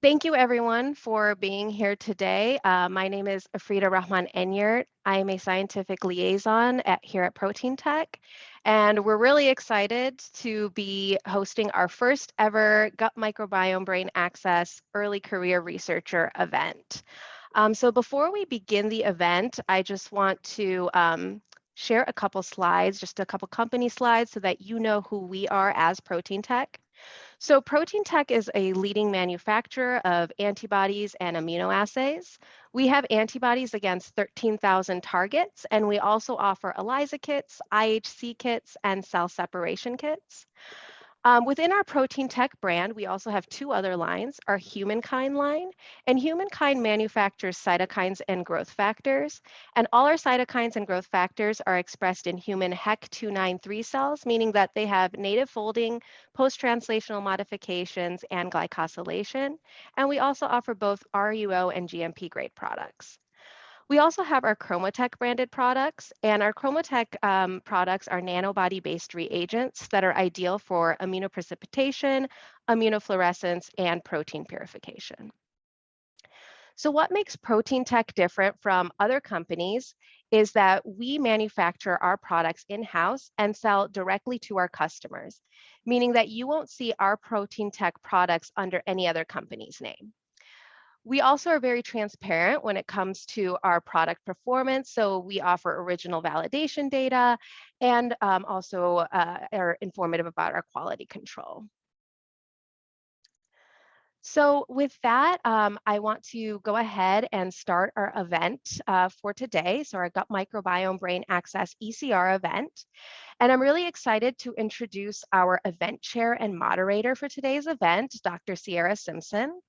Thank you, everyone, for being here today. My name is Afrida Rahman Enyart. I am a scientific liaison here at Proteintech, and we're really excited to be hosting our first ever Gut Microbiome Brain Access Early Career Researcher event. So before we begin the event, I just want to share a couple slides, just a couple company slides so that you know who we are as Proteintech. So Proteintech is a leading manufacturer of antibodies and aminoassays. We have antibodies against 13,000 targets, and we also offer ELISA kits, IHC kits, and cell separation kits. Within our Proteintech brand, we also have two other lines, our Humankind line, and Humankind manufactures cytokines and growth factors, and all our cytokines and growth factors are expressed in human HEC293 cells, meaning that they have native folding, post-translational modifications, and glycosylation, and we also offer both RUO and GMP grade products. We also have our Chromatech branded products, and our Chromatech products are nanobody-based reagents that are ideal for immunoprecipitation, immunofluorescence, and protein purification. So what makes Proteintech different from other companies is that we manufacture our products in-house and sell directly to our customers, meaning that you won't see our Proteintech products under any other company's name. We also are very transparent when it comes to our product performance. So we offer original validation data and also are informative about our quality control. So with that, I want to go ahead and start our event for today. So our Gut Microbiome Brain Access ECR event. And I'm really excited to introduce our event chair and moderator for today's event, Dr. Sierra Simpson.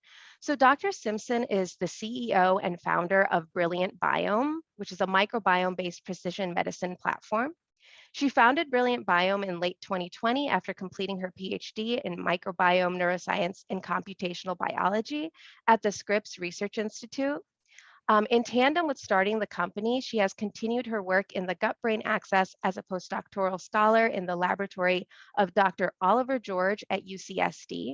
So Dr. Simpson is the CEO and founder of Brilliant Biome, which is a microbiome-based precision medicine platform. She founded Brilliant Biome in late 2020 after completing her PhD in microbiome neuroscience and computational biology at the Scripps Research Institute. In tandem with starting the company, she has continued her work in the gut-brain axis as a postdoctoral scholar in the laboratory of Dr. Oliver George at UCSD.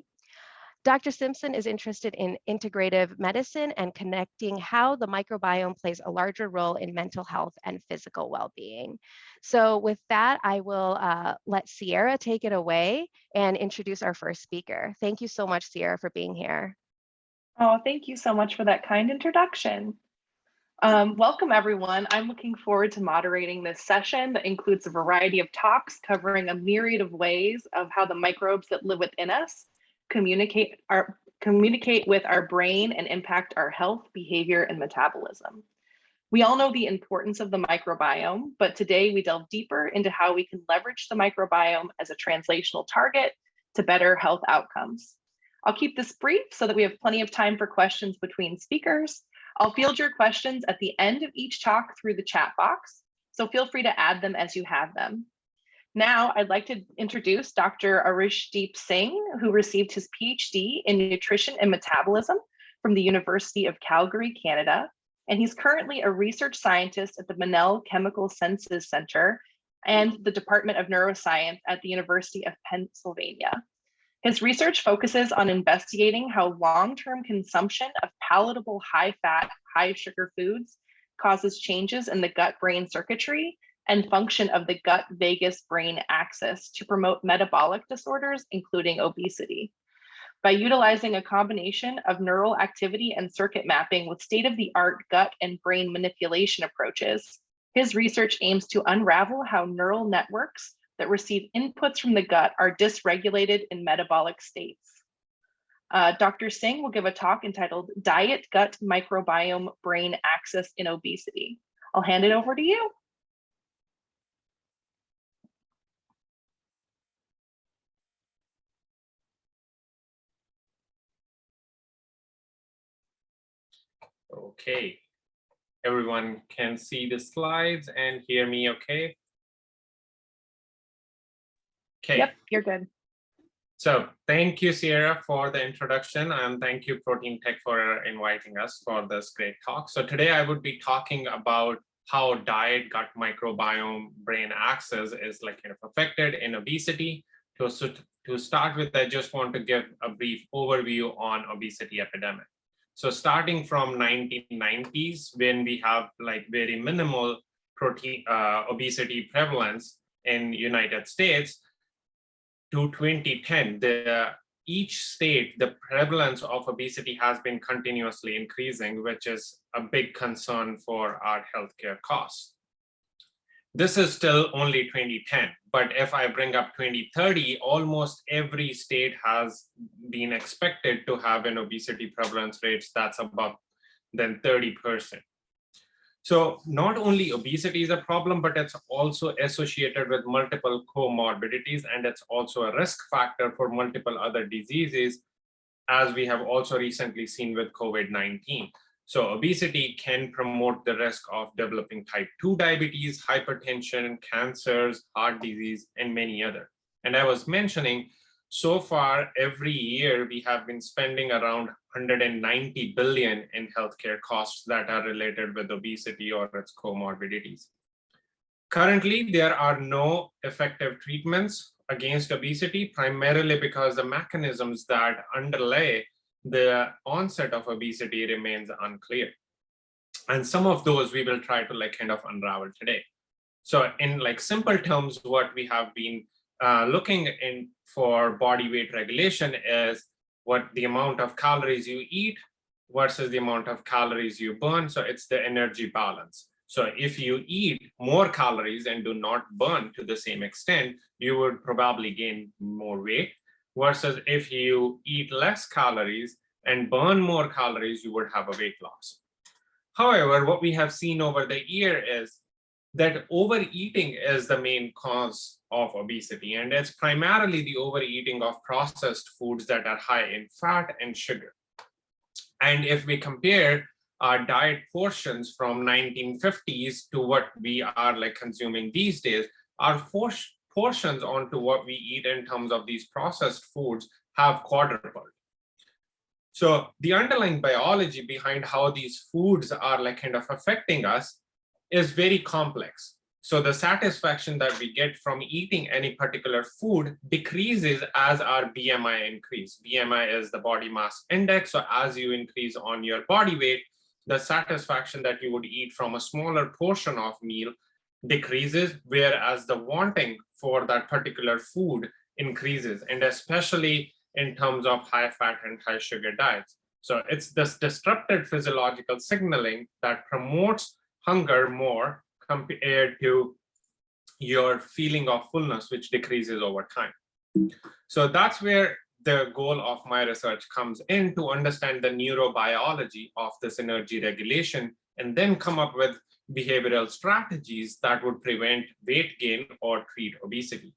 Dr. Simpson is interested in integrative medicine and connecting how the microbiome plays a larger role in mental health and physical well-being. So with that, I will let Sierra take it away and introduce our first speaker. Thank you so much, Sierra, for being here. Oh, thank you so much for that kind introduction. Welcome, everyone. I'm looking forward to moderating this session that includes a variety of talks covering a myriad of ways of how the microbes that live within us communicate with our brain and impact our health, behavior, and metabolism. We all know the importance of the microbiome, but today we delve deeper into how we can leverage the microbiome as a translational target to better health outcomes. I'll keep this brief so that we have plenty of time for questions between speakers. I'll field your questions at the end of each talk through the chat box, so feel free to add them as you have them. Now, I'd like to introduce Dr. Arashdeep Singh, who received his PhD in nutrition and metabolism from the University of Calgary, Canada, and he's currently a research scientist at the Meckel Chemical Senses Center and the Department of Neuroscience at the University of Pennsylvania. His research focuses on investigating how long-term consumption of palatable high-fat, high-sugar foods causes changes in the gut-brain circuitry and function of the gut-vagus-brain axis to promote metabolic disorders, including obesity. By utilizing a combination of neural activity and circuit mapping with state-of-the-art gut and brain manipulation approaches, his research aims to unravel how neural networks that receive inputs from the gut are dysregulated in metabolic states. Dr. Singh will give a talk entitled Diet Gut Microbiome Brain Axis in Obesity. I'll hand it over to you. Okay, everyone can see the slides and hear me okay? Okay. Yep, you're good. So thank you, Sierra, for the introduction, and thank you, Proteintech, for inviting us for this great talk. So today I would be talking about how diet gut microbiome brain axis is affected in obesity to to start with, I just want to give a brief overview on obesity epidemic. So starting from 1990s, when we have like very minimal obesity prevalence in United States, to 2010, each state, the prevalence of obesity has been continuously increasing, which is a big concern for our healthcare costs. This is still only 2010, but if I bring up 2030, almost every state has been expected to have an obesity prevalence rate that's above than 30%. So not only obesity is a problem, but it's also associated with multiple comorbidities, and it's also a risk factor for multiple other diseases, as we have also recently seen with COVID-19. So obesity can promote the risk of developing type 2 diabetes, hypertension, cancers, heart disease, and many other. And I was mentioning, so far every year we have been spending around 190 billion in healthcare costs that are related with obesity or its comorbidities. Currently, there are no effective treatments against obesity, primarily because the mechanisms that underlay the onset of obesity remains unclear. And some of those we will try to like kind of unravel today. So in like simple terms, what we have been looking in for body weight regulation is what the amount of calories you eat versus the amount of calories you burn. So it's the energy balance. So if you eat more calories and do not burn to the same extent, you would probably gain more weight, versus if you eat less calories and burn more calories, you would have a weight loss. However, what we have seen over the year is that overeating is the main cause of obesity, and it's primarily the overeating of processed foods that are high in fat and sugar. And if we compare our diet portions from 1950s to what we are like consuming these days, our portions onto what we eat in terms of these processed foods have quadrupled. So the underlying biology behind how these foods are like kind of affecting us is very complex. So the satisfaction that we get from eating any particular food decreases as our BMI increase. BMI is the body mass index. So as you increase on your body weight, the satisfaction that you would eat from a smaller portion of meal decreases, whereas the wanting for that particular food increases, and especially in terms of high fat and high sugar diets. So it's this disrupted physiological signaling that promotes hunger more compared to your feeling of fullness, which decreases over time. So that's where the goal of my research comes in, to understand the neurobiology of this energy regulation and then come up with behavioral strategies that would prevent weight gain or treat obesity.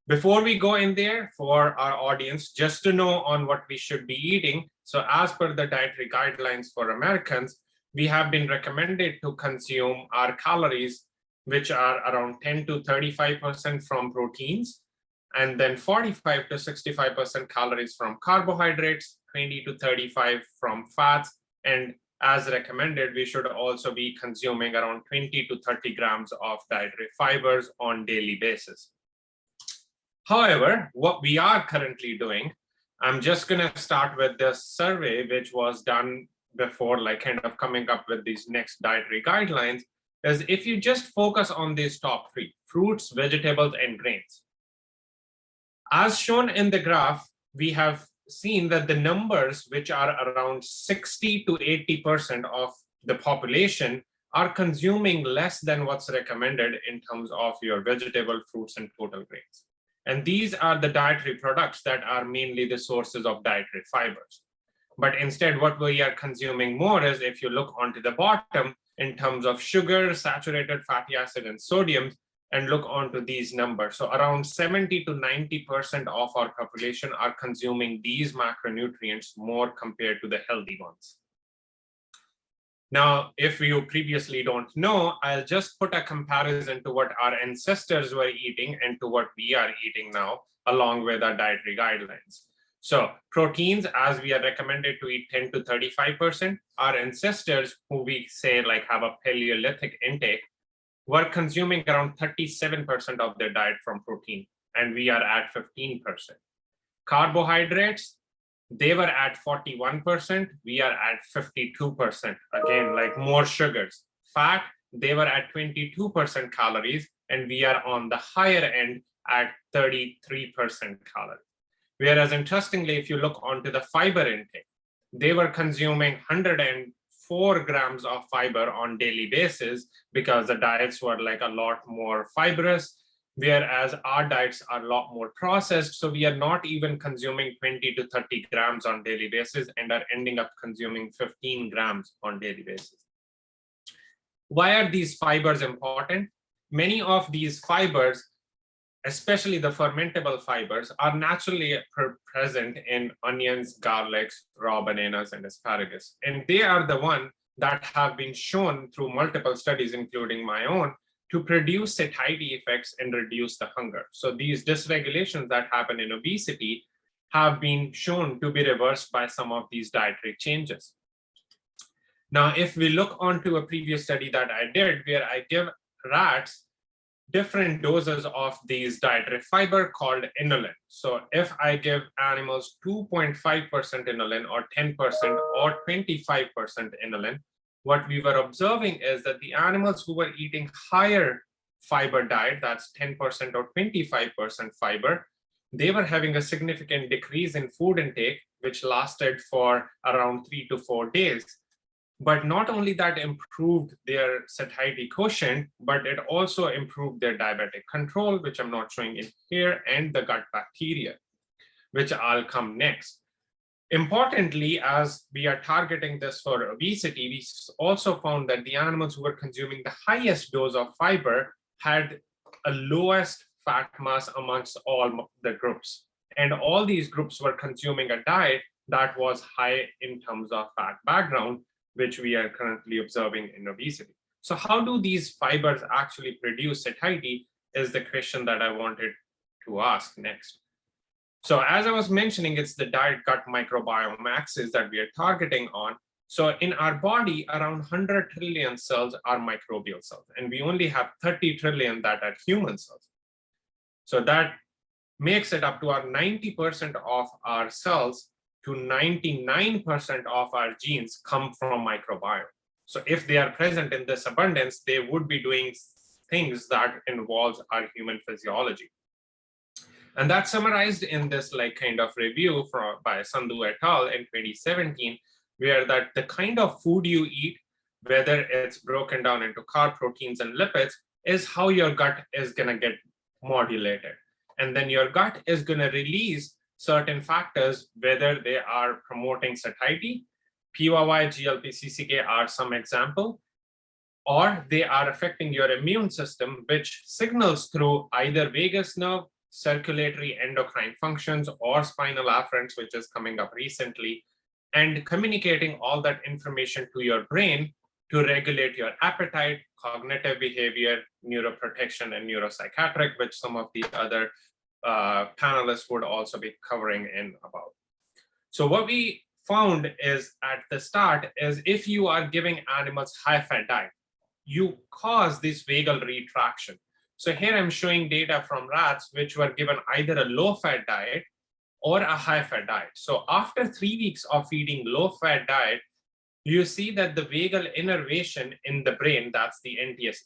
Before we go in there, for our audience, just to know on what we should be eating. So as per the dietary guidelines for Americans, we have been recommended to consume our calories, which are around 10 to 35% from proteins, and then 45 to 65% calories from carbohydrates, 20 to 35 from fats, and as recommended, we should also be consuming around 20 to 30 grams of dietary fibers on daily basis. However, what we are currently doing, I'm just gonna start with this survey, which was done before like kind of coming up with these next dietary guidelines, is if you just focus on these top three: fruits, vegetables, and grains. As shown in the graph, we have seen that the numbers, which are around 60 to 80% of the population, are consuming less than what's recommended in terms of your vegetable, fruits, and total grains. And these are the dietary products that are mainly the sources of dietary fibers. But instead, what we are consuming more is, if you look onto the bottom, in terms of sugar, saturated fatty acid, and sodium, and look onto these numbers. So around 70 to 90% of our population are consuming these macronutrients more compared to the healthy ones. Now, if you previously don't know, I'll just put a comparison to what our ancestors were eating and to what we are eating now, along with our dietary guidelines. So proteins, as we are recommended to eat 10 to 35%, our ancestors, who we say like have a Paleolithic intake, were consuming around 37% of their diet from protein. and we are at 15%. Carbohydrates, they were at 41%, we are at 52%. Again, like more sugars. Fat, they were at 22% calories, and we are on the higher end at 33% calories. Whereas interestingly, if you look onto the fiber intake, they were consuming 104 grams of fiber on daily basis because the diets were like a lot more fibrous, whereas our diets are a lot more processed. So we are not even consuming 20 to 30 grams on daily basis and are ending up consuming 15 grams on daily basis. Why are these fibers important? Many of these fibers, especially the fermentable fibers, are naturally present in onions, garlics, raw bananas, and asparagus. And they are the one that have been shown through multiple studies, including my own, to produce satiety effects and reduce the hunger. So these dysregulations that happen in obesity have been shown to be reversed by some of these dietary changes. Now, if we look onto a previous study that I did, where I give rats different doses of these dietary fiber called inulin. So if I give animals 2.5% inulin or 10% or 25% inulin, what we were observing is that the animals who were eating higher fiber diet, that's 10% or 25% fiber, they were having a significant decrease in food intake, which lasted for around 3 to 4 days. But not only that improved their satiety quotient, but it also improved their diabetic control, which I'm not showing in here, and the gut bacteria, which I'll come next. Importantly, as we are targeting this for obesity, we also found that the animals who were consuming the highest dose of fiber had a lowest fat mass amongst all the groups. And all these groups were consuming a diet that was high in terms of fat background, which we are currently observing in obesity. So how do these fibers actually produce satiety is the question that I wanted to ask next. So as I was mentioning, it's the gut microbiome axis that we are targeting on. So in our body, around 100 trillion cells are microbial cells, and we only have 30 trillion that are human cells. So that makes it up to our 90% of our cells to 99% of our genes come from microbiome. So if they are present in this abundance, they would be doing things that involves our human physiology. And that's summarized in this kind of review by Sandhu et al. In 2017, where that the kind of food you eat, whether it's broken down into carb, proteins, and lipids, is how your gut is gonna get modulated. And then your gut is gonna release certain factors, whether they are promoting satiety, PYY, GLP, CCK are some example, or they are affecting your immune system, which signals through either vagus nerve, circulatory endocrine functions, or spinal afferents, which is coming up recently, and communicating all that information to your brain to regulate your appetite, cognitive behavior, neuroprotection, and neuropsychiatric, which some of the other panelists would also be covering in about. So what we found is at the start is if you are giving animals high-fat diet, you cause this vagal retraction. So here I'm showing data from rats which were given either a low-fat diet or a high-fat diet. So after 3 weeks of eating low-fat diet, you see that the vagal innervation in the brain, that's the NTS,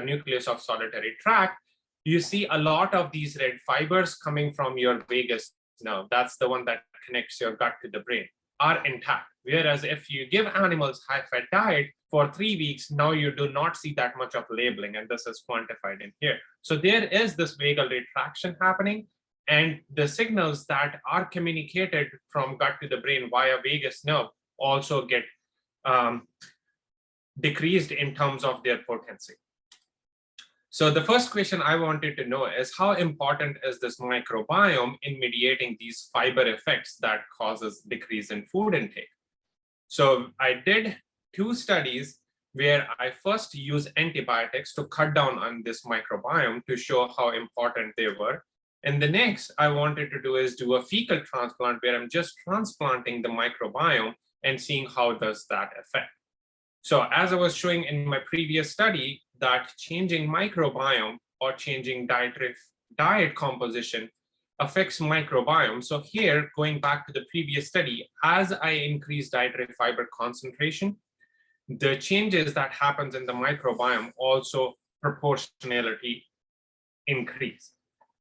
nucleus of solitary tract, you see a lot of these red fibers coming from your vagus nerve. That's the one that connects your gut to the brain, are intact. Whereas if you give animals high-fat diet for 3 weeks, now you do not see that much of labeling, and this is quantified in here. So there is this vagal retraction happening, and the signals that are communicated from gut to the brain via vagus nerve also get decreased in terms of their potency. So the first question I wanted to know is how important is this microbiome in mediating these fiber effects that causes decrease in food intake? So I did 2 studies where I first used antibiotics to cut down on this microbiome to show how important they were. And the next I wanted to do is do a fecal transplant where I'm just transplanting the microbiome and seeing how does that affect. So as I was showing in my previous study, that changing microbiome or changing dietary diet composition affects microbiome. So here, going back to the previous study, as I increase dietary fiber concentration, the changes that happens in the microbiome also proportionality increase.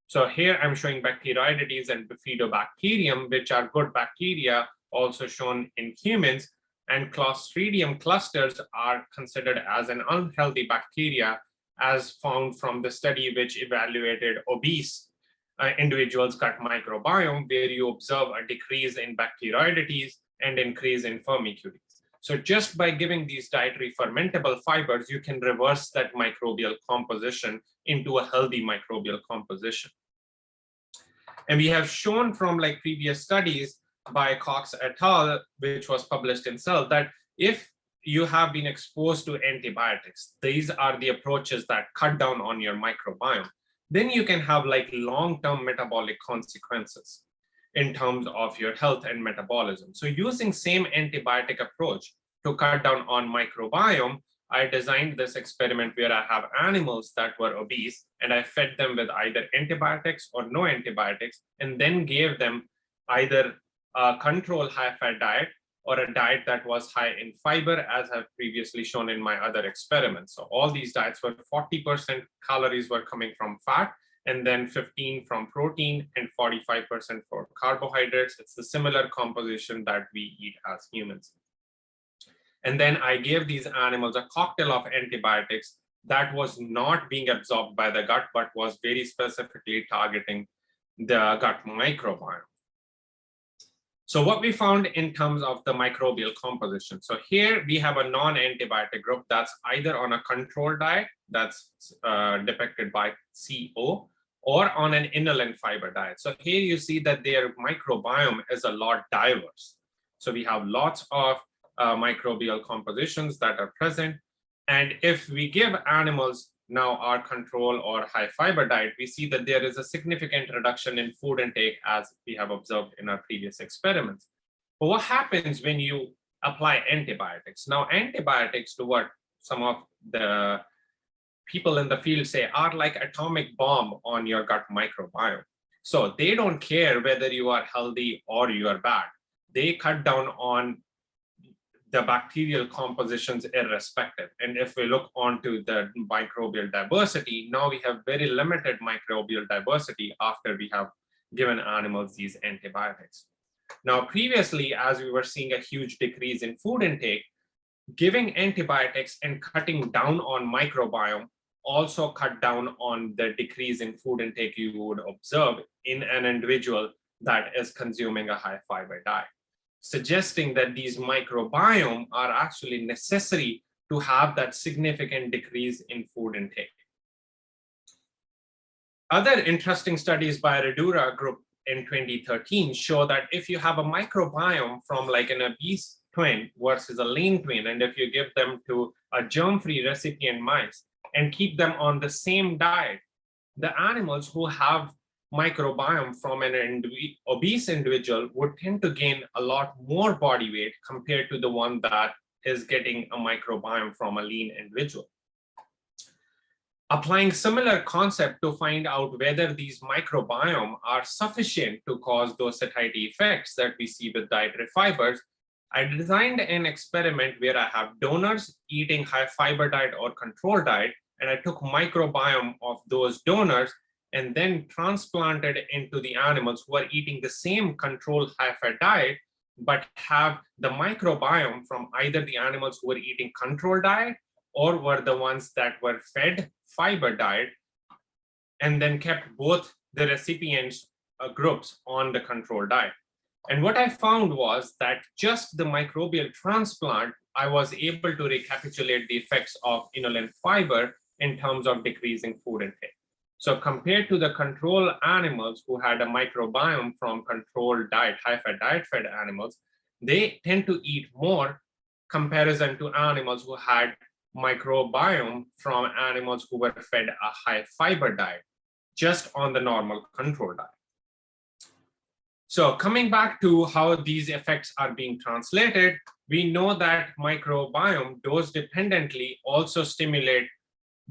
So here I'm showing Bacteroidetes and Bifidobacterium, which are good bacteria, also shown in humans, and Clostridium clusters are considered as an unhealthy bacteria, as found from the study which evaluated obese individuals' gut microbiome, where you observe a decrease in Bacteroidetes and increase in Firmicutes. So just by giving these dietary fermentable fibers, you can reverse that microbial composition into a healthy microbial composition. And we have shown from like previous studies by Cox et al., which was published in Cell, that if you have been exposed to antibiotics, these are the approaches that cut down on your microbiome, then you can have like long-term metabolic consequences in terms of your health and metabolism. So using same antibiotic approach to cut down on microbiome, I designed this experiment where I have animals that were obese and I fed them with either antibiotics or no antibiotics, and then gave them either a control high-fat diet or a diet that was high in fiber, as I've previously shown in my other experiments. So all these diets were 40% calories were coming from fat, and then 15 from protein and 45% for carbohydrates. It's the similar composition that we eat as humans. And then I gave these animals a cocktail of antibiotics that was not being absorbed by the gut, but was very specifically targeting the gut microbiome. So what we found in terms of the microbial composition. So here we have a non-antibiotic group that's either on a controlled diet, that's depicted by CO, or on an inulin fiber diet. So here you see that their microbiome is a lot diverse. So we have lots of microbial compositions that are present. And if we give animals now our control or high fiber diet, we see that there is a significant reduction in food intake, as we have observed in our previous experiments. But what happens when you apply antibiotics? Now, antibiotics, to what some of the people in the field say, are like atomic bomb on your gut microbiome. So they don't care whether you are healthy or you are bad. They cut down on the bacterial compositions irrespective. And if we look onto the microbial diversity, now we have very limited microbial diversity after we have given animals these antibiotics. Now, previously, as we were seeing a huge decrease in food intake, giving antibiotics and cutting down on microbiome also cut down on the decrease in food intake you would observe in an individual that is consuming a high fiber diet, suggesting that these microbiome are actually necessary to have that significant decrease in food intake. Other interesting studies by Redura group in 2013 show that if you have a microbiome from like an obese twin versus a lean twin, and if you give them to a germ-free recipient mice and keep them on the same diet, the animals who have microbiome from an obese individual would tend to gain a lot more body weight compared to the one that is getting a microbiome from a lean individual. Applying similar concept to find out whether these microbiome are sufficient to cause those satiety effects that we see with dietary fibers, I designed an experiment where I have donors eating high fiber diet or control diet, and I took microbiome of those donors and then transplanted into the animals who are eating the same controlled high-fat diet, but have the microbiome from either the animals who were eating controlled diet or were the ones that were fed fiber diet, and then kept both the recipients groups on the controlled diet. And what I found was that just the microbial transplant, I was able to recapitulate the effects of inulin fiber in terms of decreasing food intake. So compared to the control animals who had a microbiome from controlled diet, high-fat diet-fed animals, they tend to eat more comparison to animals who had microbiome from animals who were fed a high-fiber diet, just on the normal control diet. So coming back to how these effects are being translated, we know that microbiome dose dependently also stimulate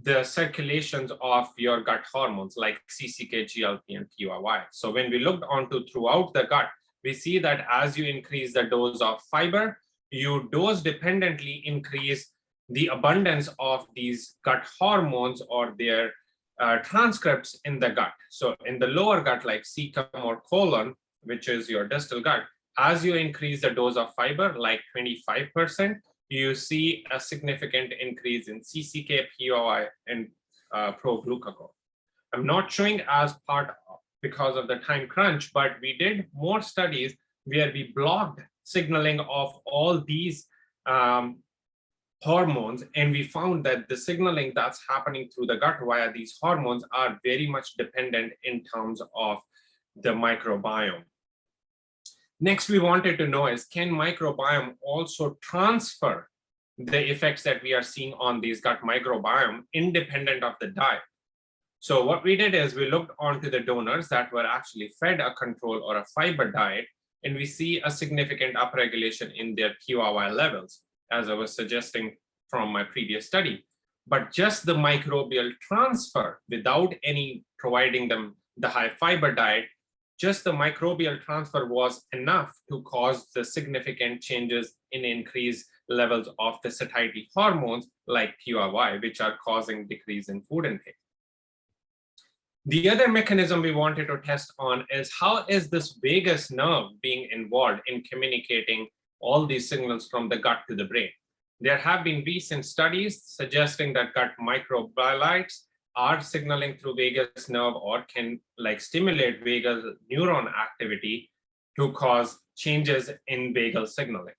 the circulations of your gut hormones like CCK, GLP, and PYY. So when we looked onto throughout the gut, we see that as you increase the dose of fiber, you dose dependently increase the abundance of these gut hormones or their transcripts in the gut. So in the lower gut, like cecum or colon, which is your distal gut, as you increase the dose of fiber, like 25%, you see a significant increase in CCK, PYY, and pro-glucagon. I'm not showing as part of, because of the time crunch, but we did more studies where we blocked signaling of all these hormones, and we found that the signaling that's happening through the gut via these hormones are very much dependent in terms of the microbiome. Next, we wanted to know is, can microbiome also transfer the effects that we are seeing on these gut microbiome independent of the diet? So what we did is we looked onto the donors that were actually fed a control or a fiber diet, and we see a significant upregulation in their PYY levels, as I was suggesting from my previous study. But just the microbial transfer without any providing them the high fiber diet, just the microbial transfer was enough to cause the significant changes in increased levels of the satiety hormones like PYY, which are causing decrease in food intake. The other mechanism we wanted to test on is how is this vagus nerve being involved in communicating all these signals from the gut to the brain. There have been recent studies suggesting that gut microbiolites are signaling through vagus nerve or can stimulate vagal neuron activity to cause changes in vagal signaling.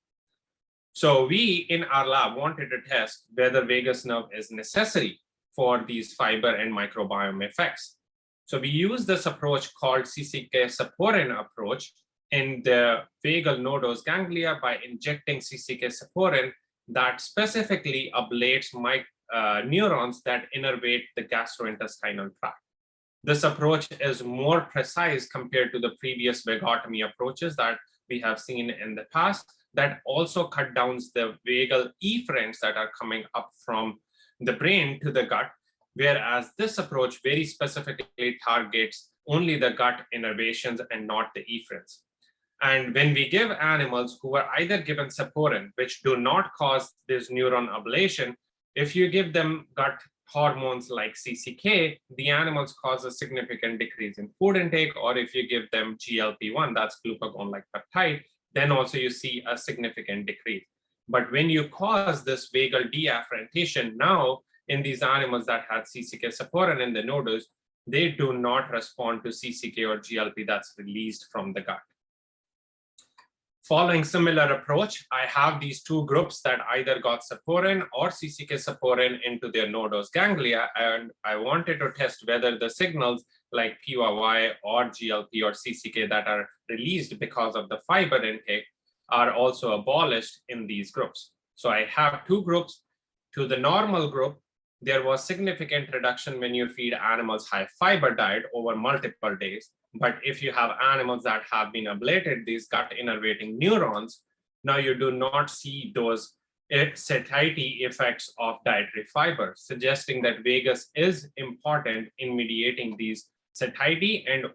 So we in our lab wanted to test whether vagus nerve is necessary for these fiber and microbiome effects. So we use this approach called CCK saporin approach in the vagal nodose ganglia by injecting CCK saporin that specifically ablates neurons that innervate the gastrointestinal tract. This approach is more precise compared to the previous vagotomy approaches that we have seen in the past that also cut down the vagal efferents that are coming up from the brain to the gut, whereas this approach very specifically targets only the gut innervations and not the efferents. And when we give animals who are either given saporin, which do not cause this neuron ablation, if you give them gut hormones like CCK, the animals cause a significant decrease in food intake, or if you give them GLP-1, that's glucagon-like peptide, then also you see a significant decrease. But when you cause this vagal deafferentation, now in these animals that had CCK saporin in the nodus, they do not respond to CCK or GLP that's released from the gut. Following similar approach, I have these two groups that either got saporin or CCK saporin into their nodose ganglia, and I wanted to test whether the signals like PYY or GLP or CCK that are released because of the fiber intake are also abolished in these groups. So I have two groups. To the normal group, there was significant reduction when you feed animals high fiber diet over multiple days. But if you have animals that have been ablated, these gut innervating neurons, now you do not see those satiety effects of dietary fiber, suggesting that vagus is important in mediating these satiety, and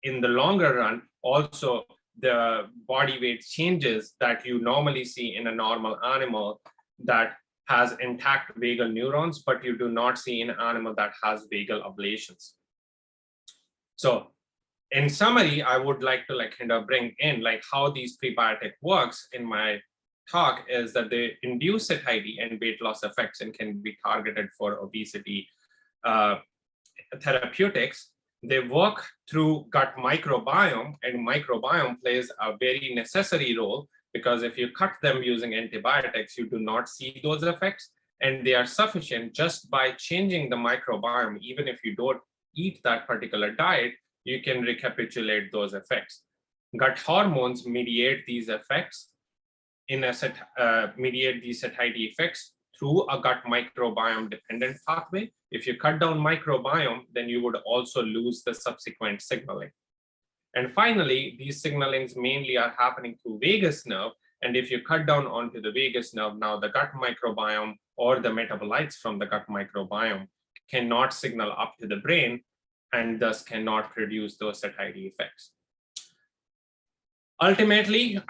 in the longer run, also the body weight changes that you normally see in a normal animal that has intact vagal neurons, but you do not see in an animal that has vagal ablations. So in summary, I would like to bring in how these prebiotic works in my talk is that they induce satiety and weight loss effects and can be targeted for obesity therapeutics. They work through gut microbiome, and microbiome plays a very necessary role because if you cut them using antibiotics, you do not see those effects, and they are sufficient just by changing the microbiome. Even if you don't eat that particular diet, you can recapitulate those effects. Gut hormones mediate these effects mediate these satiety effects through a gut microbiome dependent pathway. If you cut down microbiome, then you would also lose the subsequent signaling. And finally, these signalings mainly are happening through vagus nerve, And if you cut down onto the vagus nerve, now the gut microbiome or the metabolites from the gut microbiome cannot signal up to the brain and thus cannot produce those satiety effects. Ultimately,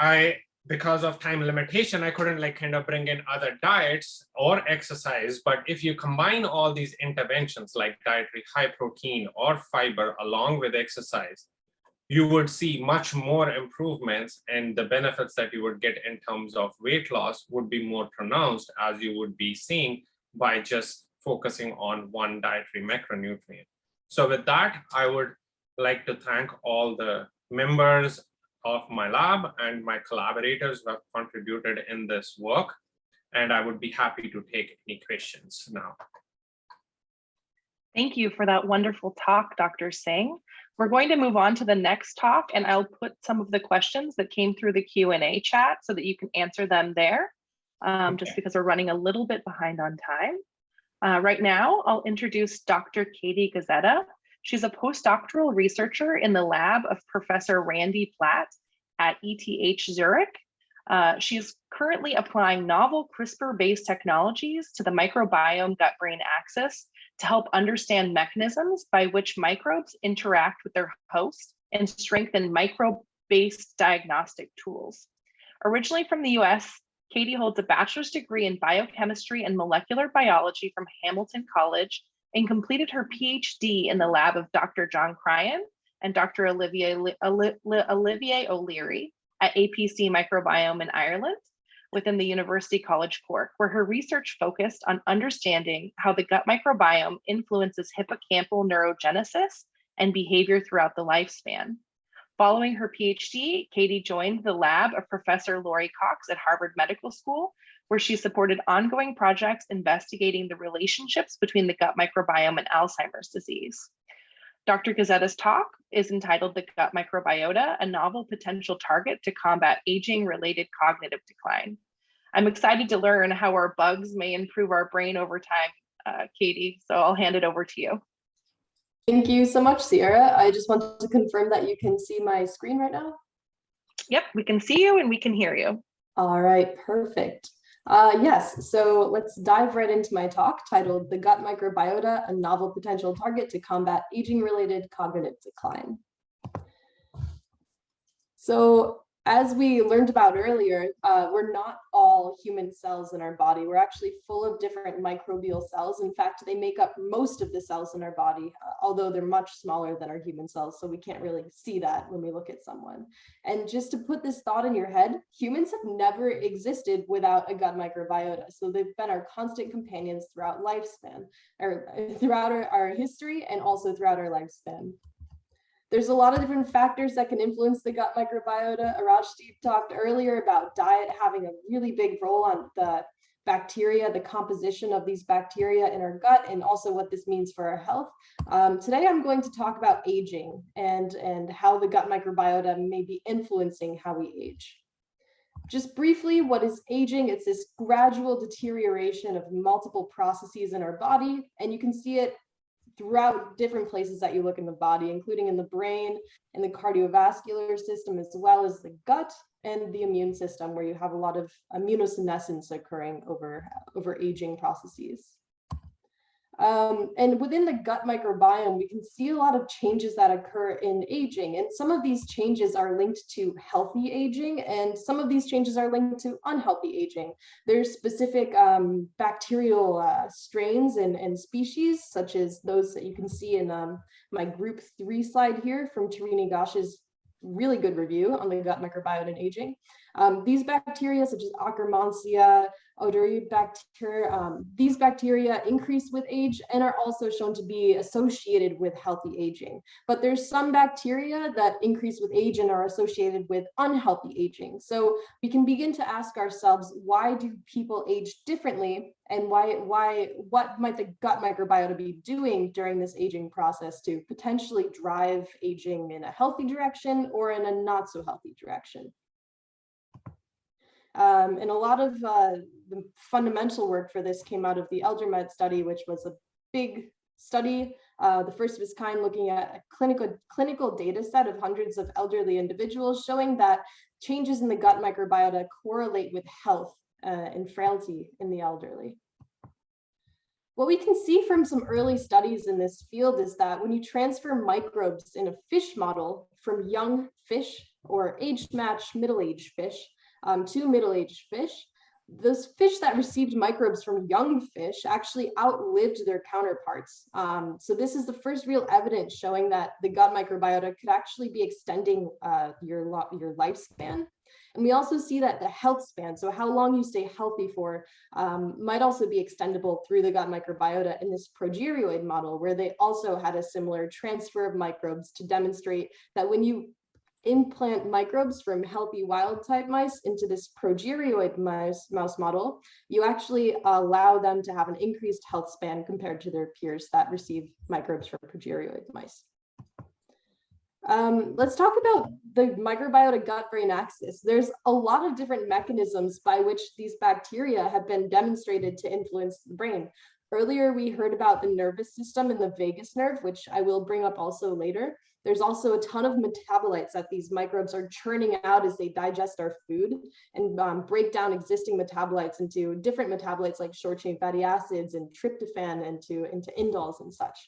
because of time limitation, I couldn't kind of bring in other diets or exercise. But if you combine all these interventions like dietary high protein or fiber along with exercise, you would see much more improvements, and the benefits that you would get in terms of weight loss would be more pronounced, as you would be seeing by just focusing on one dietary macronutrient. So with that, I would like to thank all the members of my lab and my collaborators who have contributed in this work. And I would be happy to take any questions now. Thank you for that wonderful talk, Dr. Singh. We're going to move on to the next talk, and I'll put some of the questions that came through the Q&A chat so that you can answer them there, just because we're running a little bit behind on time. Right now, I'll introduce Dr. Katie Guzzetta. She's a postdoctoral researcher in the lab of Professor Randy Platt at ETH Zurich. She's currently applying novel CRISPR-based technologies to the microbiome gut-brain axis to help understand mechanisms by which microbes interact with their host and strengthen microbe-based diagnostic tools. Originally from the US, Katie holds a bachelor's degree in biochemistry and molecular biology from Hamilton College and completed her PhD in the lab of Dr. John Cryan and Dr. Olivier O'Leary at APC Microbiome in Ireland within the University College Cork, where her research focused on understanding how the gut microbiome influences hippocampal neurogenesis and behavior throughout the lifespan. Following her PhD, Katie joined the lab of Professor Laurie Cox at Harvard Medical School, where she supported ongoing projects investigating the relationships between the gut microbiome and Alzheimer's disease. Dr. Guzzetta's talk is entitled The Gut Microbiota, a Novel Potential Target to Combat Aging-Related Cognitive Decline. I'm excited to learn how our bugs may improve our brain over time, Katie, so I'll hand it over to you. Thank you so much, Sierra. I just want to confirm that you can see my screen right now. Yep, we can see you and we can hear you. All right, perfect. Yes, so let's dive right into my talk titled The Gut Microbiota, a Novel Potential Target to Combat Aging-Related Cognitive Decline. So as we learned about earlier, we're not all human cells in our body. We're actually full of different microbial cells. In fact, they make up most of the cells in our body, although they're much smaller than our human cells, so we can't really see that when we look at someone. And just to put this thought in your head, humans have never existed without a gut microbiota. So they've been our constant companions throughout lifespan, or throughout our history and also throughout our lifespan. There's a lot of different factors that can influence the gut microbiota. Arashdeep talked earlier about diet having a really big role on the bacteria, the composition of these bacteria in our gut, and also what this means for our health. Today, I'm going to talk about aging and how the gut microbiota may be influencing how we age. Just briefly, what is aging? It's this gradual deterioration of multiple processes in our body, and you can see it throughout different places that you look in the body, including in the brain and the cardiovascular system, as well as the gut and the immune system, where you have a lot of immunosenescence occurring over aging processes. And within the gut microbiome, we can see a lot of changes that occur in aging. And some of these changes are linked to healthy aging, and some of these changes are linked to unhealthy aging. There's specific bacterial strains and species, such as those that you can see in my group 3 slide here from Tarini Ghosh's really good review on the gut microbiota and aging. These bacteria, such as Akkermansia, Odoribacter, these bacteria increase with age and are also shown to be associated with healthy aging. But there's some bacteria that increase with age and are associated with unhealthy aging. So we can begin to ask ourselves, why do people age differently, and what might the gut microbiota be doing during this aging process to potentially drive aging in a healthy direction or in a not so healthy direction? And a lot of the fundamental work for this came out of the ElderMed study, which was a big study The first of its kind, looking at a clinical data set of hundreds of elderly individuals, showing that changes in the gut microbiota correlate with health and frailty in the elderly. What we can see from some early studies in this field is that when you transfer microbes in a fish model from young fish or age-matched middle-aged fish to middle-aged fish, those fish that received microbes from young fish actually outlived their counterparts. So this is the first real evidence showing that the gut microbiota could actually be extending your lifespan. And we also see that the health span, so how long you stay healthy for, might also be extendable through the gut microbiota in this progeroid model, where they also had a similar transfer of microbes to demonstrate that when you implant microbes from healthy wild type mice into this progeroid mouse model, you actually allow them to have an increased health span compared to their peers that receive microbes from progeroid mice. Let's talk about the microbiota gut-brain axis. There's a lot of different mechanisms by which these bacteria have been demonstrated to influence the brain. Earlier, we heard about the nervous system and the vagus nerve, which I will bring up also later. There's also a ton of metabolites that these microbes are churning out as they digest our food and break down existing metabolites into different metabolites like short-chain fatty acids and tryptophan into indoles and such.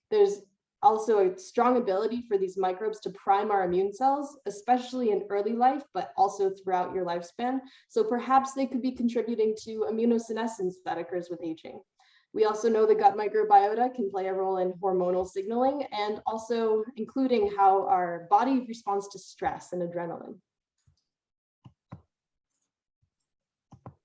There's also a strong ability for these microbes to prime our immune cells, especially in early life, but also throughout your lifespan. So perhaps they could be contributing to immunosenescence that occurs with aging. We also know the gut microbiota can play a role in hormonal signaling and also including how our body responds to stress and adrenaline.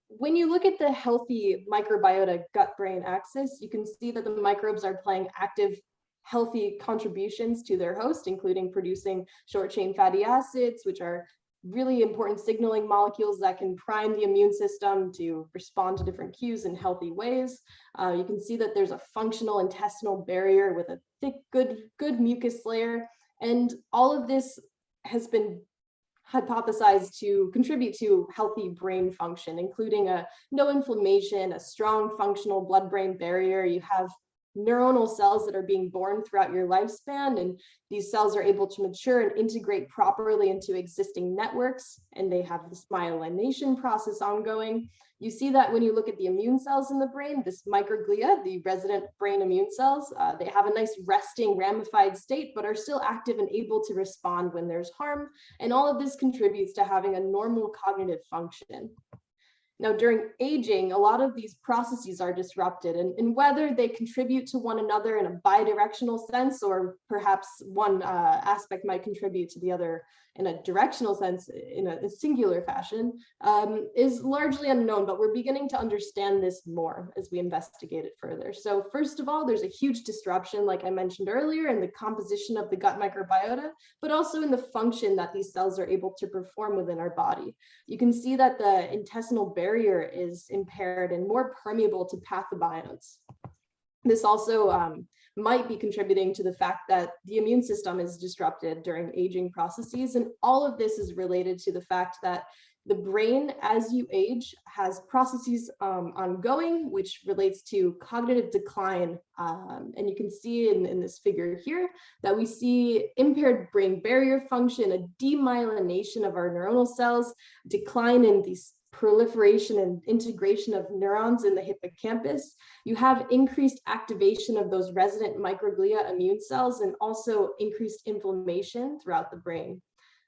When you look at the healthy microbiota gut-brain axis, you can see that the microbes are playing active, healthy contributions to their host, including producing short-chain fatty acids, which are really important signaling molecules that can prime the immune system to respond to different cues in healthy ways. You can see that there's a functional intestinal barrier with a thick, good mucus layer. And all of this has been hypothesized to contribute to healthy brain function, including no inflammation, a strong functional blood-brain barrier. You have neuronal cells that are being born throughout your lifespan, and these cells are able to mature and integrate properly into existing networks, and they have this myelination process ongoing. You see that when you look at the immune cells in the brain, this microglia, the resident brain immune cells, they have a nice resting ramified state, but are still active and able to respond when there's harm. And all of this contributes to having a normal cognitive function. Now, during aging, a lot of these processes are disrupted, and whether they contribute to one another in a bidirectional sense, or perhaps one aspect might contribute to the other in a directional sense, in a singular fashion, is largely unknown, but we're beginning to understand this more as we investigate it further. So first of all, there's a huge disruption, like I mentioned earlier, in the composition of the gut microbiota, but also in the function that these cells are able to perform within our body. You can see that the intestinal barrier is impaired and more permeable to pathobionts. This also might be contributing to the fact that the immune system is disrupted during aging processes. And all of this is related to the fact that the brain, as you age, has processes ongoing, which relates to cognitive decline. And you can see in this figure here that we see impaired brain barrier function, a demyelination of our neuronal cells, decline in these proliferation and integration of neurons in the hippocampus. You have increased activation of those resident microglia immune cells and also increased inflammation throughout the brain.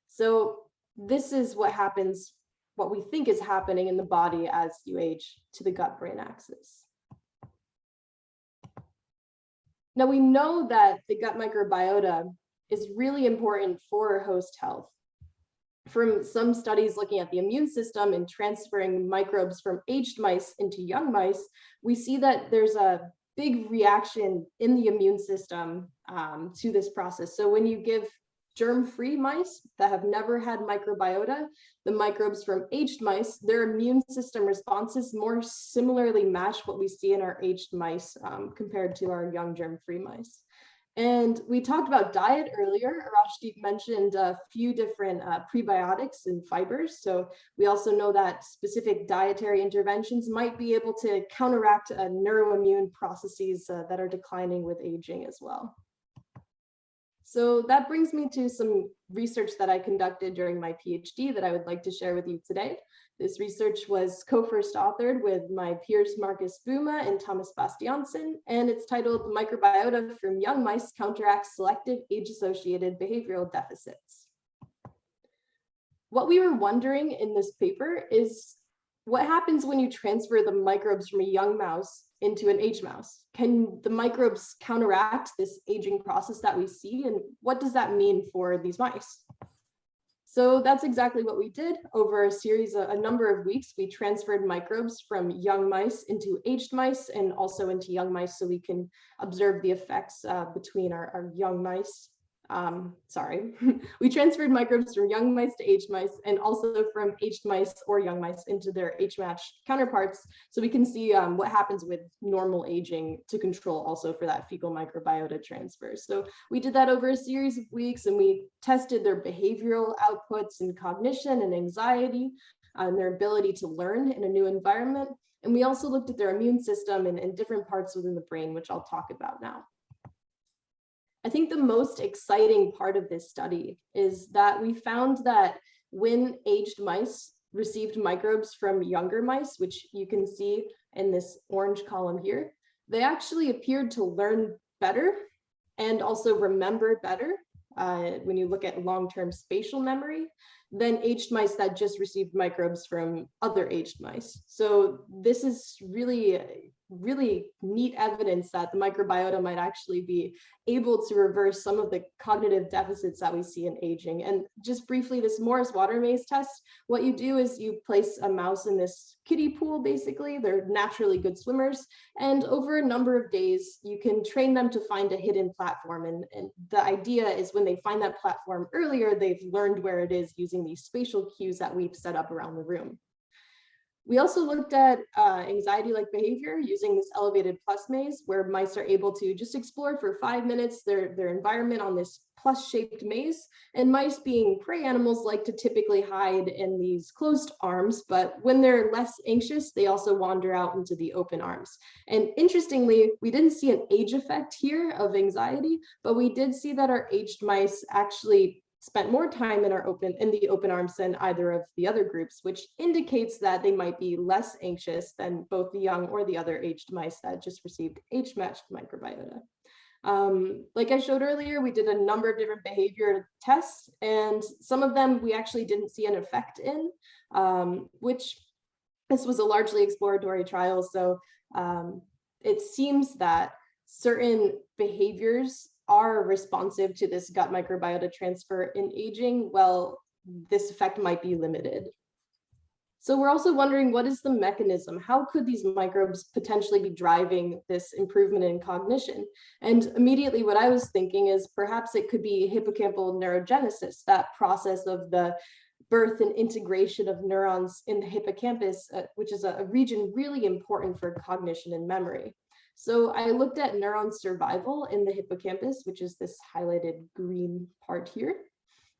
So this is what happens, what we think is happening in the body as you age to the gut-brain axis. Now we know that the gut microbiota is really important for host health. From some studies looking at the immune system and transferring microbes from aged mice into young mice, we see that there's a big reaction in the immune system to this process. So when you give germ-free mice that have never had microbiota, the microbes from aged mice, their immune system responses more similarly match what we see in our aged mice compared to our young germ-free mice. And we talked about diet earlier. Arashdeep mentioned a few different prebiotics and fibers. So we also know that specific dietary interventions might be able to counteract neuroimmune processes that are declining with aging as well. So that brings me to some research that I conducted during my PhD that I would like to share with you today. This research was co-first authored with my peers Marcus Buma and Thomas Bastiansen, and it's titled Microbiota from Young Mice Counteracts Selective Age-Associated Behavioral Deficits. What we were wondering in this paper is what happens when you transfer the microbes from a young mouse into an aged mouse? Can the microbes counteract this aging process that we see, and what does that mean for these mice? So that's exactly what we did. Over a number of weeks, we transferred microbes from young mice into aged mice and also into young mice so we can observe the effects between our young mice. We transferred microbes from young mice to aged mice and also from aged mice or young mice into their age-matched counterparts so we can see what happens with normal aging to control also for that fecal microbiota transfer. So we did that over a series of weeks and we tested their behavioral outputs and cognition and anxiety and their ability to learn in a new environment. And we also looked at their immune system and different parts within the brain, which I'll talk about now. I think the most exciting part of this study is that we found that when aged mice received microbes from younger mice, which you can see in this orange column here, they actually appeared to learn better and also remember better when you look at long-term spatial memory than aged mice that just received microbes from other aged mice. So this is really neat evidence that the microbiota might actually be able to reverse some of the cognitive deficits that we see in aging. And just briefly, this Morris water maze test, what you do is you place a mouse in this kiddie pool, basically. They're naturally good swimmers. And over a number of days, you can train them to find a hidden platform. And the idea is when they find that platform earlier, they've learned where it is using these spatial cues that we've set up around the room. We also looked at anxiety-like behavior using this elevated plus maze, where mice are able to just explore for 5 minutes their environment on this plus-shaped maze. And mice, being prey animals, like to typically hide in these closed arms, but when they're less anxious, they also wander out into the open arms. And interestingly, we didn't see an age effect here of anxiety, but we did see that our aged mice actually spent more time in the open arms than either of the other groups, which indicates that they might be less anxious than both the young or the other aged mice that just received age-matched microbiota. Like I showed earlier, we did a number of different behavior tests, and some of them we actually didn't see an effect in, which this was a largely exploratory trial. So it seems that certain behaviors are responsive to this gut microbiota transfer in aging, well, this effect might be limited. So we're also wondering, what is the mechanism? How could these microbes potentially be driving this improvement in cognition? And immediately what I was thinking is perhaps it could be hippocampal neurogenesis, that process of the birth and integration of neurons in the hippocampus, which is a region really important for cognition and memory. So I looked at neuron survival in the hippocampus, which is this highlighted green part here.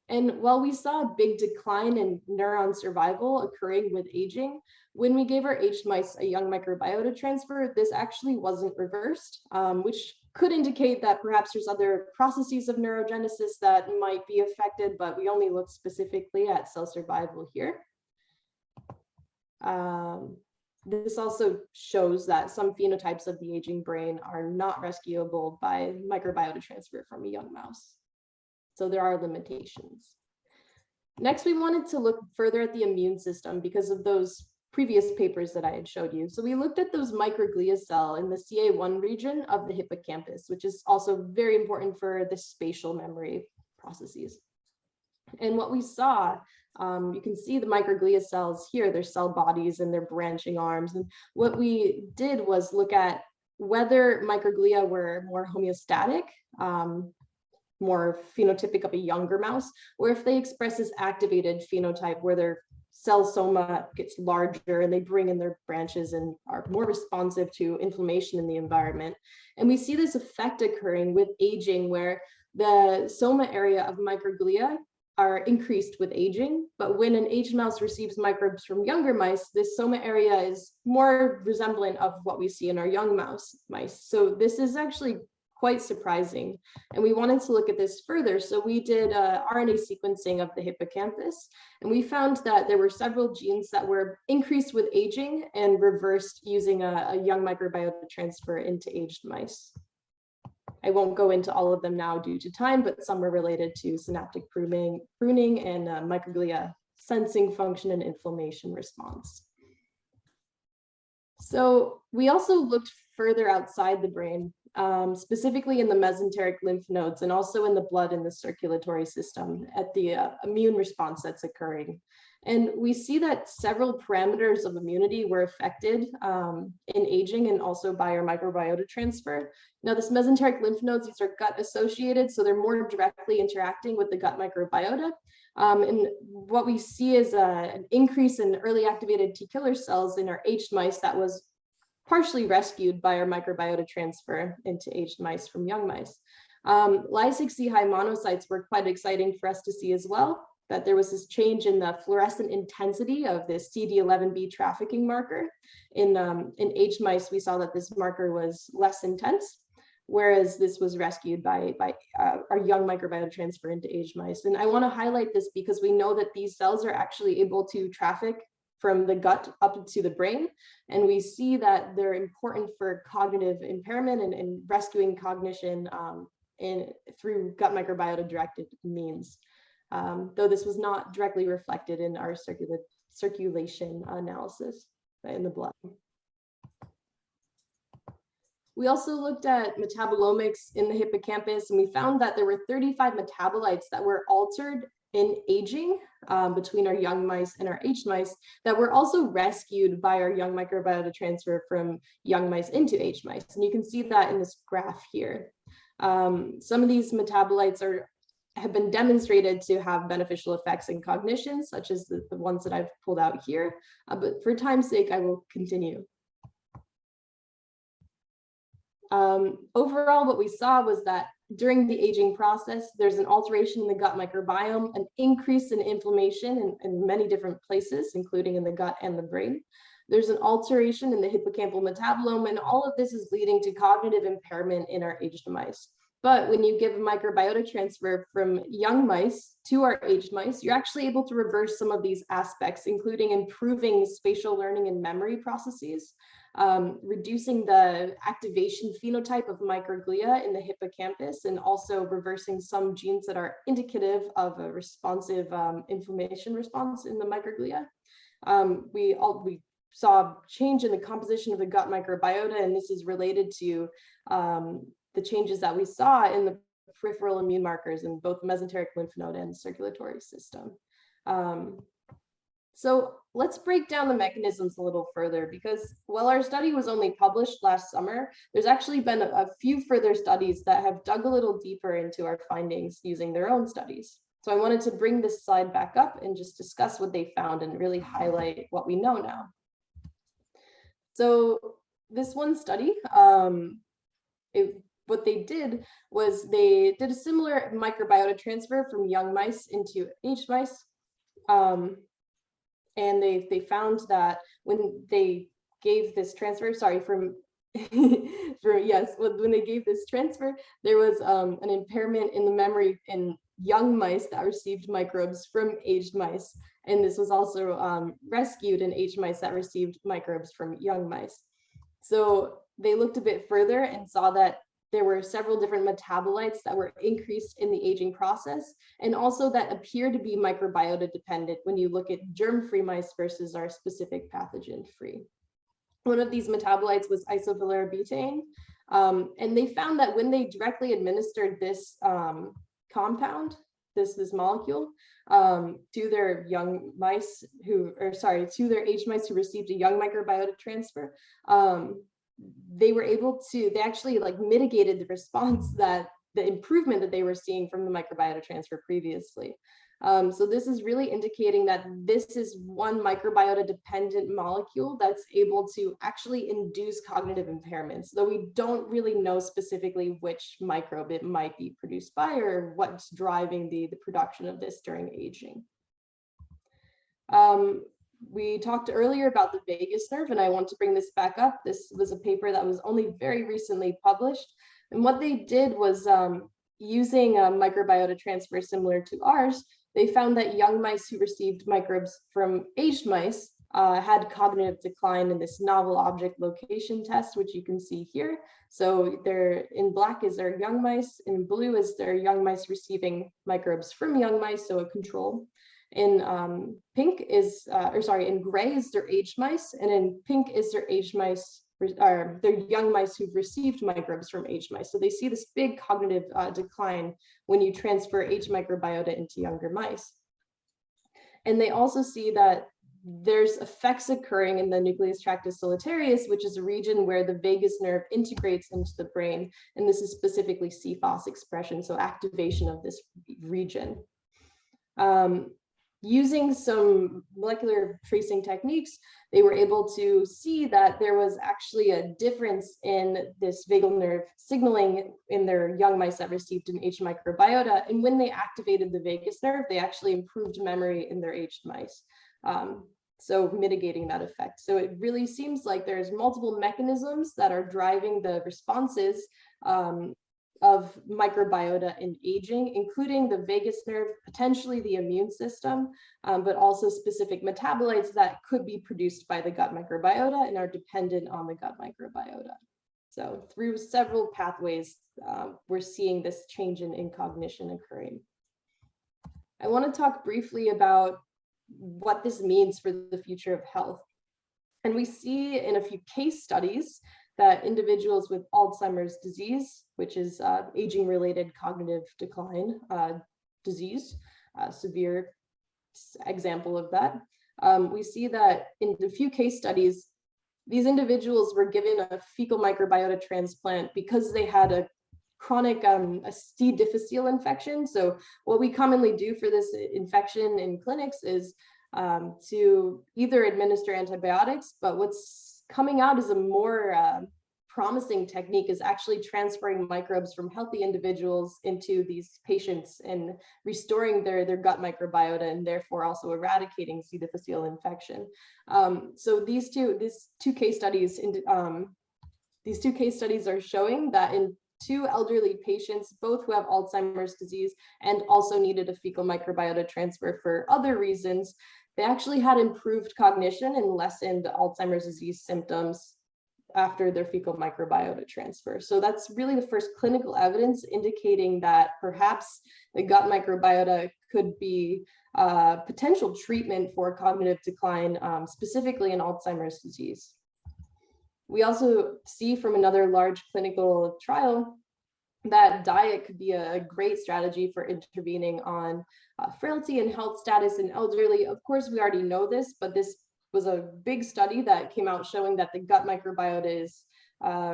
And while we saw a big decline in neuron survival occurring with aging, when we gave our aged mice a young microbiota transfer, this actually wasn't reversed, which could indicate that perhaps there's other processes of neurogenesis that might be affected, but we only looked specifically at cell survival here. This also shows that some phenotypes of the aging brain are not rescuable by microbiota transfer from a young mouse. So there are limitations. Next, we wanted to look further at the immune system because of those previous papers that I had showed you. So we looked at those microglia cell in the CA1 region of the hippocampus, which is also very important for the spatial memory processes. And what we saw, you can see the microglia cells here, their cell bodies and their branching arms. And what we did was look at whether microglia were more homeostatic, more phenotypic of a younger mouse, or if they express this activated phenotype where they're cell soma gets larger and they bring in their branches and are more responsive to inflammation in the environment. And we see this effect occurring with aging, where the soma area of microglia are increased with aging, but when an aged mouse receives microbes from younger mice, this soma area is more resemblant of what we see in our young mice. So this is actually quite surprising, and we wanted to look at this further. So we did RNA sequencing of the hippocampus, and we found that there were several genes that were increased with aging and reversed using a young microbiota transfer into aged mice. I won't go into all of them now due to time, but some were related to synaptic pruning and microglia sensing function and inflammation response. So we also looked further outside the brain, specifically in the mesenteric lymph nodes and also in the blood and the circulatory system at the immune response that's occurring. And we see that several parameters of immunity were affected in aging and also by our microbiota transfer. Now, this mesenteric lymph nodes, these are gut associated, so they're more directly interacting with the gut microbiota. And what we see is an increase in early activated T killer cells in our aged mice that was partially rescued by our microbiota transfer into aged mice from young mice. Ly6E high monocytes were quite exciting for us to see as well, that there was this change in the fluorescent intensity of this CD11B trafficking marker. In aged mice, we saw that this marker was less intense, whereas this was rescued by our young microbiota transfer into aged mice. And I want to highlight this because we know that these cells are actually able to traffic from the gut up to the brain. And we see that they're important for cognitive impairment and rescuing cognition through gut microbiota directed means. Though this was not directly reflected in our circulation analysis in the blood. We also looked at metabolomics in the hippocampus, and we found that there were 35 metabolites that were altered in aging between our young mice and our aged mice that were also rescued by our young microbiota transfer from young mice into aged mice. And you can see that in this graph here. Some of these metabolites have been demonstrated to have beneficial effects in cognition, such as the ones that I've pulled out here. But for time's sake, I will continue. Overall, what we saw was that during the aging process, there's an alteration in the gut microbiome, an increase in inflammation in many different places, including in the gut and the brain. There's an alteration in the hippocampal metabolome, and all of this is leading to cognitive impairment in our aged mice. But when you give a microbiota transfer from young mice to our aged mice, you're actually able to reverse some of these aspects, including improving spatial learning and memory processes, reducing the activation phenotype of microglia in the hippocampus, and also reversing some genes that are indicative of a responsive inflammation response in the microglia. We saw change in the composition of the gut microbiota, and this is related to the changes that we saw in the peripheral immune markers in both the mesenteric lymph node and the circulatory system. So let's break down the mechanisms a little further, because while our study was only published last summer, there's actually been a few further studies that have dug a little deeper into our findings using their own studies. So I wanted to bring this slide back up and just discuss what they found and really highlight what we know now. So this one study, what they did was they did a similar microbiota transfer from young mice into aged mice. And they found that when they gave this transfer, when they gave this transfer, there was an impairment in the memory in young mice that received microbes from aged mice. And this was also rescued in aged mice that received microbes from young mice. So they looked a bit further and saw that there were several different metabolites that were increased in the aging process, and also that appear to be microbiota dependent when you look at germ-free mice versus our specific pathogen-free. One of these metabolites was isovaleric and they found that when they directly administered this compound, this molecule, to their young mice to their aged mice who received a young microbiota transfer, they actually mitigated the response, that the improvement that they were seeing from the microbiota transfer previously. So this is really indicating that this is one microbiota dependent molecule that's able to actually induce cognitive impairments, though we don't really know specifically which microbe it might be produced by or what's driving the production of this during aging. We talked earlier about the vagus nerve, and I want to bring this back up. This was a paper that was only very recently published. And what they did was using a microbiota transfer similar to ours, they found that young mice who received microbes from aged mice had cognitive decline in this novel object location test, which you can see here. So they're in black is their young mice, in blue is their young mice receiving microbes from young mice, so a control. In pink is, in gray is their aged mice, and in pink is their aged mice, or their young mice who've received microbes from aged mice. So they see this big cognitive decline when you transfer aged microbiota into younger mice. And they also see that there's effects occurring in the nucleus tractus solitarius, which is a region where the vagus nerve integrates into the brain. And this is specifically CFOS expression, so activation of this region. Using some molecular tracing techniques, they were able to see that there was actually a difference in this vagal nerve signaling in their young mice that received an aged microbiota. And when they activated the vagus nerve, they actually improved memory in their aged mice. So mitigating that effect. So it really seems like there's multiple mechanisms that are driving the responses of microbiota in aging, including the vagus nerve, potentially the immune system, but also specific metabolites that could be produced by the gut microbiota and are dependent on the gut microbiota. So through several pathways, we're seeing this change in cognition occurring. I want to talk briefly about what this means for the future of health. And we see in a few case studies that individuals with Alzheimer's disease, which is aging-related cognitive decline disease, severe example of that. We see that in a few case studies, these individuals were given a fecal microbiota transplant because they had a chronic a C. difficile infection. So what we commonly do for this infection in clinics is to either administer antibiotics, but what's coming out as a more promising technique is actually transferring microbes from healthy individuals into these patients and restoring their gut microbiota, and therefore also eradicating C. difficile infection. So these two case studies are showing that in 2 elderly patients, both who have Alzheimer's disease and also needed a fecal microbiota transfer for other reasons, they actually had improved cognition and lessened Alzheimer's disease symptoms after their fecal microbiota transfer. So that's really the first clinical evidence indicating that perhaps the gut microbiota could be a potential treatment for cognitive decline, specifically in Alzheimer's disease. We also see from another large clinical trial that diet could be a great strategy for intervening on frailty and health status in elderly. Of course, we already know this, but this was a big study that came out showing that the gut microbiota is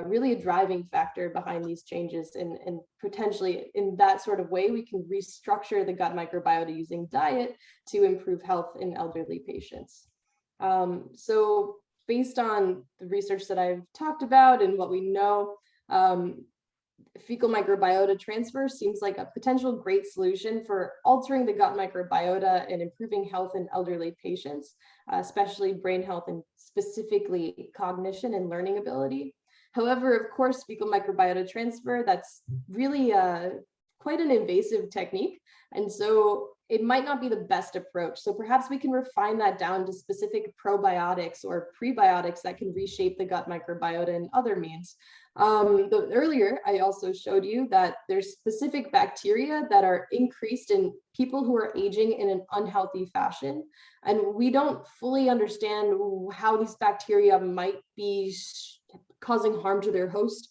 really a driving factor behind these changes. And potentially in that sort of way, we can restructure the gut microbiota using diet to improve health in elderly patients. So based on the research that I've talked about and what we know, fecal microbiota transfer seems like a potential great solution for altering the gut microbiota and improving health in elderly patients, especially brain health and specifically cognition and learning ability. However, of course, fecal microbiota transfer, that's really quite an invasive technique. And so it might not be the best approach. So perhaps we can refine that down to specific probiotics or prebiotics that can reshape the gut microbiota in other means. Earlier, I also showed you that there's specific bacteria that are increased in people who are aging in an unhealthy fashion. And we don't fully understand how these bacteria might be causing harm to their host.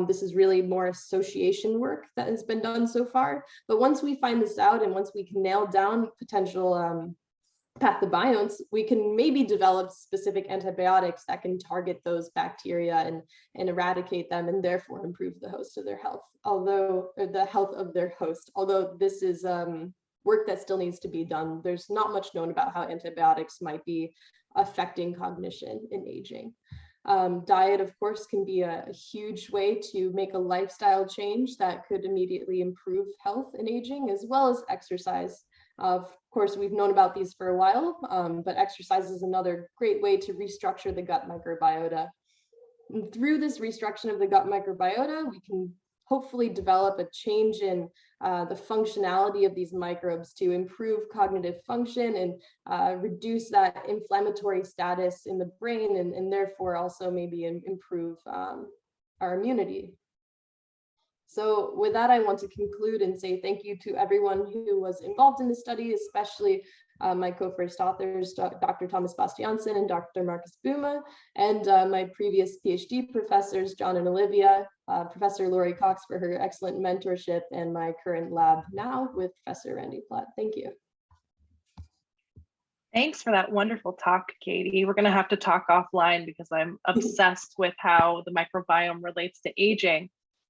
This is really more association work that has been done so far. But once we find this out and once we can nail down potential pathobionts, we can maybe develop specific antibiotics that can target those bacteria and eradicate them and therefore improve the host of their health, although the health of their host. Although this is work that still needs to be done. There's not much known about how antibiotics might be affecting cognition in aging. Diet, of course, can be a huge way to make a lifestyle change that could immediately improve health in aging, as well as exercise. Of course, we've known about these for a while, but exercise is another great way to restructure the gut microbiota. And through this restructuring of the gut microbiota, we can hopefully develop a change in the functionality of these microbes to improve cognitive function and reduce that inflammatory status in the brain, and therefore also maybe improve our immunity. So with that, I want to conclude and say thank you to everyone who was involved in the study, especially my co-first authors, Dr. Thomas Bastiansen and Dr. Marcus Buma, and my previous PhD professors, John and Olivia, Professor Lori Cox for her excellent mentorship, and my current lab now with Professor Randy Platt. Thank you. Thanks for that wonderful talk, Katie. We're going to have to talk offline because I'm obsessed with how the microbiome relates to aging.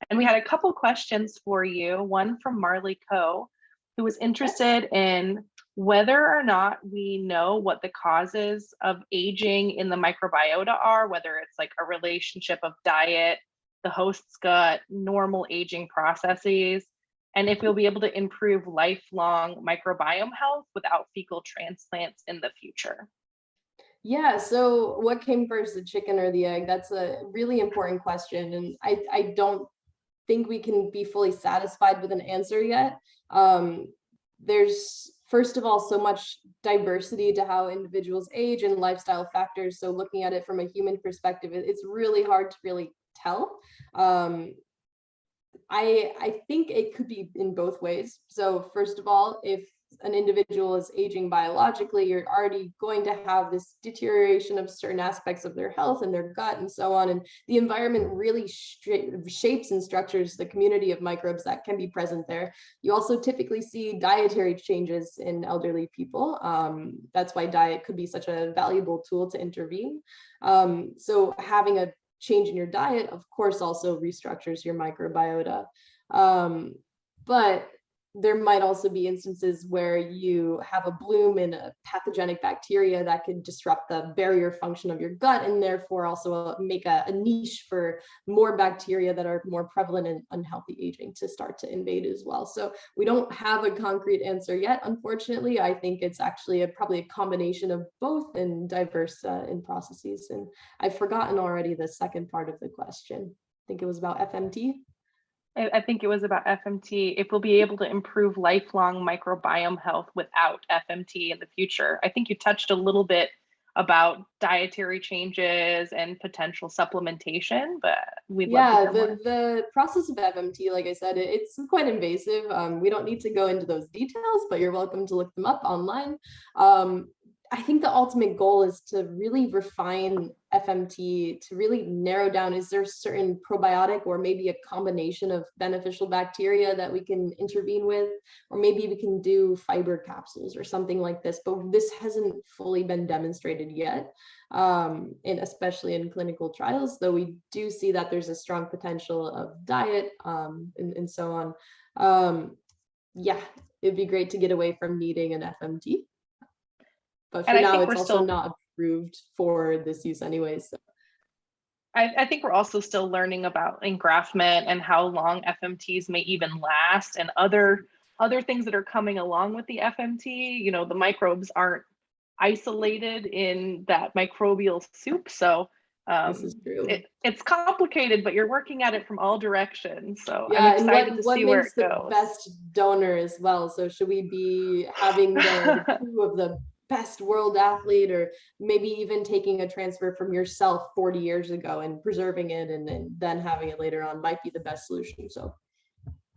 And we had a couple questions for you, one from Marley Coe, who was interested in whether or not we know what the causes of aging in the microbiota are, whether it's like a relationship of diet, the host's gut, normal aging processes, and if we'll be able to improve lifelong microbiome health without fecal transplants in the future. Yeah, so what came first, the chicken or the egg? That's a really important question, and I don't think we can be fully satisfied with an answer yet. There's, first of all, so much diversity to how individuals age and lifestyle factors. So looking at it from a human perspective, it's really hard to really tell. I think it could be in both ways. So first of all, if an individual is aging biologically, you're already going to have this deterioration of certain aspects of their health and their gut and so on. And the environment really shapes and structures the community of microbes that can be present there. You also typically see dietary changes in elderly people. That's why diet could be such a valuable tool to intervene. So having a change in your diet, of course, also restructures your microbiota. But there might also be instances where you have a bloom in a pathogenic bacteria that could disrupt the barrier function of your gut, and therefore also make a niche for more bacteria that are more prevalent in unhealthy aging to start to invade as well. So we don't have a concrete answer yet, unfortunately. I think it's actually probably a combination of both and diverse in processes. And I've forgotten already the second part of the question. I think it was about FMT. I think it was about FMT, if we'll be able to improve lifelong microbiome health without FMT in the future. I think you touched a little bit about dietary changes and potential supplementation, but we'd love to hear more. The process of FMT, like I said, it's quite invasive. We don't need to go into those details, but you're welcome to look them up online. I think the ultimate goal is to really refine FMT, to really narrow down, is there a certain probiotic or maybe a combination of beneficial bacteria that we can intervene with, or maybe we can do fiber capsules or something like this, but this hasn't fully been demonstrated yet, and especially in clinical trials, though we do see that there's a strong potential of diet and so on. Yeah, it'd be great to get away from needing an FMT. But for now, it's also not approved for this use anyways. So. I think we're also still learning about engraftment and how long FMTs may even last, and other things that are coming along with the FMT. You know, the microbes aren't isolated in that microbial soup. So this is true. It's complicated, but you're working at it from all directions. So yeah, I'm excited to see where it goes. What makes the best donor as well? So should we be having the two of the best world athlete, or maybe even taking a transfer from yourself 40 years ago and preserving it and then having it later on might be the best solution. So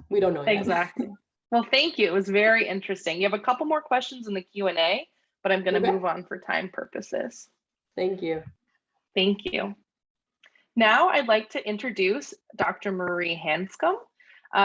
we don't know yet. Exactly. Well, thank you. It was very interesting. You have a couple more questions in the Q&A, but I'm going to move on for time purposes. Thank you. Thank you. Now I'd like to introduce Dr. Marie Hanscom.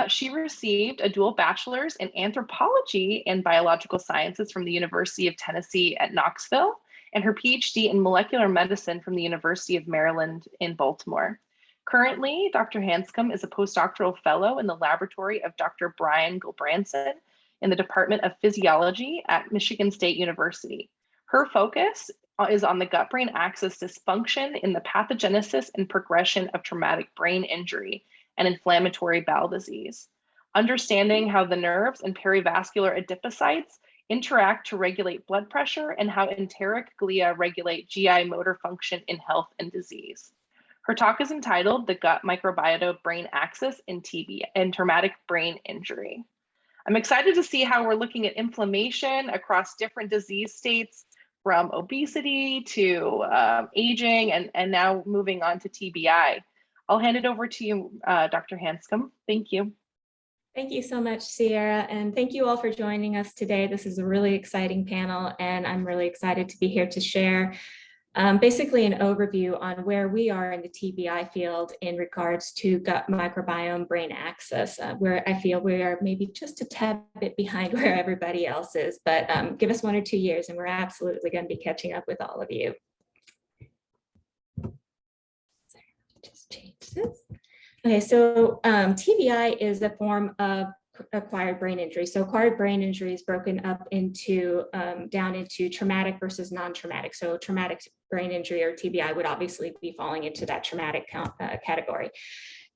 She received a dual bachelor's in anthropology and biological sciences from the University of Tennessee at Knoxville, and her PhD in molecular medicine from the University of Maryland in Baltimore. Currently, Dr. Hanscom is a postdoctoral fellow in the laboratory of Dr. Brian Gulbrandsen in the Department of Physiology at Michigan State University. Her focus is on the gut-brain axis dysfunction in the pathogenesis and progression of traumatic brain injury and inflammatory bowel disease, understanding how the nerves and perivascular adipocytes interact to regulate blood pressure and how enteric glia regulate GI motor function in health and disease. Her talk is entitled The Gut-Microbiota-Brain Axis in TB and Traumatic Brain Injury. I'm excited to see how we're looking at inflammation across different disease states, from obesity to aging, and now moving on to TBI. I'll hand it over to you, Dr. Hanscom. Thank you. Thank you so much, Sierra, and thank you all for joining us today. This is a really exciting panel, and I'm really excited to be here to share basically an overview on where we are in the TBI field in regards to gut microbiome brain axis, where I feel we are maybe just a tad bit behind where everybody else is, but give us 1 or 2 years and we're absolutely going to be catching up with all of you. Just change this. Okay, so TBI is a form of acquired brain injury. So acquired brain injury is broken up into down into traumatic versus non-traumatic. So traumatic brain injury, or TBI, would obviously be falling into that traumatic category.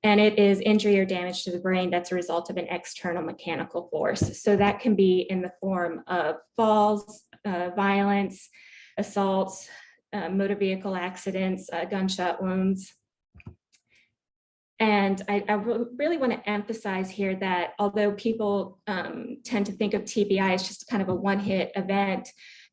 And it is injury or damage to the brain that's a result of an external mechanical force. So that can be in the form of falls, violence, assaults, motor vehicle accidents, gunshot wounds. And I really want to emphasize here that although people tend to think of TBI as just kind of a one-hit event,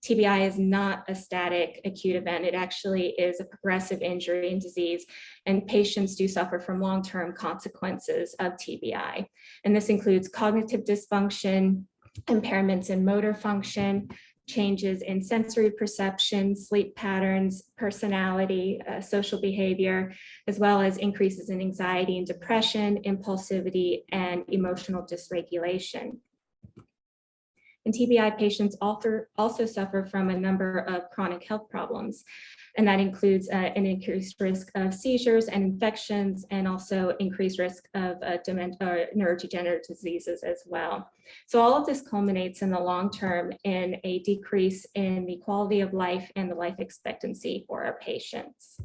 TBI is not a static acute event. It actually is a progressive injury and disease, and patients do suffer from long-term consequences of TBI. And this includes cognitive dysfunction, impairments in motor function, changes in sensory perception, sleep patterns, personality, social behavior, as well as increases in anxiety and depression, impulsivity, and emotional dysregulation. And TBI patients also suffer from a number of chronic health problems, and that includes an increased risk of seizures and infections, and also increased risk of neurodegenerative diseases as well. So all of this culminates in the long term in a decrease in the quality of life and the life expectancy for our patients.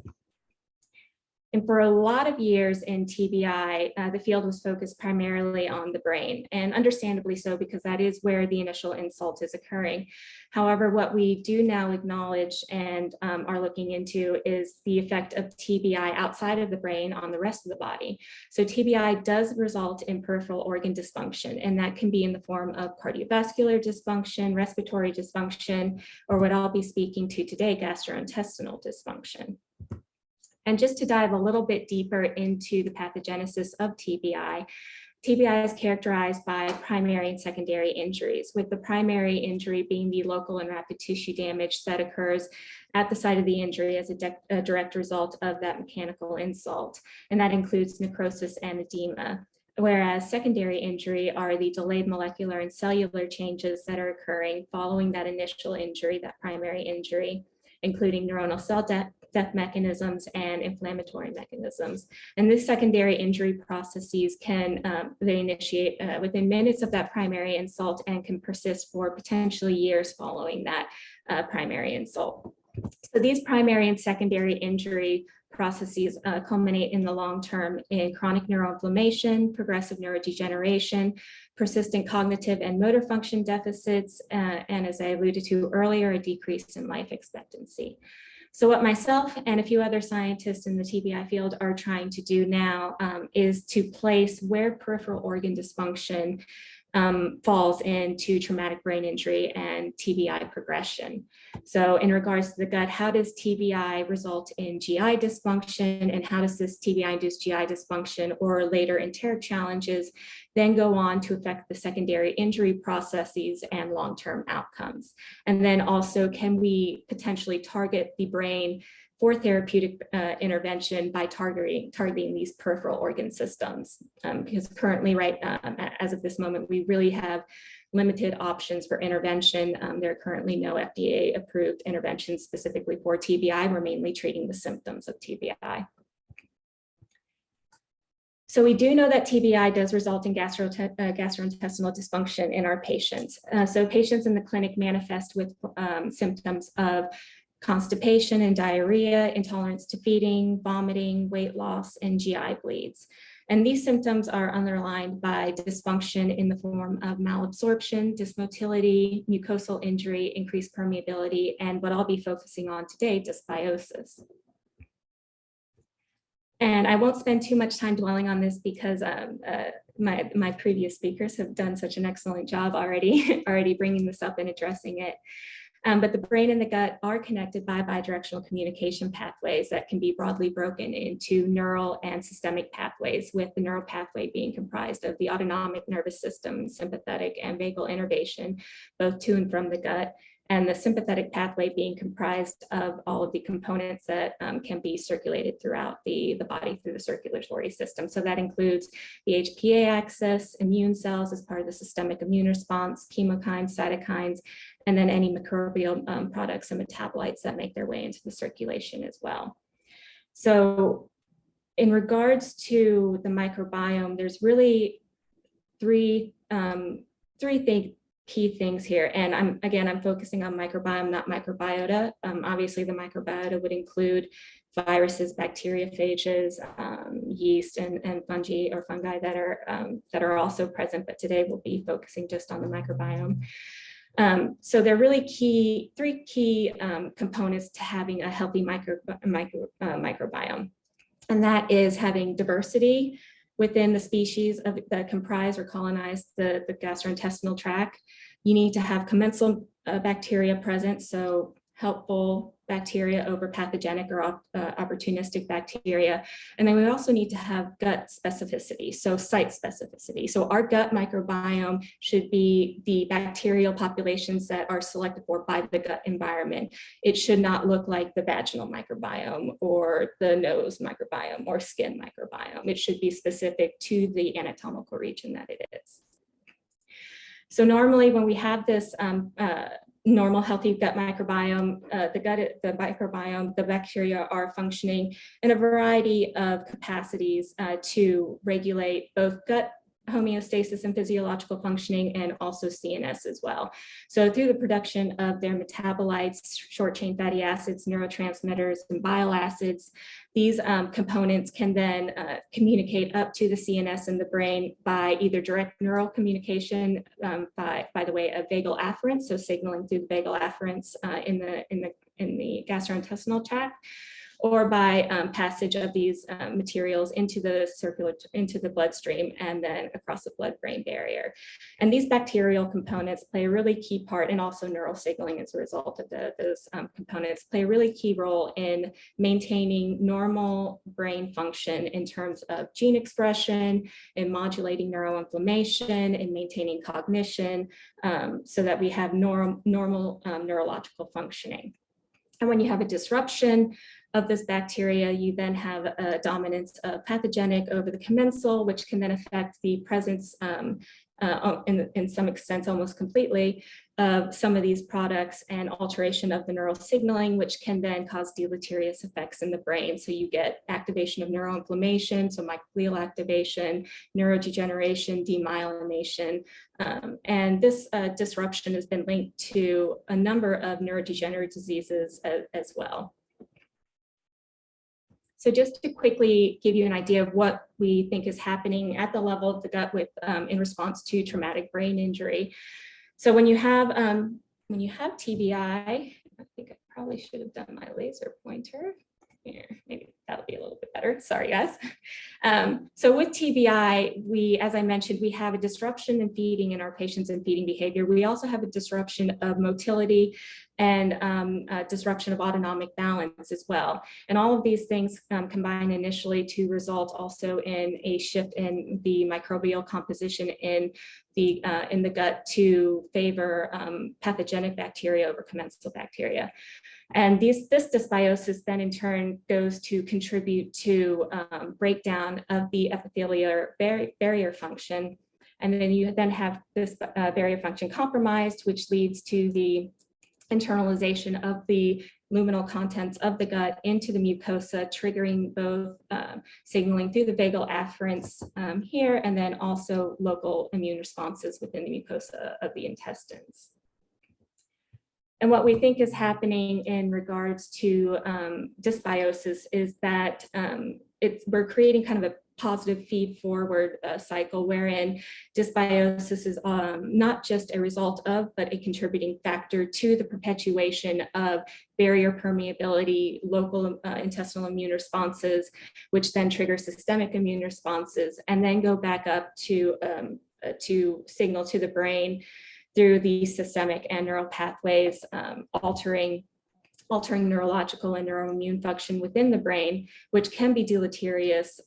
And for a lot of years in TBI, the field was focused primarily on the brain, and understandably so, because that is where the initial insult is occurring. However, what we do now acknowledge and are looking into is the effect of TBI outside of the brain on the rest of the body. So TBI does result in peripheral organ dysfunction, and that can be in the form of cardiovascular dysfunction, respiratory dysfunction, or what I'll be speaking to today, gastrointestinal dysfunction. And just to dive a little bit deeper into the pathogenesis of TBI, TBI is characterized by primary and secondary injuries, with the primary injury being the local and rapid tissue damage that occurs at the site of the injury as a direct result of that mechanical insult. And that includes necrosis and edema. Whereas secondary injury are the delayed molecular and cellular changes that are occurring following that initial injury, that primary injury, including neuronal cell death mechanisms and inflammatory mechanisms. And this secondary injury processes can, they initiate within minutes of that primary insult and can persist for potentially years following that primary insult. So these primary and secondary injury processes culminate in the long term in chronic neuroinflammation, progressive neurodegeneration, persistent cognitive and motor function deficits, and as I alluded to earlier, a decrease in life expectancy. So what myself and a few other scientists in the TBI field are trying to do now is to place where peripheral organ dysfunction falls into traumatic brain injury and TBI progression. So in regards to the gut, how does TBI result in GI dysfunction, and how does this TBI-induced GI dysfunction or later enteric challenges then go on to affect the secondary injury processes and long-term outcomes? And then also, can we potentially target the brain for therapeutic intervention by targeting these peripheral organ systems? Because currently, as of this moment, we really have limited options for intervention. There are currently no FDA-approved interventions specifically for TBI. We're mainly treating the symptoms of TBI. So we do know that TBI does result in gastrointestinal dysfunction in our patients. So patients in the clinic manifest with symptoms of constipation and diarrhea, intolerance to feeding, vomiting, weight loss, and GI bleeds. And these symptoms are underlined by dysfunction in the form of malabsorption, dysmotility, mucosal injury, increased permeability, and what I'll be focusing on today, dysbiosis. And I won't spend too much time dwelling on this because my previous speakers have done such an excellent job already bringing this up and addressing it. But the brain and the gut are connected by bidirectional communication pathways that can be broadly broken into neural and systemic pathways, with the neural pathway being comprised of the autonomic nervous system, sympathetic and vagal innervation, both to and from the gut, and the sympathetic pathway being comprised of all of the components that can be circulated throughout the body through the circulatory system. So that includes the HPA axis, immune cells as part of the systemic immune response, chemokines, cytokines, and then any microbial products and metabolites that make their way into the circulation as well. So in regards to the microbiome, there's really three key things here. And I'm focusing on microbiome, not microbiota. Obviously the microbiota would include viruses, bacteriophages, yeast, and fungi that are also present, but today we'll be focusing just on the microbiome. So there are really three key components to having a healthy microbiome. And that is having diversity within the species that comprise or colonize the gastrointestinal tract. You need to have commensal bacteria present, so helpful bacteria over pathogenic or opportunistic bacteria. And then we also need to have gut specificity, so site specificity. So our gut microbiome should be the bacterial populations that are selected for by the gut environment. It should not look like the vaginal microbiome or the nose microbiome or skin microbiome. It should be specific to the anatomical region that it is. So normally when we have this normal healthy gut microbiome, the bacteria are functioning in a variety of capacities to regulate both gut homeostasis and physiological functioning, and also CNS as well. So through the production of their metabolites, short chain fatty acids, neurotransmitters, and bile acids, these components can then communicate up to the CNS and the brain by either direct neural communication by the way of vagal afferents, so signaling through the vagal afferents in the gastrointestinal tract, or by passage of these materials into the bloodstream and then across the blood-brain barrier. And these bacterial components play a really key part, and also neural signaling as a result of those components play a really key role in maintaining normal brain function in terms of gene expression, in modulating neuroinflammation, in maintaining cognition, so that we have normal neurological functioning. And when you have a disruption of this bacteria, you then have a dominance of pathogenic over the commensal, which can then affect the presence in some extent, almost completely, of some of these products, and alteration of the neural signaling, which can then cause deleterious effects in the brain. So you get activation of neuroinflammation, so microglial activation, neurodegeneration, demyelination, and this disruption has been linked to a number of neurodegenerative diseases as well. So just to quickly give you an idea of what we think is happening at the level of the gut with in response to traumatic brain injury. So when you have TBI, I think I probably should have done my laser pointer. Here, maybe that'll be a little bit better. Sorry, guys. So with TBI, as I mentioned, we have a disruption in feeding in our patients and feeding behavior. We also have a disruption of motility and a disruption of autonomic balance as well. And all of these things combine initially to result also in a shift in the microbial composition in the gut to favor pathogenic bacteria over commensal bacteria. And this dysbiosis then in turn goes to contribute to breakdown of the epithelial barrier function. And then you then have this barrier function compromised, which leads to the internalization of the luminal contents of the gut into the mucosa, triggering both signaling through the vagal afferents here, and then also local immune responses within the mucosa of the intestines. And what we think is happening in regards to dysbiosis is that we're creating kind of a positive feed forward cycle wherein dysbiosis is not just a result of, but a contributing factor to the perpetuation of barrier permeability, local intestinal immune responses, which then trigger systemic immune responses, and then go back up to signal to the brain through the systemic and neural pathways, altering neurological and neuroimmune function within the brain, which can be deleterious,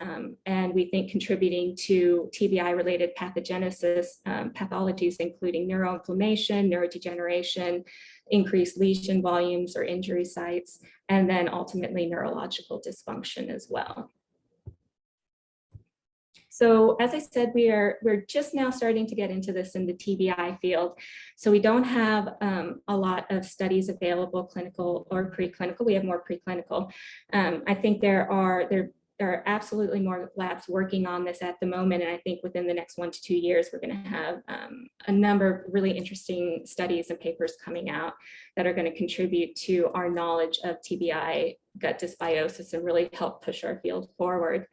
and we think contributing to TBI-related pathogenesis, pathologies including neuroinflammation, neurodegeneration, increased lesion volumes or injury sites, and then ultimately neurological dysfunction as well. So as I said, we're just now starting to get into this in the TBI field. So we don't have a lot of studies available, clinical or preclinical. We have more preclinical. I think there are absolutely more labs working on this at the moment. And I think within the next 1 to 2 years, we're going to have a number of really interesting studies and papers coming out that are going to contribute to our knowledge of TBI gut dysbiosis and really help push our field forward.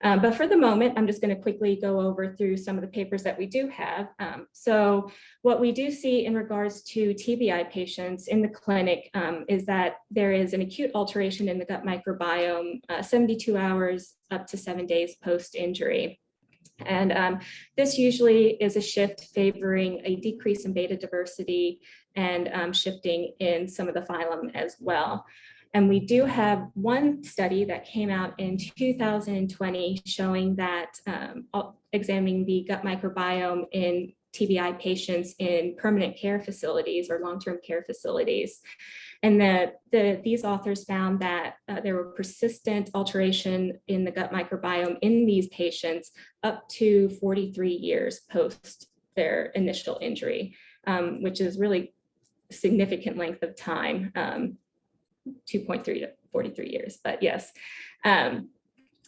But for the moment, I'm just going to quickly go over through some of the papers that we do have. So what we do see in regards to TBI patients in the clinic is that there is an acute alteration in the gut microbiome 72 hours up to 7 days post-injury. And this usually is a shift favoring a decrease in beta diversity and shifting in some of the phylum as well. And we do have one study that came out in 2020 showing that examining the gut microbiome in TBI patients in permanent care facilities or long-term care facilities. And these authors found that there were persistent alteration in the gut microbiome in these patients up to 43 years post their initial injury, which is really significant length of time. 2.3 to 43 years, but yes. And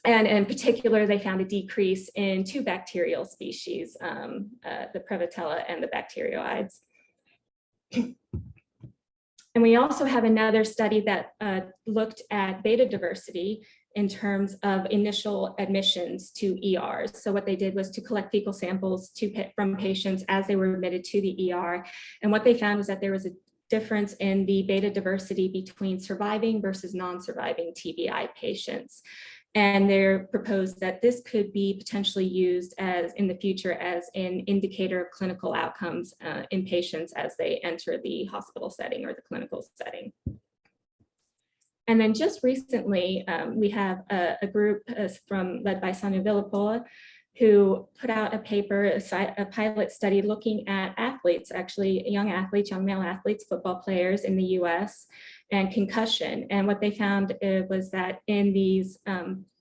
in particular, they found a decrease in 2 bacterial species, the Prevotella and the bacteroides. And we also have another study that looked at beta diversity in terms of initial admissions to ERs. So what they did was to collect fecal samples from patients as they were admitted to the ER. And what they found was that there was a difference in the beta diversity between surviving versus non-surviving TBI patients. And they're proposed that this could be potentially used as in the future as an indicator of clinical outcomes in patients as they enter the hospital setting or the clinical setting. And then just recently, we have a group led by Sonia Villapola, who put out a paper, a pilot study looking at athletes, actually young athletes, young male athletes, football players in the US and concussion. And what they found was that in these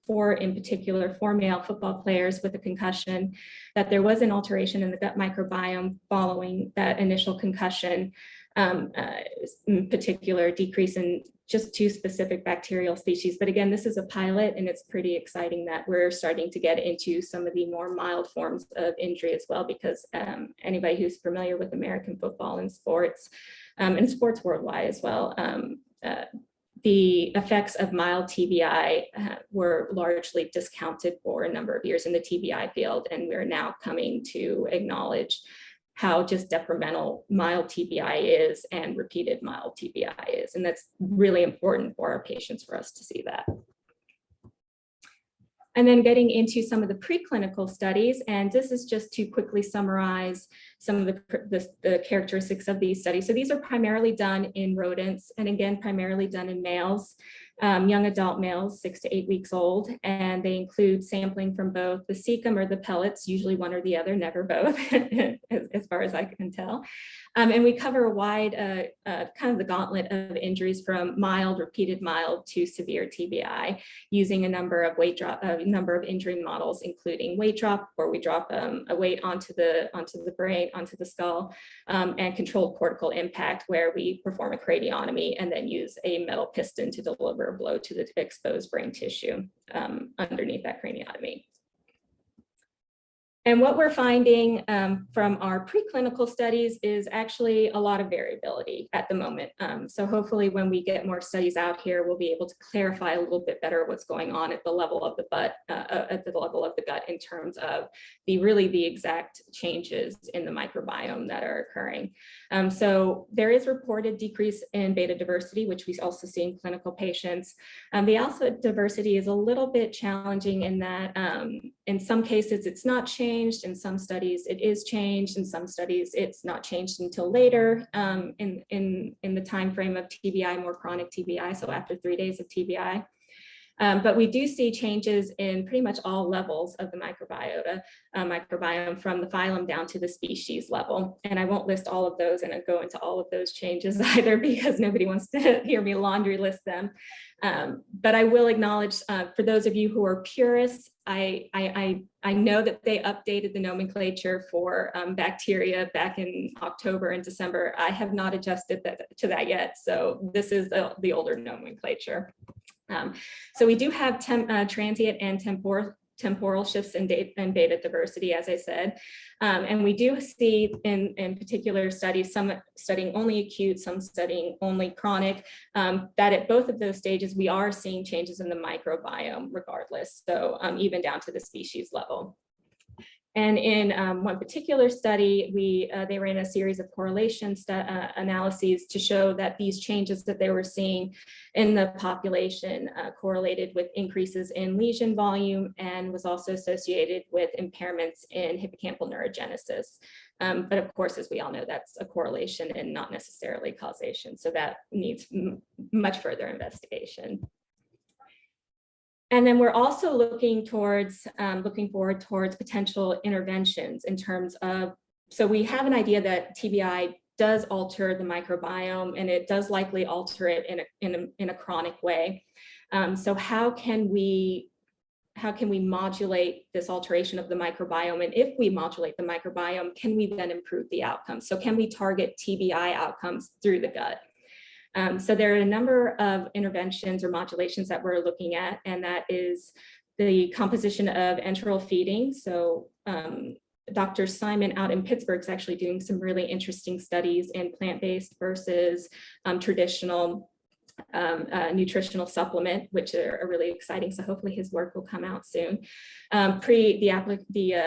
4 male football players with a concussion, that there was an alteration in the gut microbiome following that initial concussion, in particular decrease in just 2 specific bacterial species. But again, this is a pilot and it's pretty exciting that we're starting to get into some of the more mild forms of injury as well, because anybody who's familiar with American football and sports worldwide as well, the effects of mild TBI were largely discounted for a number of years in the TBI field. And we're now coming to acknowledge how just detrimental mild TBI is and repeated mild TBI is. And that's really important for our patients for us to see that. And then getting into some of the preclinical studies, and this is just to quickly summarize some of the characteristics of these studies. So these are primarily done in rodents, and again, primarily done in males. young adult males, 6 to 8 weeks old, and they include sampling from both the cecum or the pellets, usually one or the other, never both, as far as I can tell. And we cover a wide kind of the gauntlet of injuries from mild, repeated mild to severe TBI, using a number of injury models, including weight drop, where we drop a weight onto the brain, onto the skull, and controlled cortical impact, where we perform a craniotomy and then use a metal piston to deliver a blow to the exposed brain tissue underneath that craniotomy. And what we're finding from our preclinical studies is actually a lot of variability at the moment. So hopefully when we get more studies out here, we'll be able to clarify a little bit better what's going on at the level of the gut in terms of the exact changes in the microbiome that are occurring. So there is reported decrease in beta diversity, which we also see in clinical patients. The alpha diversity is a little bit challenging in that in some cases it's not changed. In some studies it is changed. In some studies it's not changed until later in the time frame of TBI, more chronic TBI, so after 3 days of TBI. But we do see changes in pretty much all levels of the microbiome, from the phylum down to the species level. And I won't list all of those and go into all of those changes either, because nobody wants to hear me laundry list them. But I will acknowledge, for those of you who are purists, I know that they updated the nomenclature for bacteria back in October and December. I have not adjusted to that yet. So this is the older nomenclature. So we do have transient and temporal shifts in beta diversity, as I said. And we do see in particular studies, some studying only acute, some studying only chronic, that at both of those stages, we are seeing changes in the microbiome regardless. So even down to the species level. And in one particular study, they ran a series of correlation analyses to show that these changes that they were seeing in the population correlated with increases in lesion volume and was also associated with impairments in hippocampal neurogenesis. But of course, as we all know, that's a correlation and not necessarily causation. So that needs much further investigation. And then we're also looking forward towards potential interventions in terms of, so we have an idea that TBI does alter the microbiome, and it does likely alter it in a chronic way. So how can we modulate this alteration of the microbiome? And if we modulate the microbiome, can we then improve the outcomes? So can we target TBI outcomes through the gut? So there are a number of interventions or modulations that we're looking at, and that is the composition of enteral feeding. So Dr. Simon out in Pittsburgh is actually doing some really interesting studies in plant-based versus traditional nutritional supplement, which are really exciting. So hopefully his work will come out soon. The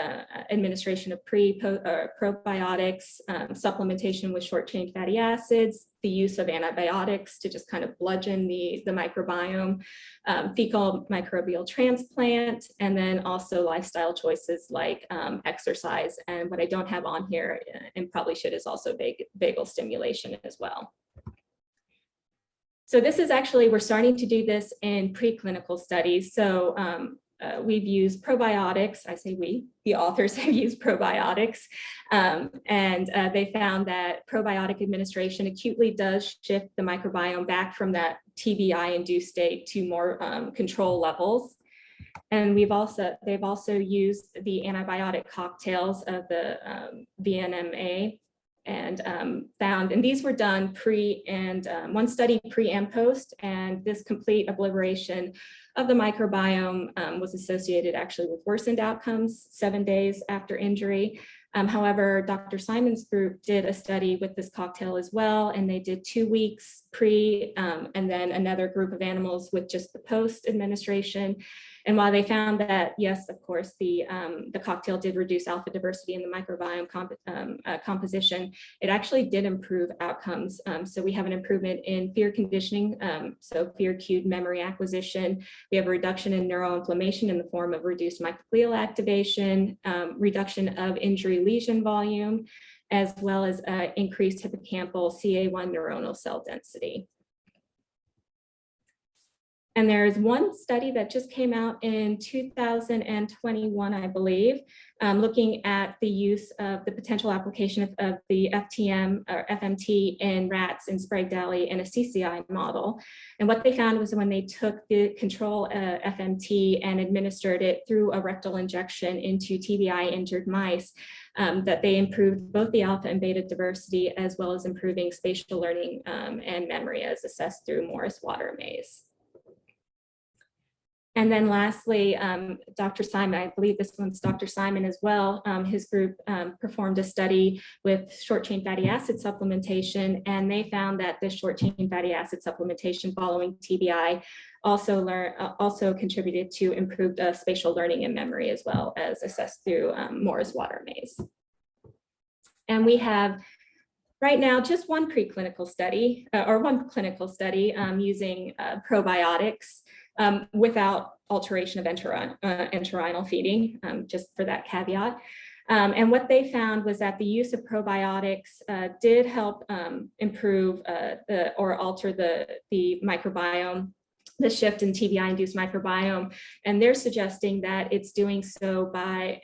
administration of probiotics, supplementation with short-chain fatty acids, the use of antibiotics to just kind of bludgeon the microbiome, fecal microbial transplant, and then also lifestyle choices like exercise. And what I don't have on here, and probably should, is also vagal stimulation as well. So this is actually, we're starting to do this in preclinical studies. So we've used probiotics. I say we, the authors have used probiotics. And they found that probiotic administration acutely does shift the microbiome back from that TBI-induced state to more control levels. And they've also used the antibiotic cocktails of the VNMA, and found, and these were done one study pre and post, and this complete obliteration of the microbiome was associated actually with worsened outcomes 7 days after injury. However, Dr. Simon's group did a study with this cocktail as well, and they did 2 weeks pre, and then another group of animals with just the post administration. And while they found that, yes, of course, the cocktail did reduce alpha diversity in the microbiome composition, it actually did improve outcomes. So we have an improvement in fear conditioning, so fear-cued memory acquisition. We have a reduction in neuroinflammation in the form of reduced microglial activation, reduction of injury lesion volume, as well as increased hippocampal CA1 neuronal cell density. And there's one study that just came out in 2021, I believe, looking at the use of the potential application of the FTM or FMT in rats in Sprague-Dawley in a CCI model. And what they found was when they took the control FMT and administered it through a rectal injection into TBI injured mice, that they improved both the alpha and beta diversity, as well as improving spatial learning and memory as assessed through Morris Water maze. And then lastly, Dr. Simon, I believe this one's Dr. Simon as well, his group performed a study with short-chain fatty acid supplementation, and they found that this short-chain fatty acid supplementation following TBI also contributed to improved spatial learning and memory, as well as assessed through Morris Water maze. And we have right now just one preclinical study or one clinical study using probiotics without alteration of enteroinal feeding, just for that caveat. And what they found was that the use of probiotics did help improve or alter the microbiome, the shift in TBI-induced microbiome. And they're suggesting that it's doing so by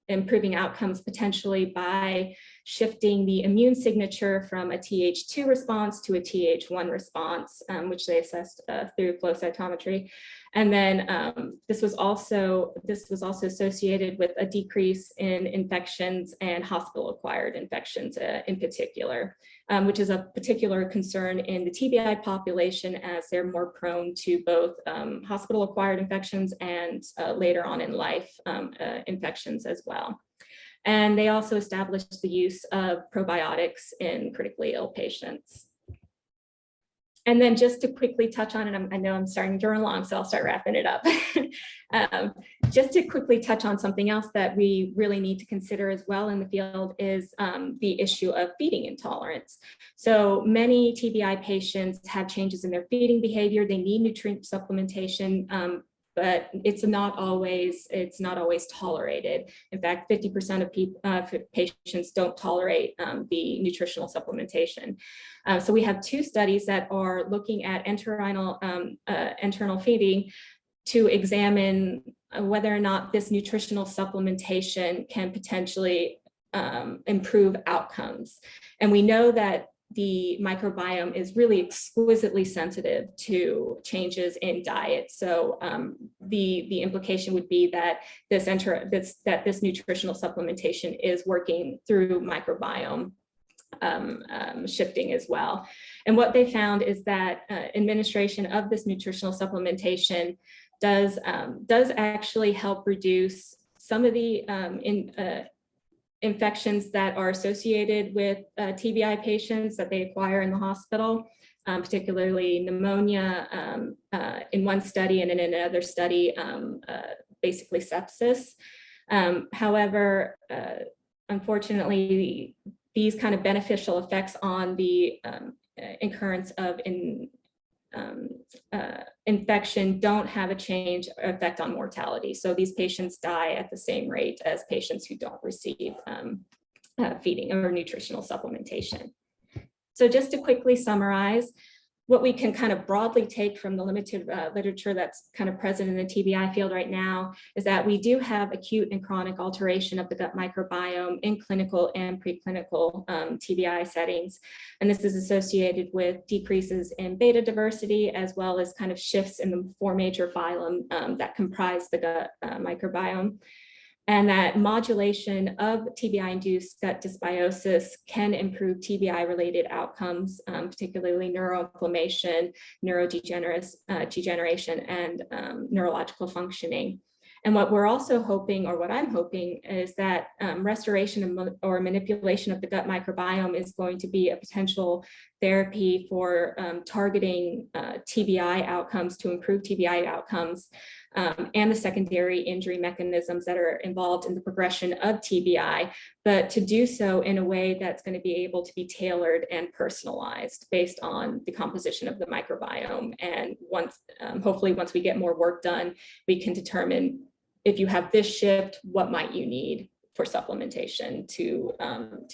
improving outcomes potentially by shifting the immune signature from a Th2 response to a Th1 response, which they assessed through flow cytometry. And then this was also associated with a decrease in infections and hospital-acquired infections in particular, which is a particular concern in the TBI population, as they're more prone to both hospital-acquired infections and later on in life infections as well. And they also established the use of probiotics in critically ill patients. And then just to quickly touch on, and I know I'm starting to run long, so I'll start wrapping it up. Just to quickly touch on something else that we really need to consider as well in the field is the issue of feeding intolerance. So many TBI patients have changes in their feeding behavior. They need nutrient supplementation, but it's not always tolerated. In fact, 50% of patients don't tolerate the nutritional supplementation. So we have two studies that are looking at enteral feeding to examine whether or not this nutritional supplementation can potentially improve outcomes. And we know that the microbiome is really exquisitely sensitive to changes in diet. So the implication would be that this nutritional supplementation is working through microbiome shifting as well. And what they found is that administration of this nutritional supplementation does actually help reduce some of the infections that are associated with TBI patients that they acquire in the hospital, particularly pneumonia in one study, and in another study, basically sepsis. However, unfortunately, these kind of beneficial effects on the occurrence of infection don't have a change effect on mortality. So these patients die at the same rate as patients who don't receive feeding or nutritional supplementation. So just to quickly summarize, what we can kind of broadly take from the limited literature that's kind of present in the TBI field right now is that we do have acute and chronic alteration of the gut microbiome in clinical and preclinical TBI settings. And this is associated with decreases in beta diversity, as well as kind of shifts in the four major phylum that comprise the gut microbiome. And that modulation of TBI-induced gut dysbiosis can improve TBI-related outcomes, particularly neuroinflammation, neurodegeneration, and neurological functioning. And what we're also hoping, or what I'm hoping, is that restoration or manipulation of the gut microbiome is going to be a potential therapy for targeting TBI outcomes to improve TBI outcomes, and the secondary injury mechanisms that are involved in the progression of TBI, but to do so in a way that's going to be able to be tailored and personalized based on the composition of the microbiome. And hopefully once we get more work done, we can determine if you have this shift, what might you need for supplementation to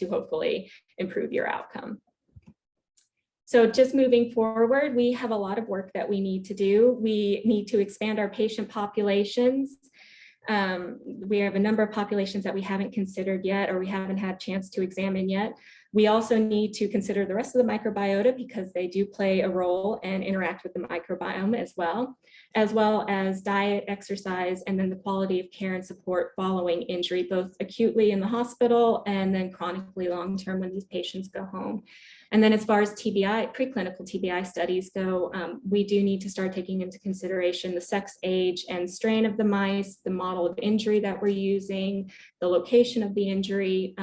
hopefully improve your outcome. So just moving forward, we have a lot of work that we need to do. We need to expand our patient populations. We have a number of populations that we haven't considered yet, or we haven't had a chance to examine yet. We also need to consider the rest of the microbiota because they do play a role and interact with the microbiome as well as diet, exercise, and then the quality of care and support following injury, both acutely in the hospital and then chronically long-term when these patients go home. And then as far as TBI, preclinical TBI studies go, we do need to start taking into consideration the sex, age, and strain of the mice, the model of injury that we're using, the location of the injury.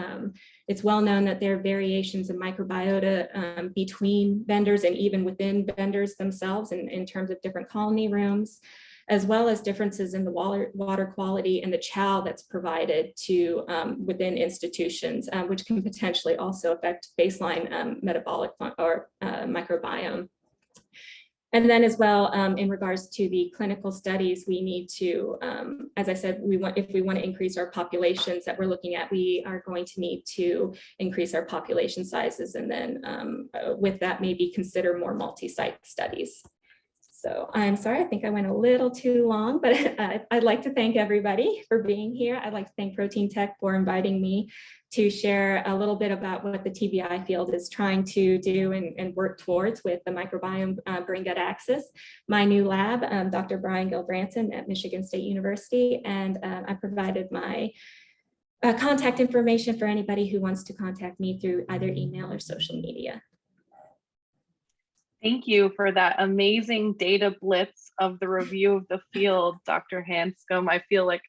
It's well known that there are variations in microbiota between vendors and even within vendors themselves in terms of different colony rooms, as well as differences in the water quality and the chow that's provided to within institutions, which can potentially also affect baseline metabolic or microbiome. And then as well, in regards to the clinical studies, we need to, as I said, if we want to increase our populations that we're looking at, we are going to need to increase our population sizes. And then with that, maybe consider more multi-site studies. So I'm sorry, I think I went a little too long, but I'd like to thank everybody for being here. I'd like to thank Proteintech for inviting me to share a little bit about what the TBI field is trying to do and work towards with the microbiome brain gut axis. My new lab, Dr. Brian Gilbranson at Michigan State University, and I provided my contact information for anybody who wants to contact me through either email or social media. Thank you for that amazing data blitz of the review of the field, Dr. Hanscom. I feel like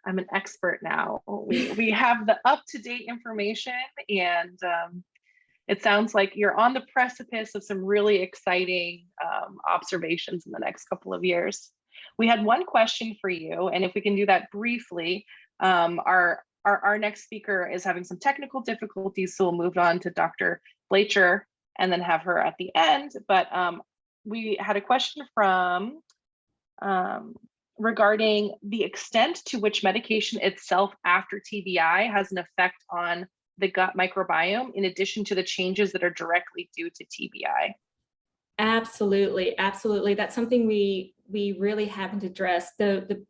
I'm an expert now. We have the up-to-date information, and it sounds like you're on the precipice of some really exciting observations in the next couple of years. We had one question for you, and if we can do that briefly, our next speaker is having some technical difficulties, so we'll move on to Dr. Blacher and then have her at the end. But we had a question from regarding the extent to which medication itself after TBI has an effect on the gut microbiome, in addition to the changes that are directly due to TBI. Absolutely, absolutely. That's something we really haven't addressed. The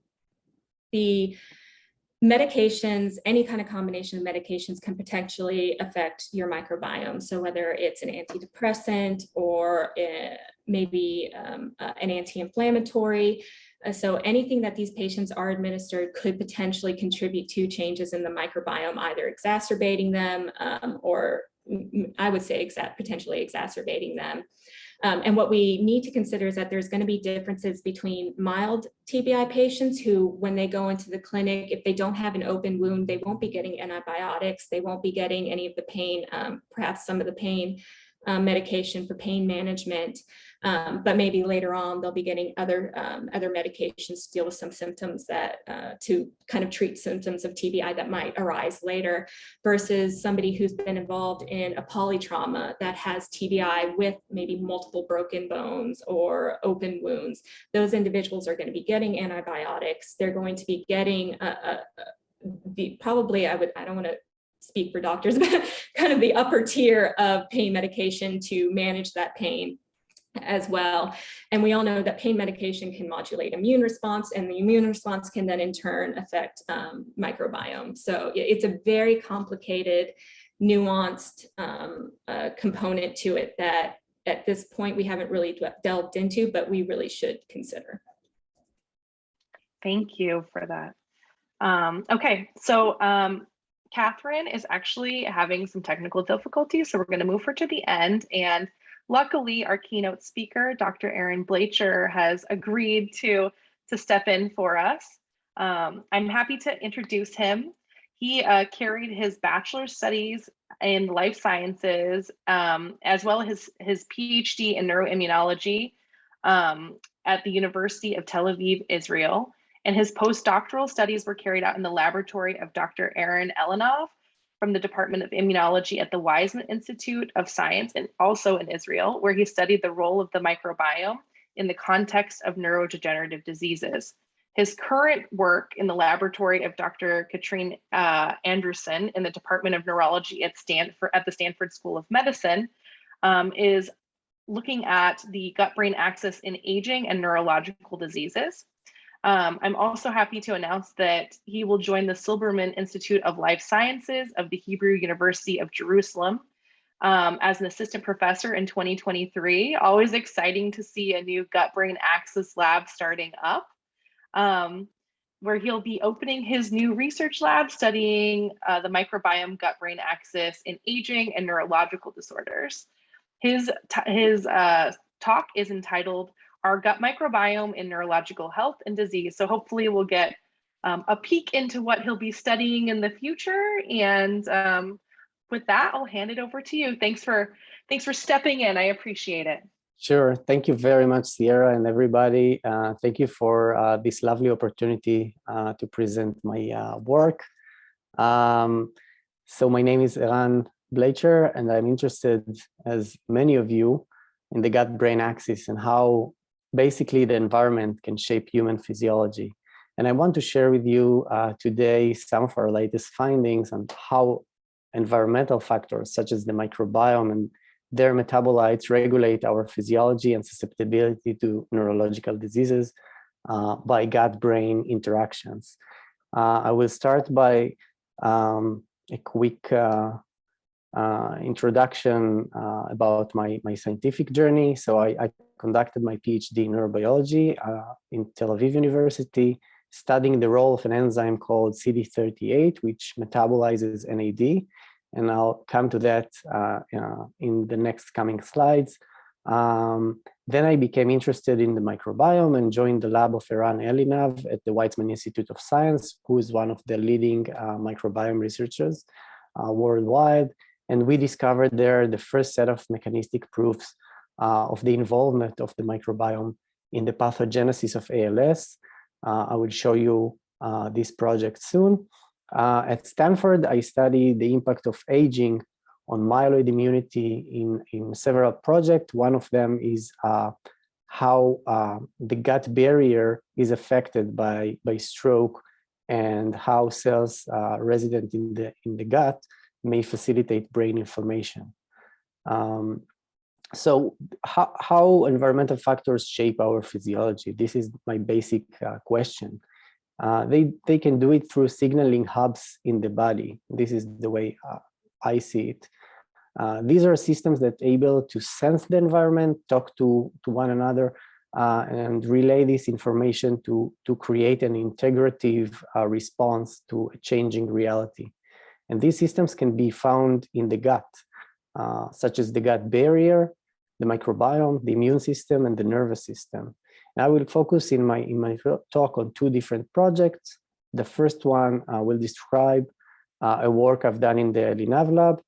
medications, any kind of combination of medications can potentially affect your microbiome. So whether it's an antidepressant or maybe an anti-inflammatory. So anything that these patients are administered could potentially contribute to changes in the microbiome, either exacerbating them or I would say potentially exacerbating them. And what we need to consider is that there's going to be differences between mild TBI patients who, when they go into the clinic, if they don't have an open wound, they won't be getting antibiotics, they won't be getting any of the pain, perhaps some of the pain medication for pain management, but maybe later on they'll be getting other medications to deal with some symptoms that to kind of treat symptoms of TBI that might arise later, versus somebody who's been involved in a polytrauma that has TBI with maybe multiple broken bones or open wounds. Those individuals are going to be getting antibiotics. They're going to be getting probably, I don't want to speak for doctors, but kind of the upper tier of pain medication to manage that pain as well. And we all know that pain medication can modulate immune response, and the immune response can then in turn affect microbiome. So it's a very complicated, nuanced component to it that at this point we haven't really delved into, but we really should consider. Thank you for that. Okay, so Katherine is actually having some technical difficulties, so we're going to move her to the end. And luckily, our keynote speaker, Dr. Eran Blacher, has agreed to step in for us. I'm happy to introduce him. He carried his bachelor's studies in life sciences, as well as his PhD in neuroimmunology at the University of Tel Aviv, Israel. And his postdoctoral studies were carried out in the laboratory of Dr. Eran Elanov from the Department of Immunology at the Weizmann Institute of Science, and also in Israel, where he studied the role of the microbiome in the context of neurodegenerative diseases. His current work in the laboratory of Dr. Katherine Anderson in the Department of Neurology at the Stanford School of Medicine is looking at the gut-brain axis in aging and neurological diseases. I'm also happy to announce that he will join the Silberman Institute of Life Sciences of the Hebrew University of Jerusalem as an assistant professor in 2023. Always exciting to see a new gut-brain axis lab starting up, where he'll be opening his new research lab studying the microbiome gut-brain axis in aging and neurological disorders. His talk is entitled Our Gut Microbiome in Neurological Health and Disease. So hopefully we'll get a peek into what he'll be studying in the future. And with that, I'll hand it over to you. Thanks for stepping in. I appreciate it. Sure. Thank you very much, Sierra, and everybody. Thank you for this lovely opportunity to present my work. So my name is Eran Blacher, and I'm interested, as many of you, in the gut-brain axis and how basically the environment can shape human physiology. And I want to share with you today some of our latest findings on how environmental factors such as the microbiome and their metabolites regulate our physiology and susceptibility to neurological diseases by gut-brain interactions. I will start by a quick introduction about my scientific journey. So I conducted my PhD in neurobiology in Tel Aviv University, studying the role of an enzyme called CD38, which metabolizes NAD. And I'll come to that in the next coming slides. Then I became interested in the microbiome and joined the lab of Eran Elinav at the Weizmann Institute of Science, who is one of the leading microbiome researchers worldwide. And we discovered there the first set of mechanistic proofs of the involvement of the microbiome in the pathogenesis of ALS. I will show you this project soon. At Stanford, I studied the impact of aging on myeloid immunity in several projects. One of them is how the gut barrier is affected by stroke and how cells resident in the gut may facilitate brain inflammation. So how environmental factors shape our physiology? This is my basic question. They can do it through signaling hubs in the body. This is the way I see it. These are systems that are able to sense the environment, talk to one another, and relay this information to create an integrative response to a changing reality. And these systems can be found in the gut, such as the gut barrier, the microbiome, the immune system, and the nervous system. And I will focus in my talk on two different projects. The first one will describe a work I've done in the Elinav lab,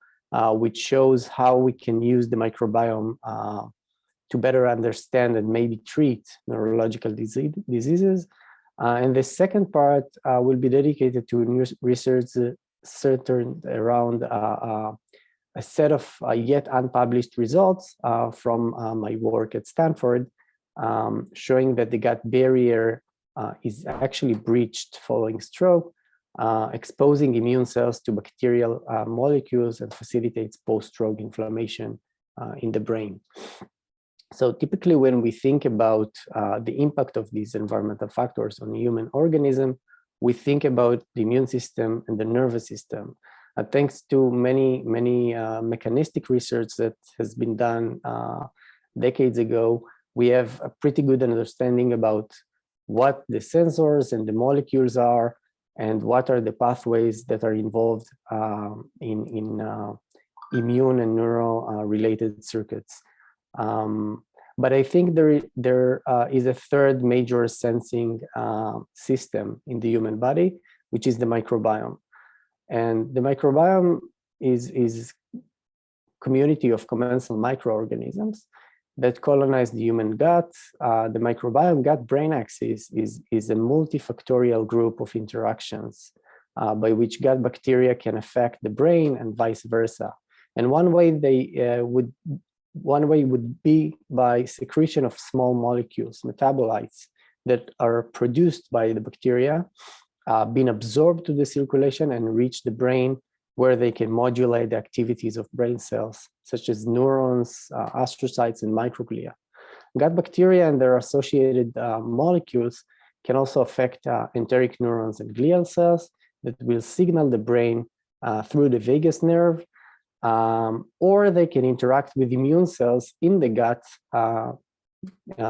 which shows how we can use the microbiome to better understand and maybe treat neurological diseases. And the second part will be dedicated to research centered around a set of yet unpublished results from my work at Stanford, showing that the gut barrier is actually breached following stroke, exposing immune cells to bacterial molecules and facilitates post-stroke inflammation in the brain. So typically when we think about the impact of these environmental factors on the human organism, we think about the immune system and the nervous system. Thanks to many mechanistic research that has been done decades ago, we have a pretty good understanding about what the sensors and the molecules are and what are the pathways that are involved in immune and neuro-related circuits. But I think there is a third major sensing system in the human body, which is the microbiome. And the microbiome is community of commensal microorganisms that colonize the human gut. The microbiome gut-brain axis is a multifactorial group of interactions by which gut bacteria can affect the brain and vice versa. And one way would be by secretion of small molecules, metabolites, that are produced by the bacteria, being absorbed to the circulation and reach the brain where they can modulate the activities of brain cells, such as neurons, astrocytes, and microglia. Gut bacteria and their associated molecules can also affect enteric neurons and glial cells that will signal the brain through the vagus nerve, or they can interact with immune cells in the gut,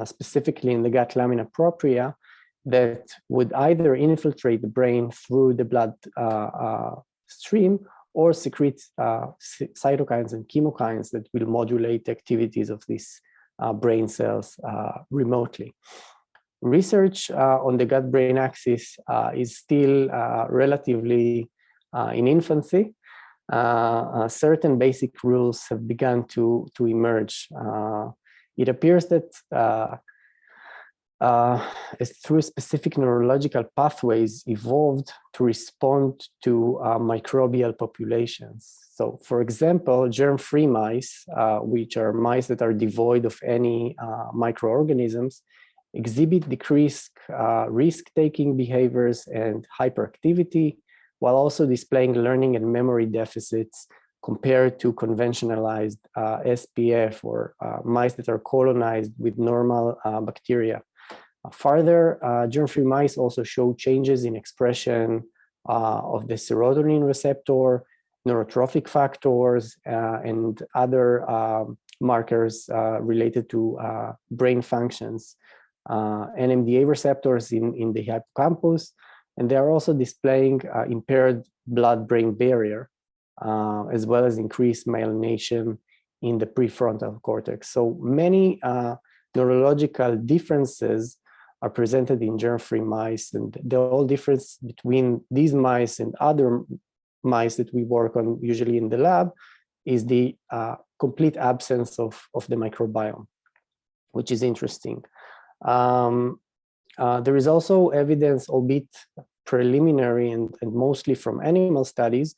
specifically in the gut lamina propria, that would either infiltrate the brain through the blood stream or secrete cytokines and chemokines that will modulate the activities of these brain cells remotely. Research on the gut-brain axis is still relatively in infancy. Certain basic rules have begun to emerge. It appears that through specific neurological pathways evolved to respond to microbial populations. So, for example, germ-free mice, which are mice that are devoid of any microorganisms, exhibit decreased risk-taking behaviors and hyperactivity, while also displaying learning and memory deficits compared to conventionalized SPF or mice that are colonized with normal bacteria. Further, germ-free mice also show changes in expression of the serotonin receptor, neurotrophic factors, and other markers related to brain functions, NMDA receptors in the hippocampus, and they are also displaying impaired blood-brain barrier, as well as increased myelination in the prefrontal cortex. So many neurological differences are presented in germ-free mice, and the whole difference between these mice and other mice that we work on usually in the lab is the complete absence of the microbiome, which is interesting. There is also evidence, albeit preliminary and mostly from animal studies,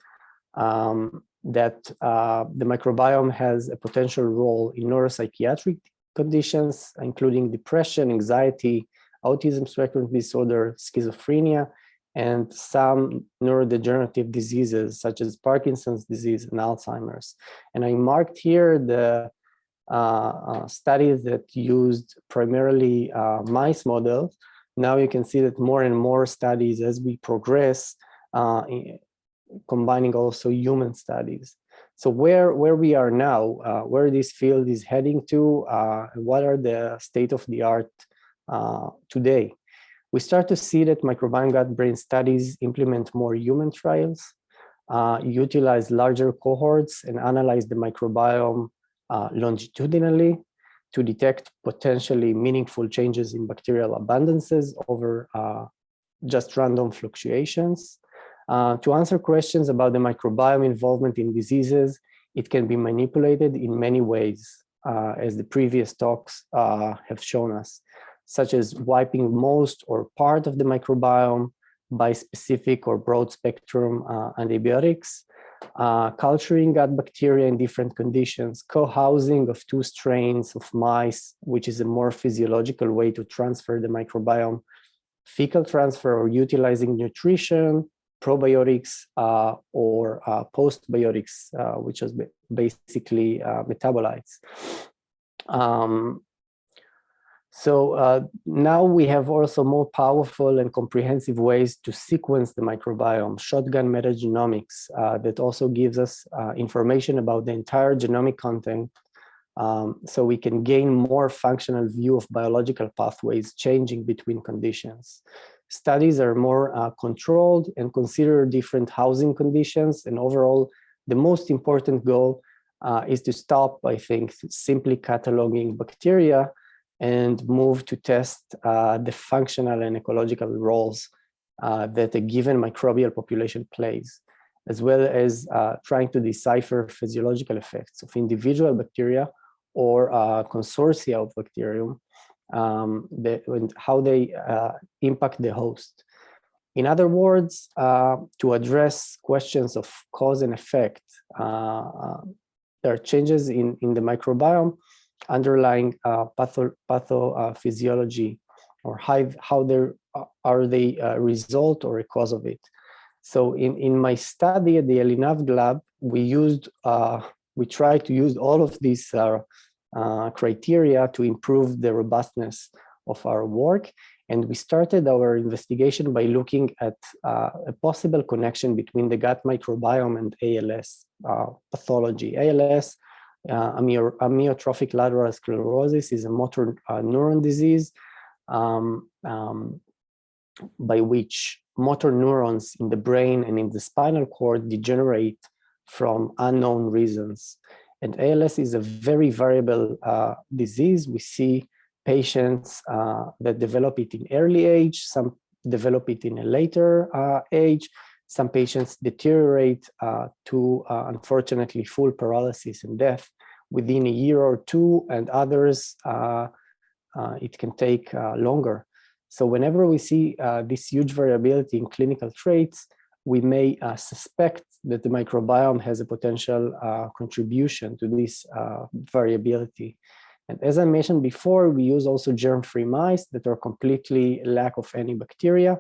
that the microbiome has a potential role in neuropsychiatric conditions, including depression, anxiety, autism spectrum disorder, schizophrenia, and some neurodegenerative diseases such as Parkinson's disease and Alzheimer's. And I marked here the studies that used primarily mice models. Now you can see that more and more studies as we progress, combining also human studies. So where we are now, where this field is heading to, what are the state of the art today? We start to see that microbiome gut-brain studies implement more human trials, utilize larger cohorts, and analyze the microbiome longitudinally to detect potentially meaningful changes in bacterial abundances over just random fluctuations. To answer questions about the microbiome involvement in diseases, it can be manipulated in many ways, as the previous talks have shown us, such as wiping most or part of the microbiome by specific or broad spectrum antibiotics, culturing gut bacteria in different conditions, co-housing of 2 strains of mice, which is a more physiological way to transfer the microbiome, fecal transfer or utilizing nutrition, probiotics, or postbiotics, which is basically metabolites. So now we have also more powerful and comprehensive ways to sequence the microbiome, shotgun metagenomics, that also gives us information about the entire genomic content, so we can gain more functional view of biological pathways changing between conditions. Studies are more controlled and consider different housing conditions, and overall, the most important goal is to stop, I think, simply cataloging bacteria and move to test the functional and ecological roles that a given microbial population plays, as well as trying to decipher physiological effects of individual bacteria or consortia of bacterium, and how they impact the host. In other words, to address questions of cause and effect, there are changes in the microbiome underlying pathophysiology, or how are they a result or a cause of it. So in my study at the Elinav lab, we tried to use all of these criteria to improve the robustness of our work. And we started our investigation by looking at a possible connection between the gut microbiome and ALS pathology. ALS, amyotrophic lateral sclerosis, is a motor neuron disease by which motor neurons in the brain and in the spinal cord degenerate from unknown reasons. And ALS is a very variable disease. We see patients that develop it in early age, some develop it in a later age, some patients deteriorate to, unfortunately, full paralysis and death within a year or two, and others, it can take longer. So whenever we see this huge variability in clinical traits, we may suspect that the microbiome has a potential contribution to this variability. And as I mentioned before, we use also germ-free mice that are completely lack of any bacteria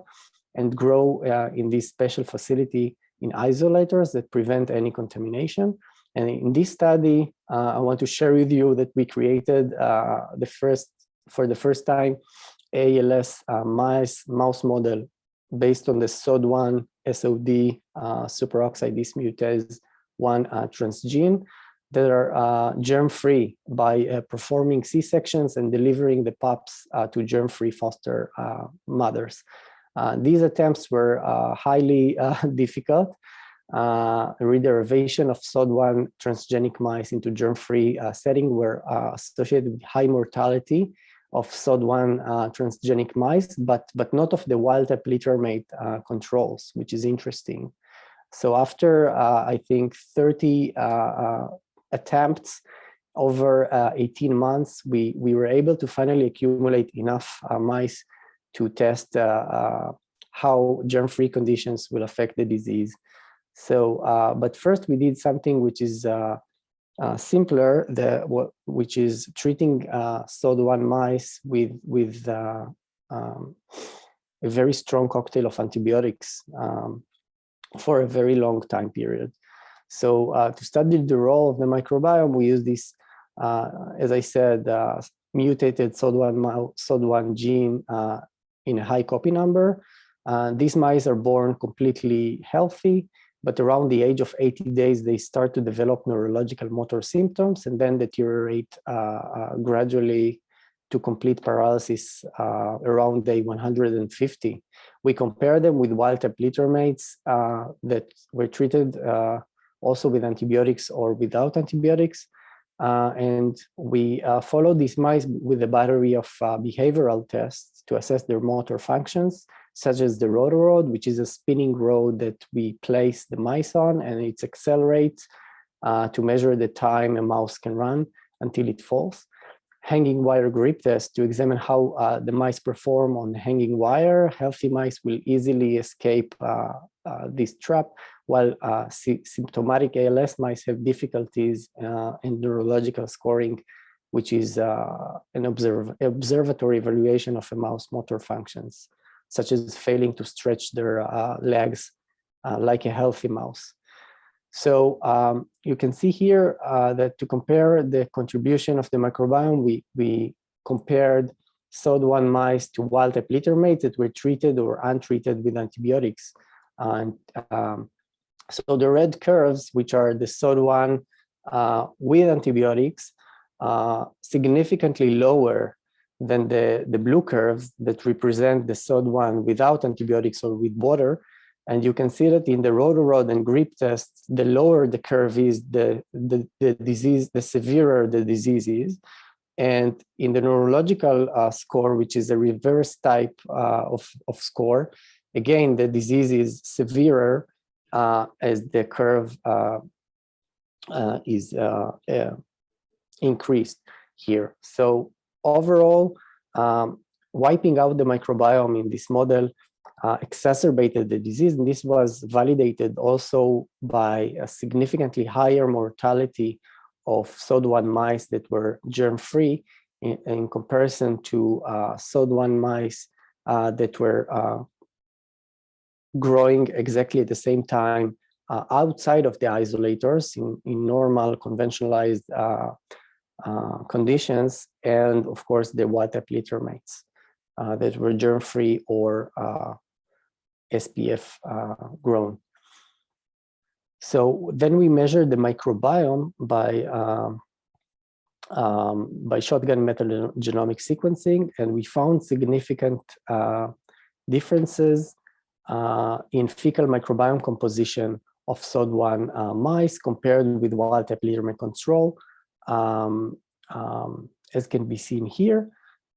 and grow in this special facility in isolators that prevent any contamination. And in this study, I want to share with you that we created for the first time, ALS mouse model based on the SOD1 SOD superoxide dismutase 1 transgene that are germ-free by performing C-sections and delivering the pups to germ-free foster mothers. These attempts were highly difficult. Rederivation of SOD1 transgenic mice into germ-free setting were associated with high mortality of SOD1 transgenic mice, but not of the wild-type littermate controls, which is interesting. So after, I think, 30 attempts over 18 months, we were able to finally accumulate enough mice to test how germ-free conditions will affect the disease. So, but first we did something which is simpler, which is treating SOD1 mice with a very strong cocktail of antibiotics for a very long time period. So to study the role of the microbiome, we use this, as I said, mutated SOD1 gene in a high copy number. These mice are born completely healthy, but around the age of 80 days, they start to develop neurological motor symptoms and then deteriorate gradually to complete paralysis around day 150. We compare them with wild-type littermates that were treated also with antibiotics or without antibiotics. And we follow these mice with a battery of behavioral tests to assess their motor functions, such as the rotorod, which is a spinning rod that we place the mice on, and it accelerates to measure the time a mouse can run until it falls. Hanging wire grip test to examine how the mice perform on the hanging wire. Healthy mice will easily escape this trap, while symptomatic ALS mice have difficulties in neurological scoring, which is an observatory evaluation of a mouse motor functions, such as failing to stretch their legs like a healthy mouse. So you can see here that to compare the contribution of the microbiome, we compared SOD1 mice to wild-type littermates that were treated or untreated with antibiotics. And so the red curves, which are the SOD1 with antibiotics, significantly lower than the blue curves that represent the SOD1 without antibiotics or with water. And you can see that in the rotorod and grip tests, the lower the curve is, the disease, the severer the disease is. And in the neurological score, which is a reverse type of score, again, the disease is severer as the curve is increased here. So overall, wiping out the microbiome in this model exacerbated the disease, and this was validated also by a significantly higher mortality of SOD1 mice that were germ-free in comparison to SOD1 mice that were growing exactly at the same time outside of the isolators in normal conventionalized conditions, and of course the wild-type litter mates that were germ-free or SPF grown. So then we measured the microbiome by shotgun metagenomic sequencing, and we found significant differences in fecal microbiome composition of SOD1 mice compared with wild-type litter-mate control, as can be seen here.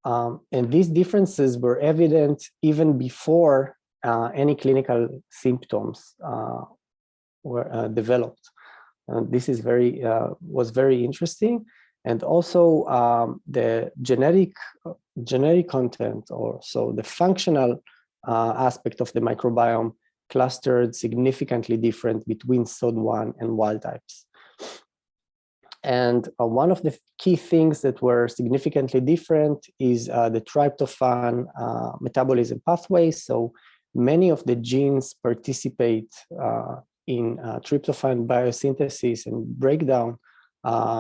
And these differences were evident even before any clinical symptoms were developed. This is was very interesting. And also the genetic content, or so the functional aspect of the microbiome clustered significantly different between SOD1 and wild types. And one of the key things that were significantly different is the tryptophan metabolism pathways. So many of the genes participate in tryptophan biosynthesis and breakdown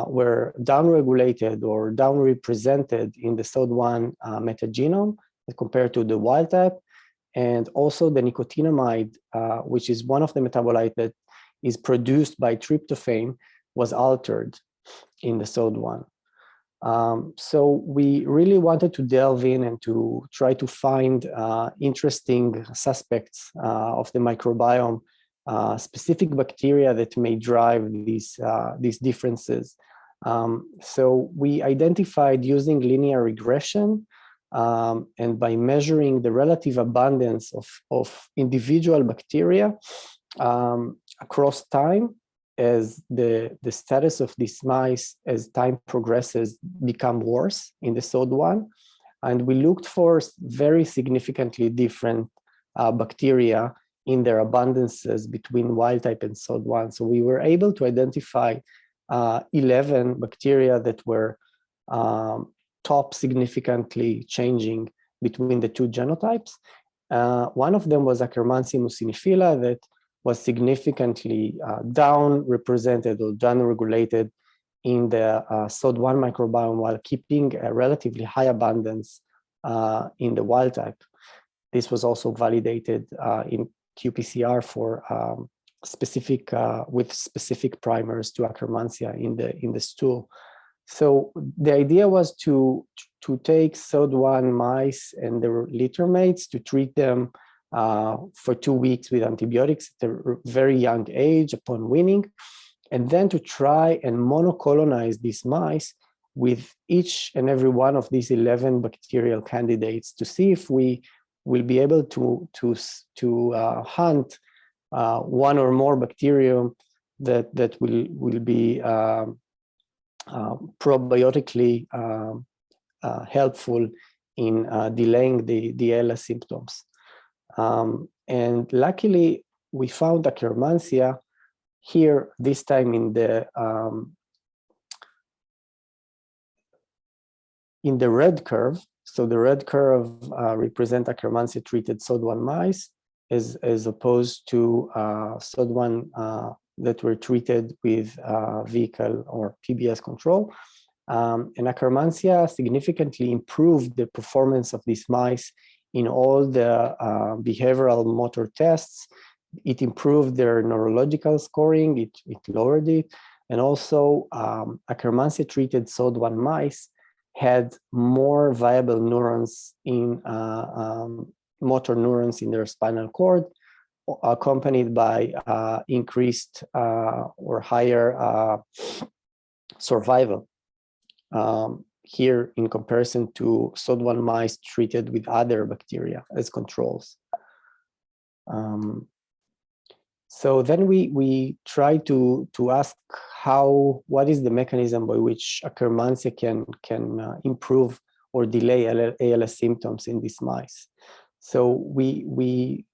were downregulated or downrepresented in the SOD1 metagenome compared to the wild type. And also the nicotinamide, which is one of the metabolites that is produced by tryptophan, was altered in the SOD1. So we really wanted to delve in and to try to find interesting suspects of the microbiome, specific bacteria that may drive these differences. So we identified using linear regression and by measuring the relative abundance of individual bacteria across time, as the status of these mice as time progresses become worse in the SOD1. And we looked for very significantly different bacteria in their abundances between wild type and SOD1. So we were able to identify 11 bacteria that were top significantly changing between the two genotypes. One of them was Akkermansia muciniphila that was significantly down represented or down regulated in the SOD1 microbiome while keeping a relatively high abundance in the wild type. This was also validated in qPCR for specific with specific primers to Akkermansia in the stool. So the idea was to take SOD1 mice and their litter mates to treat them for 2 weeks with antibiotics at a very young age upon weaning, and then to try and monocolonize these mice with each and every one of these 11 bacterial candidates to see if we will be able to hunt one or more bacterium that will be probiotically helpful in delaying the ALS symptoms. And luckily, we found Akkermansia here, this time in the red curve. So the red curve represent Akkermansia treated SOD1 mice as opposed to SOD1 that were treated with vehicle or PBS control. And Akkermansia significantly improved the performance of these mice in all the behavioral motor tests. It improved their neurological scoring, it lowered it. And also Akkermansia treated SOD1 mice had more viable neurons in motor neurons in their spinal cord, accompanied by increased or higher survival. Here in comparison to SOD1 mice treated with other bacteria as controls. So then we try to ask what is the mechanism by which Akkermansia can improve or delay ALS symptoms in these mice. So we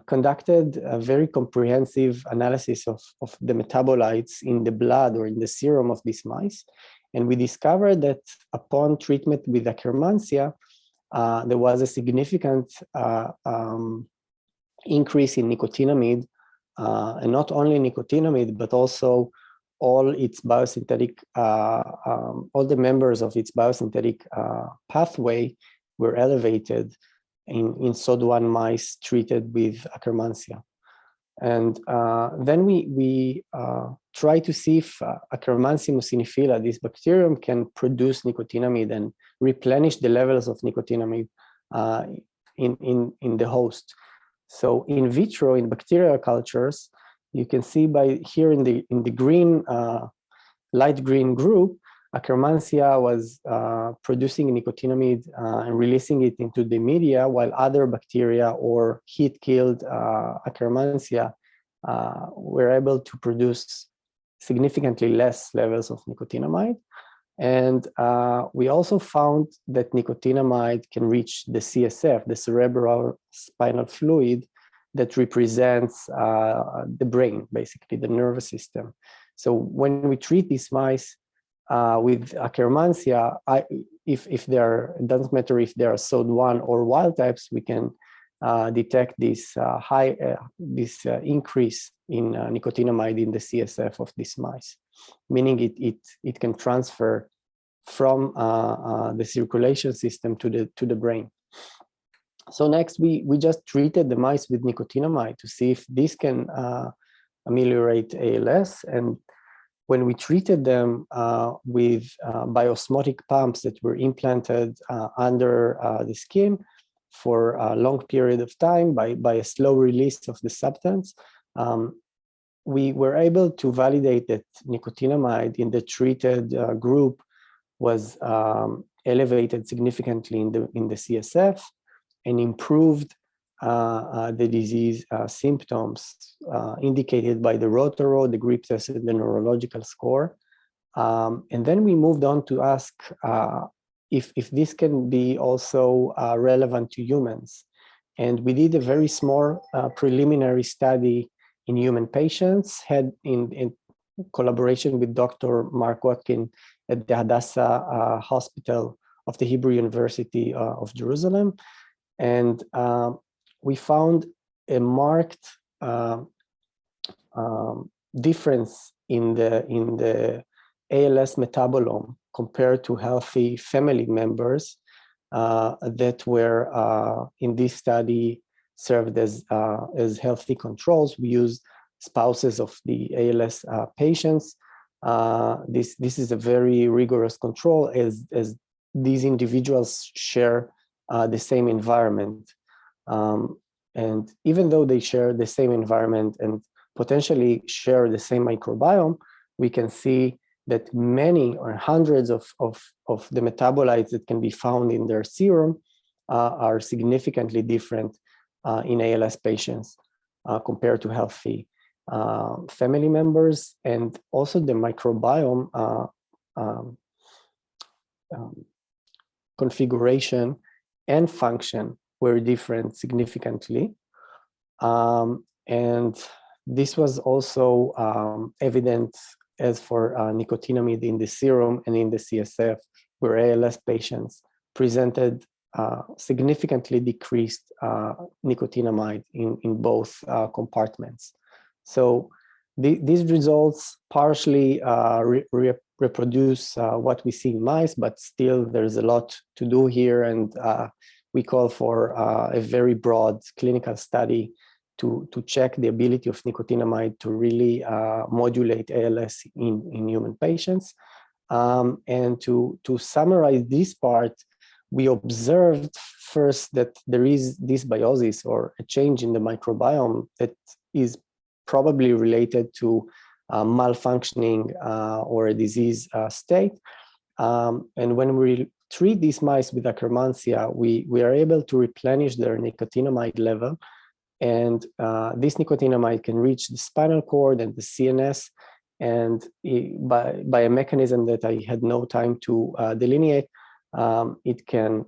conducted a very comprehensive analysis of the metabolites in the blood or in the serum of these mice. And we discovered that upon treatment with Akkermansia, there was a significant increase in nicotinamide, and not only nicotinamide, but also all its biosynthetic, all the members of its biosynthetic pathway were elevated in SOD1 mice treated with Akkermansia. And then we try to see if Akkermansia muciniphila, this bacterium, can produce nicotinamide and replenish the levels of nicotinamide in the host. So in vitro, in bacterial cultures, you can see by here in the green, light green group, Akkermansia was producing nicotinamide and releasing it into the media, while other bacteria or heat-killed Akkermansia were able to produce significantly less levels of nicotinamide. And we also found that nicotinamide can reach the CSF, the cerebral spinal fluid, that represents the brain, basically the nervous system. So when we treat these mice with Akkermansia, if they are, it doesn't matter if they are SOD1 or wild types, we can detect this increase in nicotinamide in the CSF of these mice, meaning it can transfer from the circulation system to the brain. So next, we just treated the mice with nicotinamide to see if this can ameliorate ALS. And when we treated them with biosmotic pumps that were implanted under the skin for a long period of time by a slow release of the substance, we were able to validate that nicotinamide in the treated group was elevated significantly in the CSF and improved the disease symptoms indicated by the Rotarod, the grip test, and the neurological score. And then we moved on to ask if this can be also relevant to humans. And we did a very small preliminary study in human patients, had in collaboration with Dr. Mark Watkin at the Hadassah Hospital of the Hebrew University of Jerusalem. And we found a marked difference in the ALS metabolome compared to healthy family members that were in this study served as healthy controls. We used spouses of the ALS patients. This is a very rigorous control as these individuals share the same environment. And even though they share the same environment and potentially share the same microbiome, we can see that many or hundreds of the metabolites that can be found in their serum are significantly different in ALS patients compared to healthy family members. And also the microbiome configuration and function were different significantly. And this was also evident as for nicotinamide in the serum and in the CSF, where ALS patients presented significantly decreased nicotinamide in both compartments. So these results partially reproduce what we see in mice, but still there's a lot to do here, and we call for a very broad clinical study to check the ability of nicotinamide to really modulate ALS in human patients. And to summarize this part, we observed first that there is dysbiosis or a change in the microbiome that is probably related to malfunctioning or a disease state. And when we treat these mice with Akkermansia, we are able to replenish their nicotinamide level. And this nicotinamide can reach the spinal cord and the CNS. And by a mechanism that I had no time to delineate, it can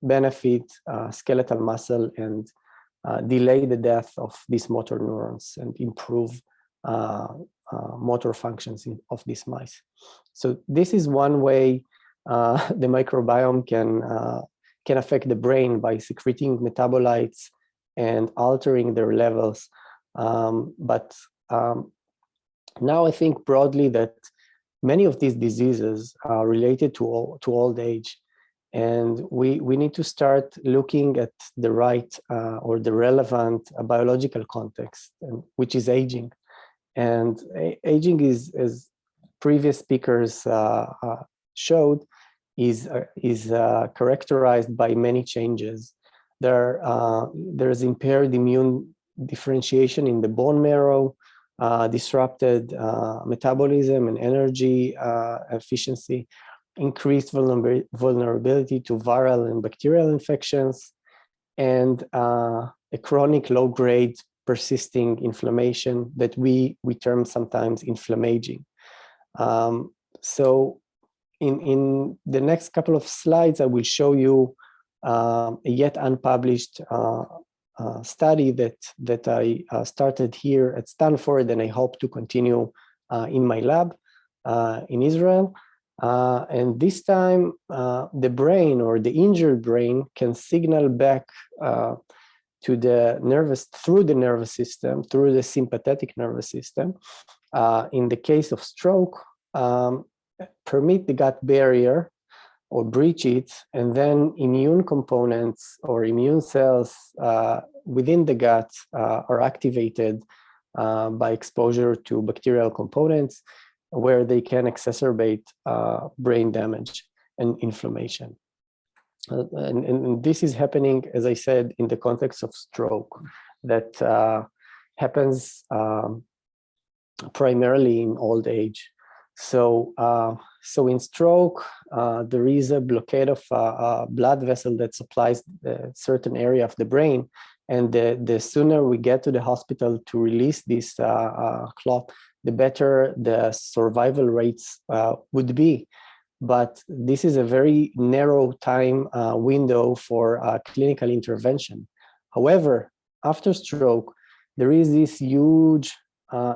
benefit skeletal muscle and delay the death of these motor neurons and improve motor functions of these mice. So this is one way the microbiome can affect the brain by secreting metabolites and altering their levels. Now I think broadly that many of these diseases are related to old age. And we need to start looking at the right or the relevant biological context, which is aging. And aging is, as previous speakers showed, is characterized by many changes. There's impaired immune differentiation in the bone marrow, disrupted metabolism and energy efficiency, increased vulnerability to viral and bacterial infections, and a chronic low-grade persisting inflammation that we term sometimes inflammaging. So in the next couple of slides, I will show you a yet unpublished study that I started here at Stanford, and I hope to continue in my lab in Israel. And this time, the brain or the injured brain can signal back to the through the nervous system, through the sympathetic nervous system. In the case of stroke, permit the gut barrier or breach it, and then immune components or immune cells within the gut are activated by exposure to bacterial components, where they can exacerbate brain damage and inflammation. And this is happening, as I said, in the context of stroke that happens primarily in old age. So in stroke, there is a blockade of a blood vessel that supplies a certain area of the brain. And the sooner we get to the hospital to release this clot, the better the survival rates would be. But this is a very narrow time window for clinical intervention. However, after stroke, there is this huge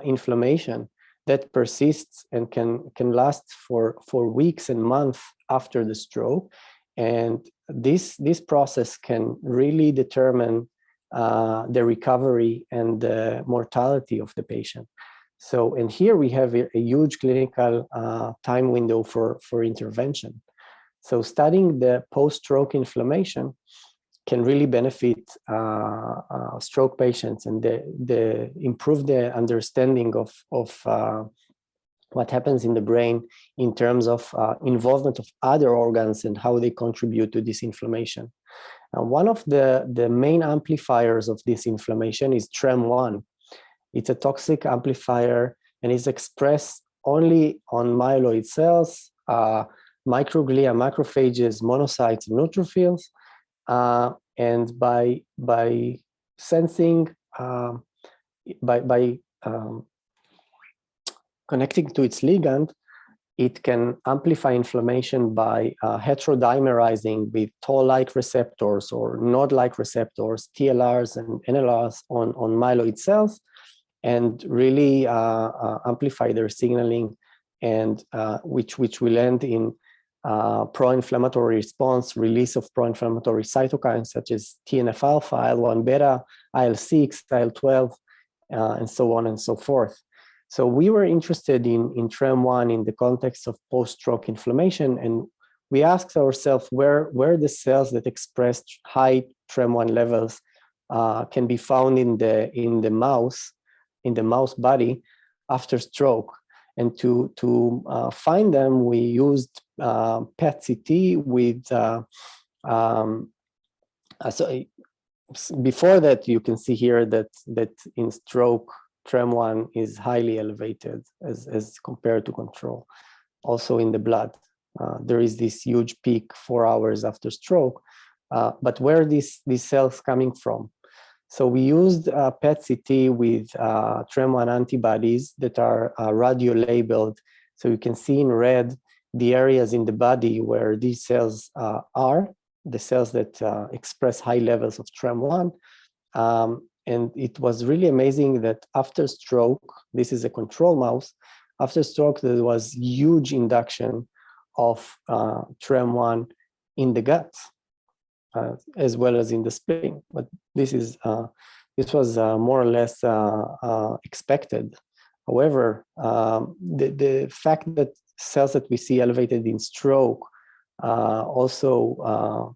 inflammation that persists and can last for weeks and months after the stroke. And this process can really determine the recovery and the mortality of the patient. So, and here we have a huge clinical time window for intervention. So studying the post-stroke inflammation can really benefit stroke patients, and improve the understanding of what happens in the brain in terms of involvement of other organs and how they contribute to this inflammation. One of the main amplifiers of this inflammation is TREM1. It's a toxic amplifier and is expressed only on myeloid cells, microglia, macrophages, monocytes, and neutrophils. And by sensing, by connecting to its ligand, it can amplify inflammation by heterodimerizing with toll-like receptors or node-like receptors, TLRs and NLRs on myeloid cells, and really amplify their signaling, and which will end in pro-inflammatory response, release of pro-inflammatory cytokines such as TNF-alpha, IL-1 beta, IL-6, IL-12, and so on and so forth. So we were interested in TREM1 in the context of post-stroke inflammation, and we asked ourselves where the cells that express high TREM1 levels can be found in the mouse body after stroke. And to find them, we used PET-CT with, so before that, you can see here that in stroke, TREM1 is highly elevated as compared to control. Also in the blood, there is this huge peak 4 hours after stroke, but where are these cells coming from? So we used PET-CT with TREM1 antibodies that are radio-labeled. So you can see in red the areas in the body where these cells are, the cells that express high levels of TREM1. And it was really amazing that after stroke, this is a control mouse, after stroke there was huge induction of TREM1 in the gut. as well as in the spleen. But this was more or less expected. However, the fact that cells that we see elevated in stroke also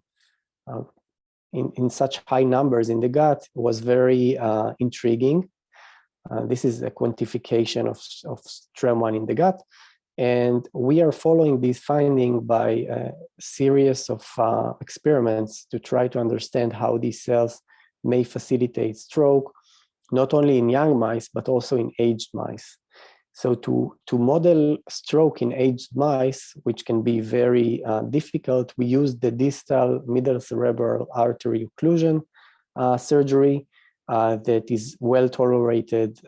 in such high numbers in the gut was very intriguing. This is a quantification of TREM1 in the gut. And we are following this finding by a series of experiments to try to understand how these cells may facilitate stroke, not only in young mice, but also in aged mice. So to model stroke in aged mice, which can be very difficult, we use the distal middle cerebral artery occlusion surgery that is well tolerated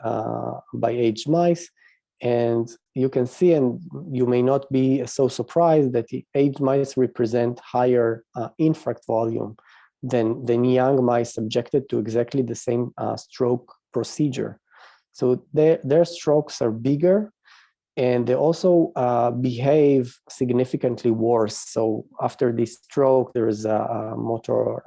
by aged mice. And you can see, and you may not be so surprised, that the aged mice represent higher infarct volume than young mice subjected to exactly the same stroke procedure. So their strokes are bigger, and they also behave significantly worse. So after this stroke, there is a motor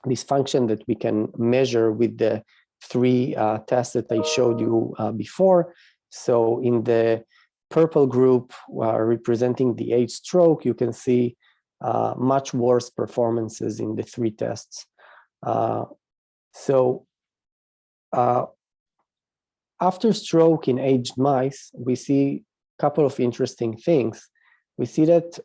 dysfunction that we can measure with the 3 tests that I showed you before. So in the purple group representing the age stroke, you can see much worse performances in the 3 tests. After stroke in aged mice, we see a couple of interesting things. We see that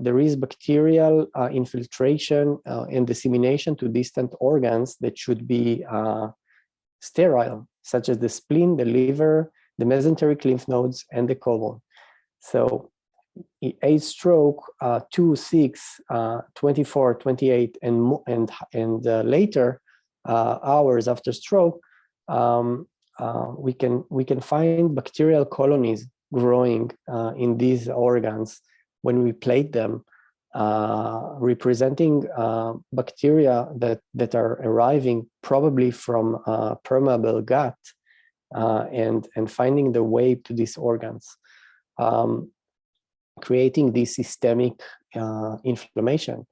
there is bacterial infiltration and dissemination to distant organs that should be sterile, such as the spleen, the liver, the mesenteric lymph nodes, and the colon. So aged stroke 2, 6, 24, 28, and later hours after stroke, we can find bacterial colonies growing in these organs when we plate them, representing bacteria that are arriving probably from permeable gut and finding their way to these organs, creating this systemic inflammation.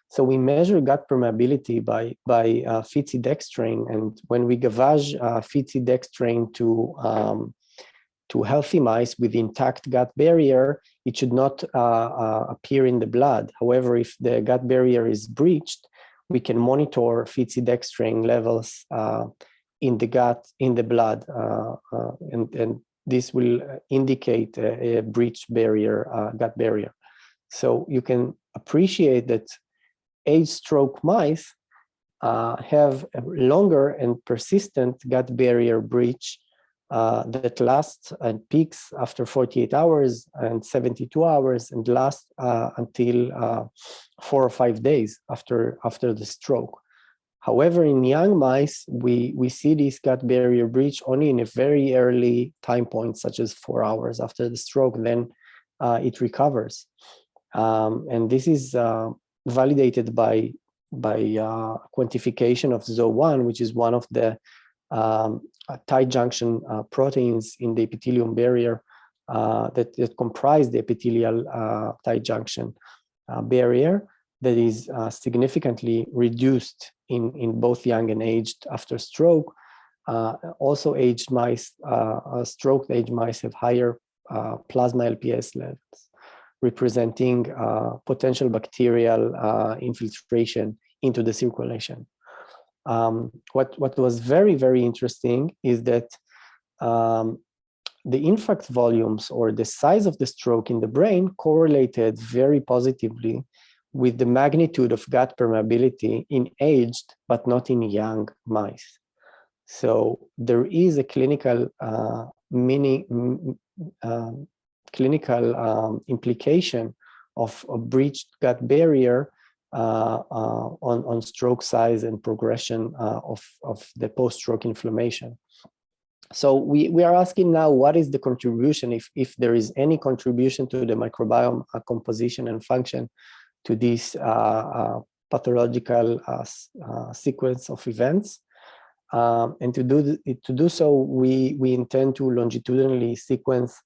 So we measure gut permeability by phytidextrin, and when we gavage phytidextrin to healthy mice with intact gut barrier, it should not appear in the blood. However, if the gut barrier is breached, we can monitor phytidextrin levels in the gut, in the blood, and this will indicate a breached barrier, gut barrier. So you can appreciate that aged stroke mice have a longer and persistent gut barrier breach that lasts and peaks after 48 hours and 72 hours and lasts until 4 or 5 days after the stroke. However, in young mice, we see this gut barrier breach only in a very early time point, such as 4 hours after the stroke, then it recovers. And this is validated by quantification of ZO1, which is one of the tight junction proteins in the epithelium barrier that comprise the epithelial tight junction barrier that is significantly reduced in both young and aged after stroke. Also aged mice, stroked aged mice have higher plasma LPS levels, representing potential bacterial infiltration into the circulation. What was very, very interesting is that the infarct volumes or the size of the stroke in the brain correlated very positively with the magnitude of gut permeability in aged but not in young mice. So there is a clinical implication of a breached gut barrier on stroke size and progression of the post-stroke inflammation. So we are asking now, what is the contribution, if there is any contribution to the microbiome composition and function to this pathological sequence of events? And to do so, we intend to longitudinally sequence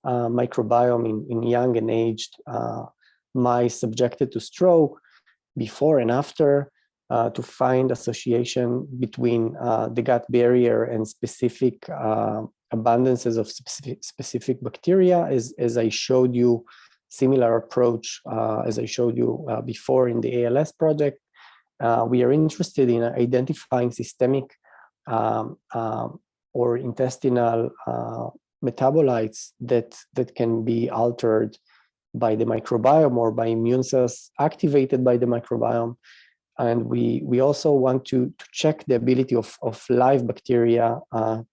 microbiome in young and aged mice subjected to stroke before and after to find association between the gut barrier and specific abundances of specific bacteria, as I showed you. Similar approach as I showed you before in the ALS project. We are interested in identifying systemic or intestinal metabolites that can be altered by the microbiome or by immune cells activated by the microbiome. And we also want to check the ability of live bacteria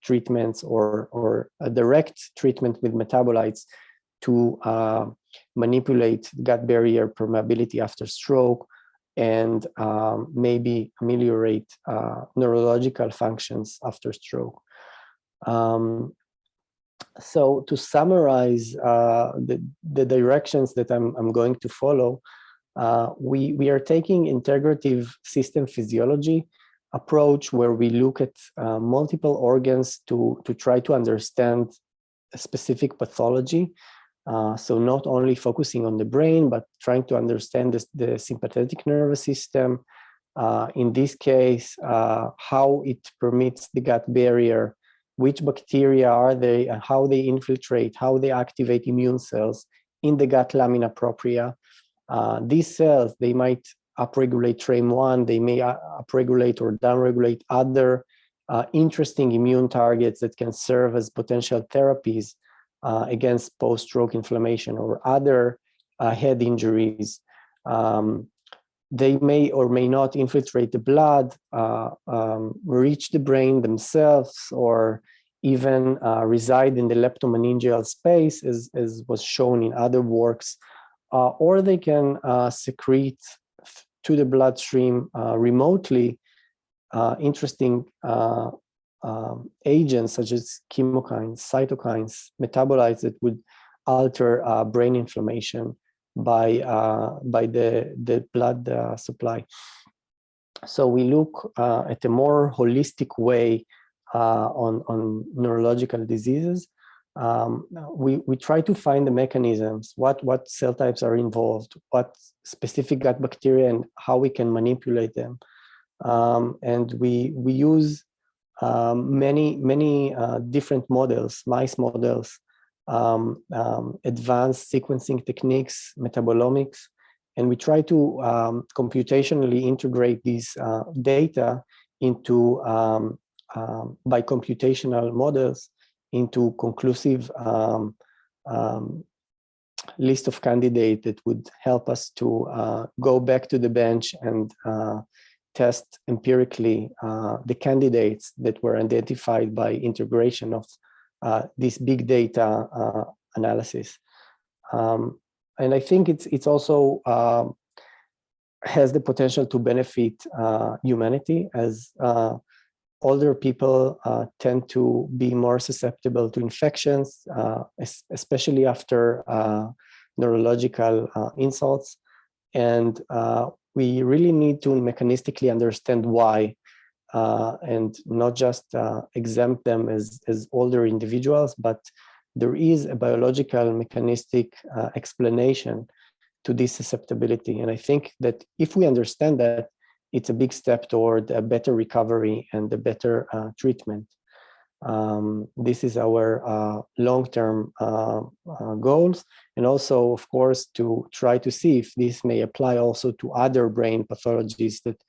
treatments or a direct treatment with metabolites to manipulate gut barrier permeability after stroke and maybe ameliorate neurological functions after stroke. So to summarize the directions that I'm going to follow, we are taking integrative system physiology approach where we look at multiple organs to try to understand a specific pathology. So not only focusing on the brain, but trying to understand the sympathetic nervous system. In this case, how it permits the gut barrier, which bacteria are they, and how they infiltrate, how they activate immune cells in the gut lamina propria. These cells, they might upregulate TREM1, they may upregulate or downregulate other interesting immune targets that can serve as potential therapies against post-stroke inflammation or other head injuries. They may or may not infiltrate the blood, reach the brain themselves, or even reside in the leptomeningeal space, as was shown in other works, or they can secrete to the bloodstream remotely interesting agents such as chemokines, cytokines, metabolites that would alter brain inflammation by the blood supply. So we look at a more holistic way on neurological diseases. We try to find the mechanisms, what cell types are involved, what specific gut bacteria, and how we can manipulate them. And we use many different models, mice models, advanced sequencing techniques, metabolomics, and we try to computationally integrate these data into, by computational models, into conclusive list of candidates that would help us to go back to the bench and test empirically the candidates that were identified by integration of this big data analysis. And I think it's also has the potential to benefit humanity, as older people tend to be more susceptible to infections, especially after neurological insults. And we really need to mechanistically understand why, and not just exempt them as older individuals, but there is a biological mechanistic explanation to this susceptibility. And I think that if we understand that, it's a big step toward a better recovery and a better treatment. This is our long-term goals, and also, of course, to try to see if this may apply also to other brain pathologies, that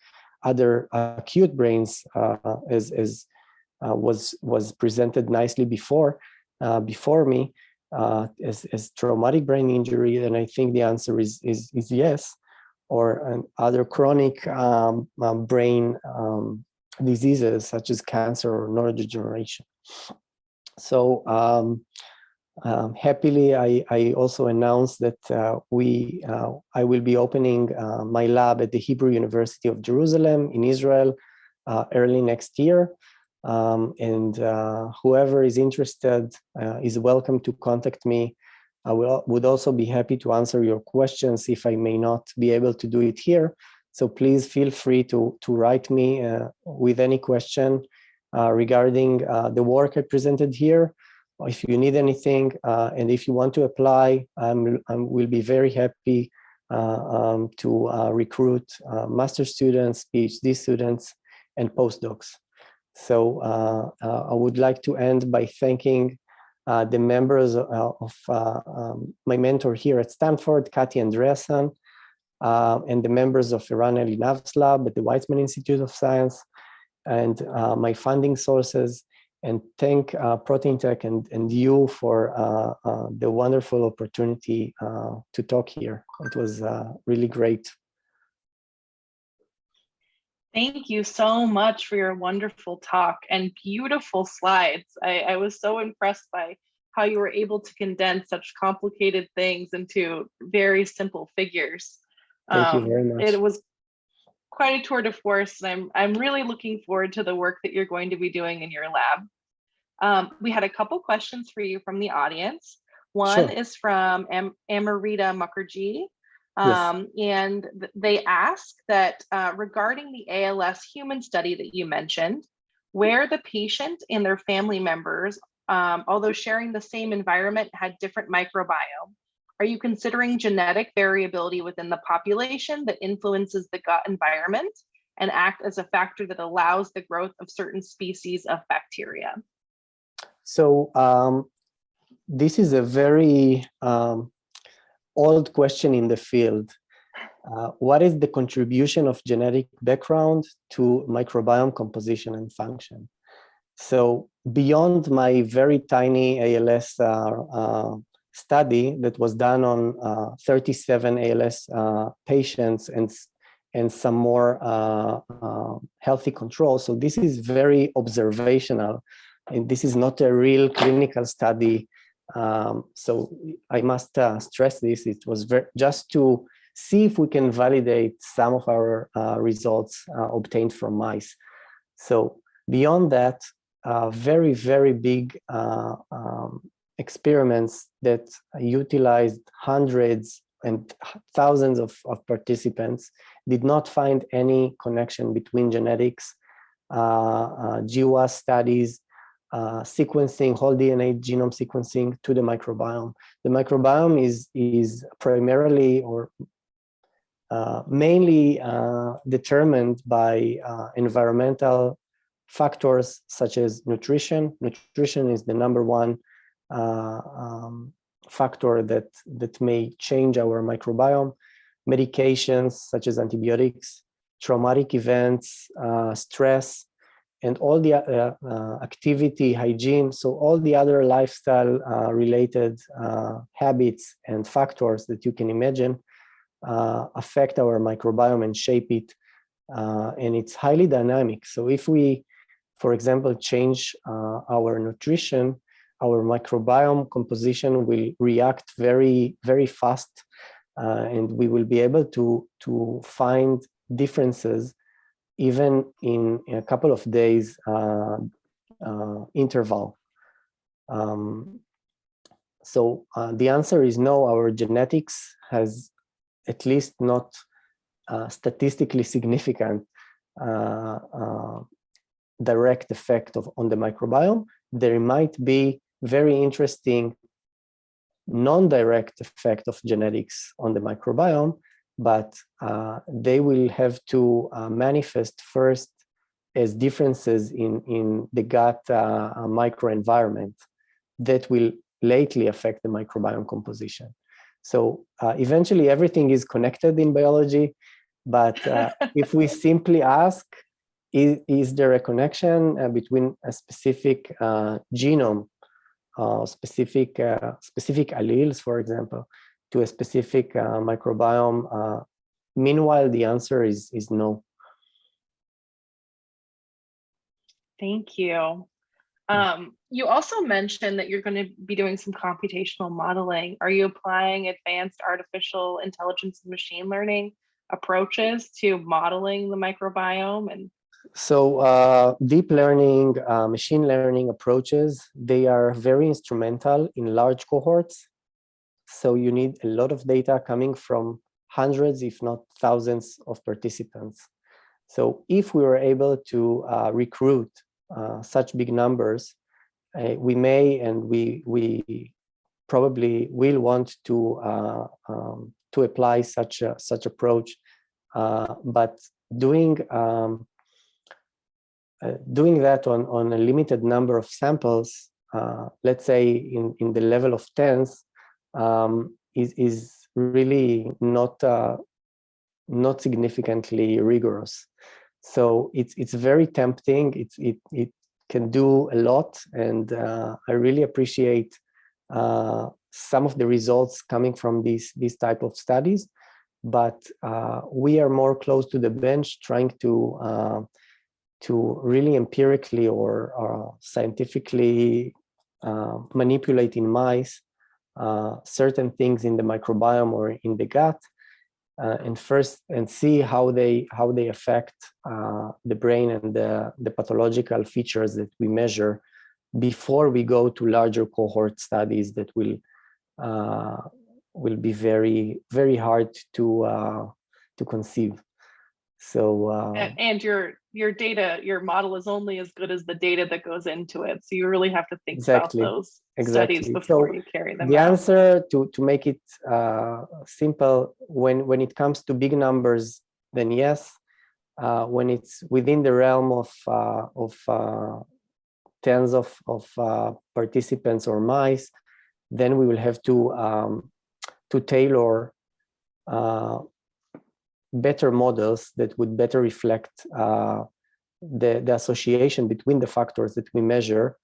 other acute brains, as was presented nicely before me, as traumatic brain injury. And I think the answer is yes, or other chronic brain diseases such as cancer or neurodegeneration. So happily, I also announced that I will be opening my lab at the Hebrew University of Jerusalem in Israel early next year. And whoever is interested is welcome to contact me. I would also be happy to answer your questions if I may not be able to do it here. So please feel free to write me with any question regarding the work I presented here. If you need anything, and if you want to apply, I will be very happy to recruit master students, PhD students, and postdocs. So I would like to end by thanking the members of my mentor here at Stanford, Kathy Andreasen, and the members of Eran Elinav's lab at the Weizmann Institute of Science, and my funding sources, and thank Proteintech and you for the wonderful opportunity to talk here. It was really great. Thank you so much for your wonderful talk and beautiful slides. I was so impressed by how you were able to condense such complicated things into very simple figures. Thank you very much. It was quite a tour de force, and I'm really looking forward to the work that you're going to be doing in your lab. We had a couple questions for you from the audience. One is from Amarita Mukherjee. And they ask that regarding the ALS human study that you mentioned, where the patient and their family members, although sharing the same environment, had different microbiome, are you considering genetic variability within the population that influences the gut environment and act as a factor that allows the growth of certain species of bacteria? So this is a very old question in the field. What is the contribution of genetic background to microbiome composition and function? So beyond my very tiny ALS study that was done on 37 ALS patients and some more healthy controls. So this is very observational, and this is not a real clinical study. So I must stress this. It was just to see if we can validate some of our results obtained from mice. So beyond that, very, very big experiments that utilized hundreds and thousands of participants did not find any connection between genetics, GWAS studies, sequencing, whole DNA genome sequencing to the microbiome. The microbiome is primarily or mainly determined by environmental factors such as nutrition. Nutrition is the number one factor that may change our microbiome. Medications such as antibiotics, traumatic events, stress, and all the activity, hygiene, so all the other lifestyle related habits and factors that you can imagine affect our microbiome and shape it. And it's highly dynamic. So if we, for example, change our nutrition, our microbiome composition will react very, very fast, and we will be able to find differences even in a couple of days interval. So the answer is no, our genetics has at least not statistically significant direct effect on the microbiome. There might be very interesting non-direct effect of genetics on the microbiome, but they will have to manifest first as differences in the gut microenvironment that will lately affect the microbiome composition. So eventually everything is connected in biology, but if we simply ask, is there a connection between a specific genome, specific alleles, for example, to a specific microbiome? Meanwhile, the answer is no. Thank you. You also mentioned that you're going to be doing some computational modeling. Are you applying advanced artificial intelligence and machine learning approaches to modeling the microbiome? And so deep learning, machine learning approaches, they are very instrumental in large cohorts. So you need a lot of data coming from hundreds, if not thousands of participants. So if we were able to recruit such big numbers, we may and we probably will want to apply such approach, but doing that on a limited number of samples, let's say in the level of tens, is really not significantly rigorous. So it's very tempting. It can do a lot, and I really appreciate some of the results coming from these type of studies. But we are more close to the bench, trying to really empirically or scientifically manipulate in mice certain things in the microbiome or in the gut, and see how they affect the brain and the pathological features that we measure before we go to larger cohort studies that will be very, very hard to conceive. So and your data, your model is only as good as the data that goes into it. So you really have to think about those studies before you carry them out. The answer, to make it simple, when it comes to big numbers, then yes. When it's within the realm of tens of participants or mice, then we will have to tailor better models that would better reflect the association between the factors that we measure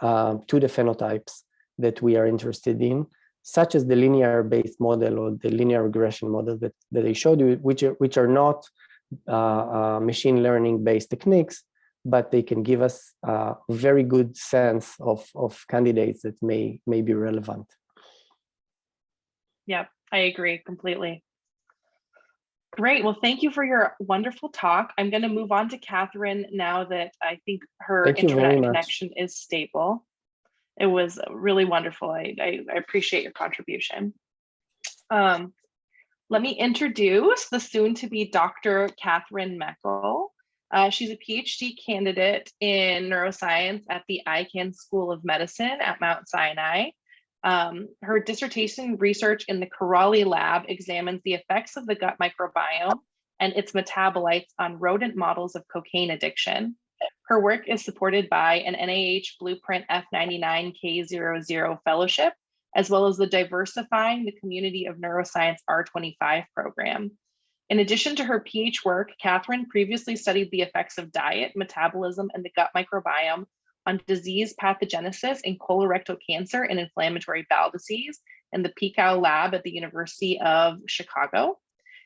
to the phenotypes that we are interested in, such as the linear-based model or the linear regression model that I showed you, which are not machine learning-based techniques, but they can give us a very good sense of candidates that may be relevant. Yep, I agree completely. Great. Well, thank you for your wonderful talk. I'm going to move on to Katherine now that I think her internet connection is stable. It was really wonderful. I appreciate your contribution. Let me introduce the soon-to-be Dr. Katherine Meckel. She's a PhD candidate in neuroscience at the Icahn School of Medicine at Mount Sinai. Her dissertation research in the Corrali lab examines the effects of the gut microbiome and its metabolites on rodent models of cocaine addiction. Her work is supported by an NIH Blueprint F99K00 fellowship, as well as the Diversifying the Community of Neuroscience R25 program. In addition to her PhD work, Katherine previously studied the effects of diet, metabolism, and the gut microbiome on disease pathogenesis in colorectal cancer and inflammatory bowel disease in the PICAO lab at the University of Chicago.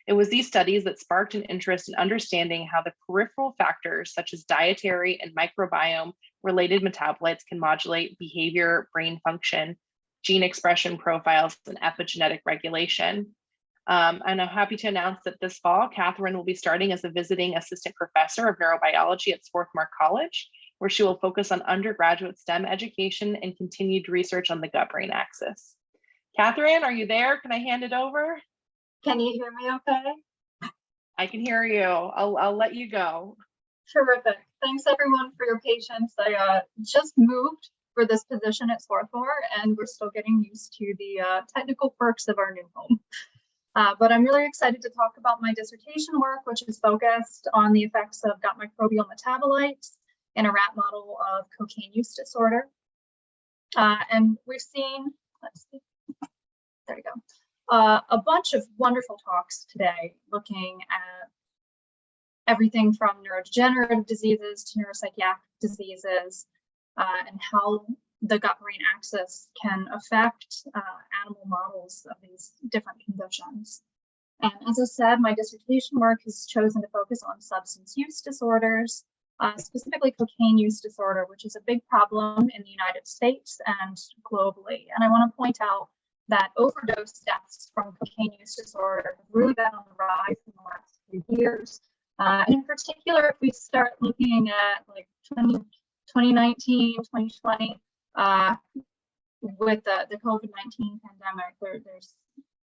It was these studies that sparked an interest in understanding how the peripheral factors such as dietary and microbiome-related metabolites can modulate behavior, brain function, gene expression profiles, and epigenetic regulation. And I'm happy to announce that this fall, Katherine will be starting as a visiting assistant professor of neurobiology at Swarthmore College, where she will focus on undergraduate STEM education and continued research on the gut-brain axis. Katherine, are you there? Can I hand it over? Can you hear me okay? I can hear you. I'll let you go. Terrific. Thanks everyone for your patience. I just moved for this position at Swarthmore, and we're still getting used to the technical quirks of our new home. But I'm really excited to talk about my dissertation work, which is focused on the effects of gut microbial metabolites in a rat model of cocaine use disorder. And we've seen, let's see, there we go, a bunch of wonderful talks today looking at everything from neurodegenerative diseases to neuropsychiatric diseases and how the gut-brain axis can affect animal models of these different conditions. And as I said, my dissertation work has chosen to focus on substance use disorders, specifically cocaine use disorder, which is a big problem in the United States and globally. And I want to point out that overdose deaths from cocaine use disorder have really been on the rise in the last few years. And in particular, if we start looking at like 2019, 2020, with the COVID-19 pandemic, there's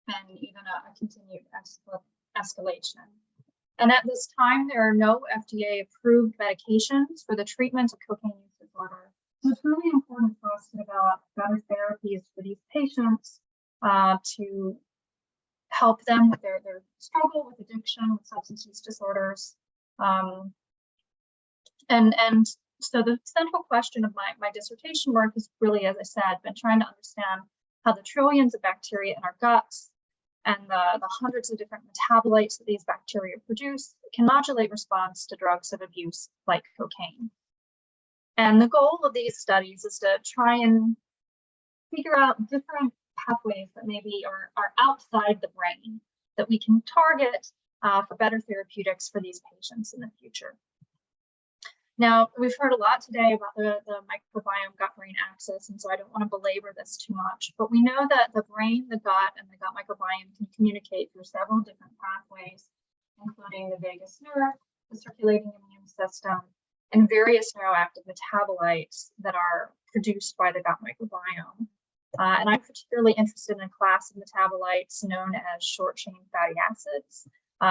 been even a continued escalation. And at this time, there are no FDA-approved medications for the treatment of cocaine use disorder. So it's really important for us to develop better therapies for these patients to help them with their struggle with addiction, with substance use disorders. And so the central question of my dissertation work is really, as I said, been trying to understand how the trillions of bacteria in our guts and the hundreds of different metabolites that these bacteria produce can modulate response to drugs of abuse like cocaine. And the goal of these studies is to try and figure out different pathways that maybe are outside the brain that we can target for better therapeutics for these patients in the future. Now, we've heard a lot today about the microbiome gut-brain axis, and so I don't want to belabor this too much, but we know that the brain, the gut, and the gut microbiome can communicate through several different pathways, including the vagus nerve, the circulating immune system, and various neuroactive metabolites that are produced by the gut microbiome. And I'm particularly interested in a class of metabolites known as short-chain fatty acids.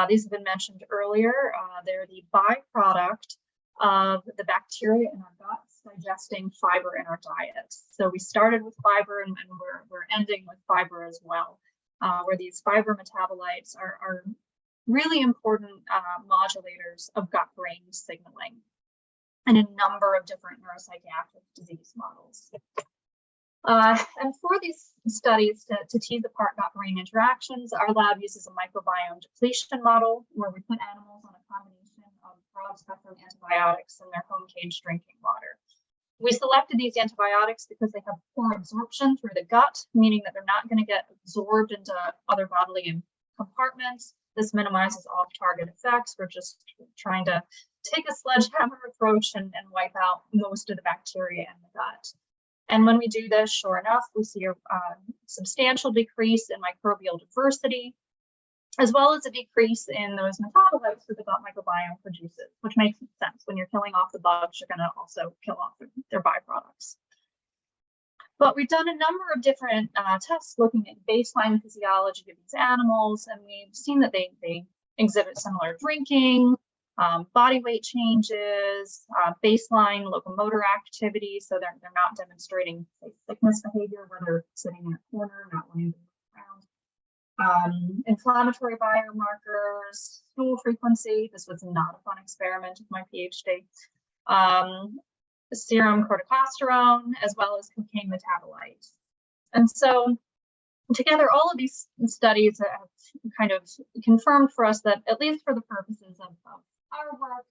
These have been mentioned earlier. They're the byproduct of the bacteria in our guts digesting fiber in our diet. So we started with fiber and we're ending with fiber as well, where these fiber metabolites are really important modulators of gut-brain signaling in a number of different neuropsychiatric disease models. And for these studies to tease apart gut-brain interactions, our lab uses a microbiome depletion model where we put animals on a combination of broad-spectrum antibiotics in their home cage drinking water. We selected these antibiotics because they have poor absorption through the gut, meaning that they're not going to get absorbed into other bodily compartments. This minimizes off-target effects. We're just trying to take a sledgehammer approach and wipe out most of the bacteria in the gut. And when we do this, sure enough, we see a substantial decrease in microbial diversity, as well as a decrease in those metabolites that the gut microbiome produces, which makes sense. When you're killing off the bugs, you're going to also kill off their byproducts. But we've done a number of different tests looking at baseline physiology of these animals, and we've seen that they exhibit similar drinking, body weight changes, baseline locomotor activity, so they're not demonstrating sickness behavior where they're sitting in a corner, not wanting to move around. Inflammatory biomarkers, stool frequency. This was not a fun experiment with my PhD. Serum corticosterone, as well as cocaine metabolites. And so together, all of these studies have kind of confirmed for us that, at least for the purposes of our work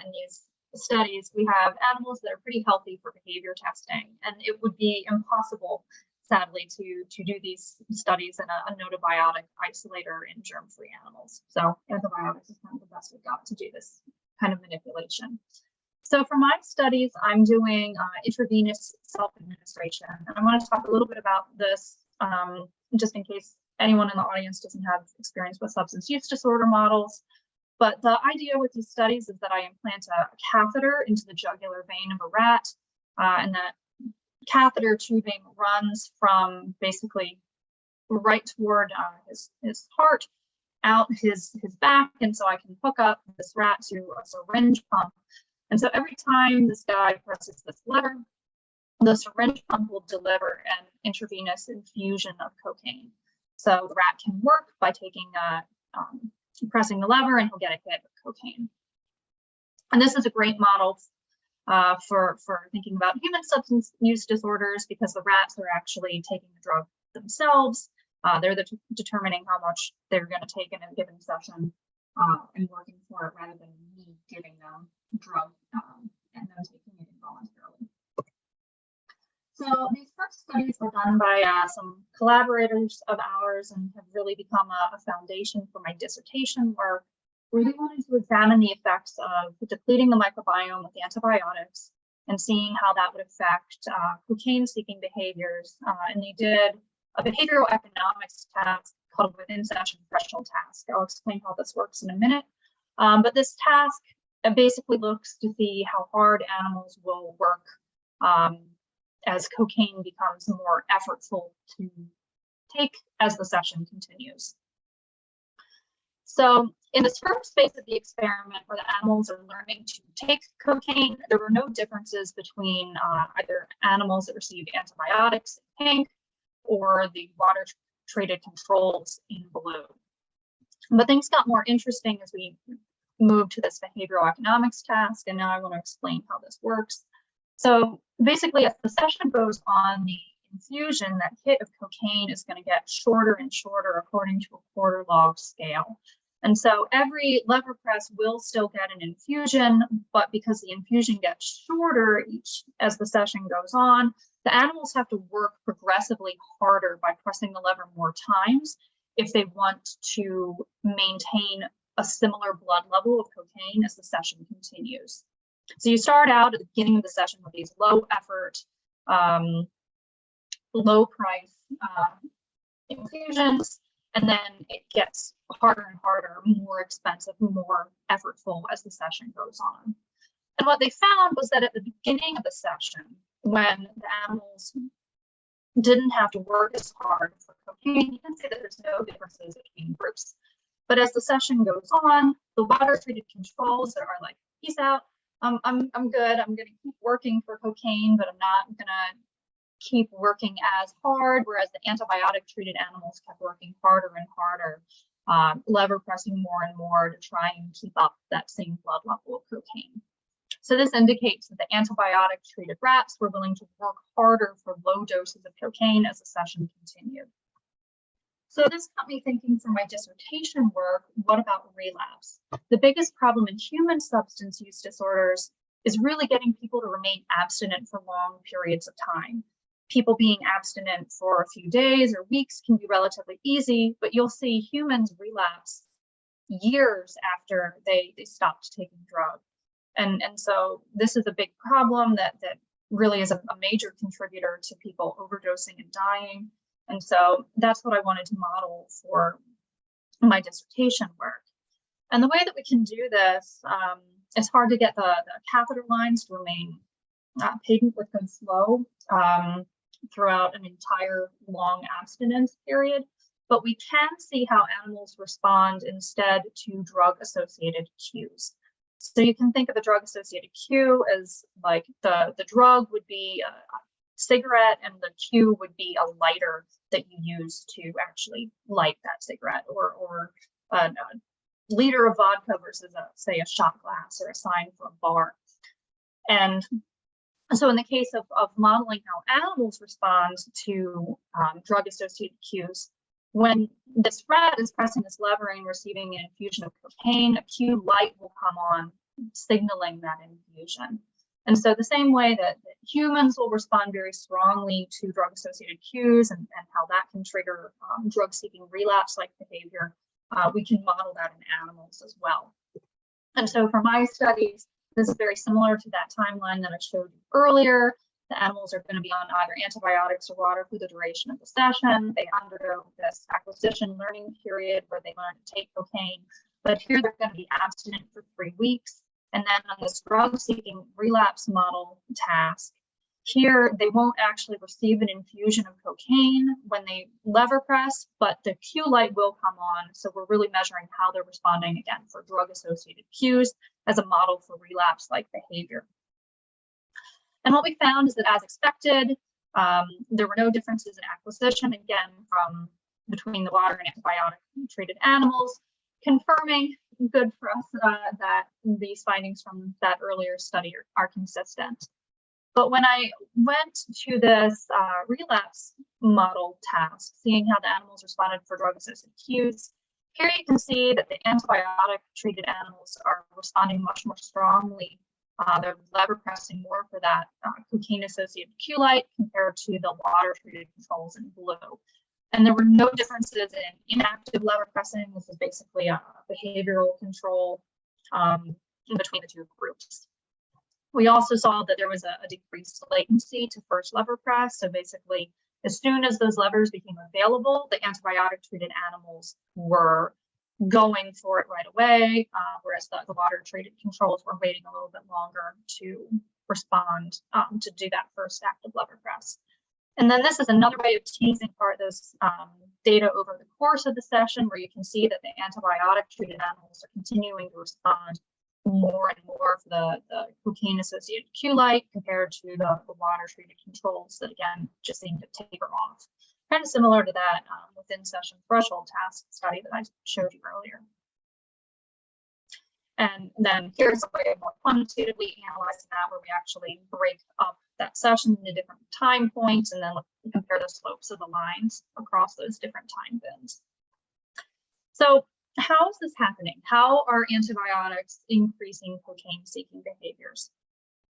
and these studies, we have animals that are pretty healthy for behavior testing. And it would be impossible, sadly, to do these studies in a notobiotic isolator in germ-free animals. So antibiotics is kind of the best we've got to do this kind of manipulation. So for my studies, I'm doing intravenous self-administration. And I want to talk a little bit about this, just in case anyone in the audience doesn't have experience with substance use disorder models. But the idea with these studies is that I implant a catheter into the jugular vein of a rat, and that catheter tubing runs from basically right toward his heart, out his back, and so I can hook up this rat to a syringe pump. And so every time this guy presses this lever, the syringe pump will deliver an intravenous infusion of cocaine. So the rat can work by taking pressing the lever, and he'll get a hit of cocaine. And this is a great model for thinking about human substance use disorders, because the rats are actually taking the drug themselves. They're determining how much they're going to take in a given session and working for it, rather than me giving them drug and them taking it involuntarily. So these first studies were done by some collaborators of ours and have really become a foundation for my dissertation work, where they wanted to examine the effects of depleting the microbiome with antibiotics and seeing how that would affect cocaine-seeking behaviors. And they did a behavioral economics task called within-session threshold task. I'll explain how this works in a minute. But this task basically looks to see how hard animals will work as cocaine becomes more effortful to take as the session continues. So in this first phase of the experiment, where the animals are learning to take cocaine, there were no differences between either animals that received antibiotics in pink or the water treated controls in blue. But things got more interesting as we moved to this behavioral economics task, and now I want to explain how this works. So basically, as the session goes on, the infusion, that hit of cocaine, is going to get shorter and shorter according to a quarter log scale. And so every lever press will still get an infusion, but because the infusion gets shorter as the session goes on, the animals have to work progressively harder by pressing the lever more times if they want to maintain a similar blood level of cocaine as the session continues. So you start out at the beginning of the session with these low effort, low price infusions, and then it gets harder and harder, more expensive, more effortful as the session goes on. And what they found was that at the beginning of the session, when the animals didn't have to work as hard for cocaine, you can see that there's no differences between groups. But as the session goes on, the water-treated controls are like, peace out, I'm good, I'm gonna keep working for cocaine, but I'm not gonna keep working as hard, whereas the antibiotic-treated animals kept working harder and harder, lever pressing more and more to try and keep up that same blood level of cocaine. So this indicates that the antibiotic-treated rats were willing to work harder for low doses of cocaine as the session continued. So this got me thinking for my dissertation work, what about relapse? The biggest problem in human substance use disorders is really getting people to remain abstinent for long periods of time. People being abstinent for a few days or weeks can be relatively easy, but you'll see humans relapse years after they stopped taking drugs. And so this is a big problem that really is a major contributor to people overdosing and dying. And so that's what I wanted to model for my dissertation work. And the way that we can do this, it's hard to get the catheter lines to remain patent with good flow throughout an entire long abstinence period, but we can see how animals respond instead to drug-associated cues. So you can think of a drug-associated cue as like the drug would be a cigarette and the cue would be a lighter that you use to actually light that cigarette, or a liter of vodka versus say a shot glass or a sign for a bar. And so in the case of modeling how animals respond to drug-associated cues, when this rat is pressing this lever and receiving an infusion of cocaine, a cue light will come on, signaling that infusion. And so the same way that humans will respond very strongly to drug-associated cues and how that can trigger drug-seeking relapse-like behavior, we can model that in animals as well. And so for my studies, this is very similar to that timeline that I showed you earlier. The animals are going to be on either antibiotics or water for the duration of the session. They undergo this acquisition learning period where they learn to take cocaine, but here they're going to be abstinent for 3 weeks. And then on this drug-seeking relapse model task, here they won't actually receive an infusion of cocaine when they lever press, but the cue light will come on. So we're really measuring how they're responding again for drug-associated cues as a model for relapse-like behavior. And what we found is that, as expected, there were no differences in acquisition, again, from between the water and antibiotic-treated animals, confirming, good for us, that these findings from that earlier study are consistent. But when I went to this relapse model task, seeing how the animals responded for drug-associated cues, here you can see that the antibiotic-treated animals are responding much more strongly. They're lever pressing more for that cocaine-associated cue light compared to the water-treated controls in blue. And there were no differences in inactive lever pressing. This is basically a behavioral control between the two groups. We also saw that there was a decreased latency to first lever press. So basically, as soon as those levers became available, the antibiotic-treated animals were going for it right away, whereas the water-treated controls were waiting a little bit longer to respond to do that first active lever press. And then this is another way of teasing apart those data over the course of the session, where you can see that the antibiotic-treated animals are continuing to respond more and more for the cocaine-associated cue light compared to the water-treated controls that, again, just seem to taper off. kind of similar to that within session threshold task study that I showed you earlier. And then here's a way of more quantitatively analyzing that, where we actually break up that session into different time points and then compare the slopes of the lines across those different time bins. So how is this happening? How are antibiotics increasing cocaine-seeking behaviors?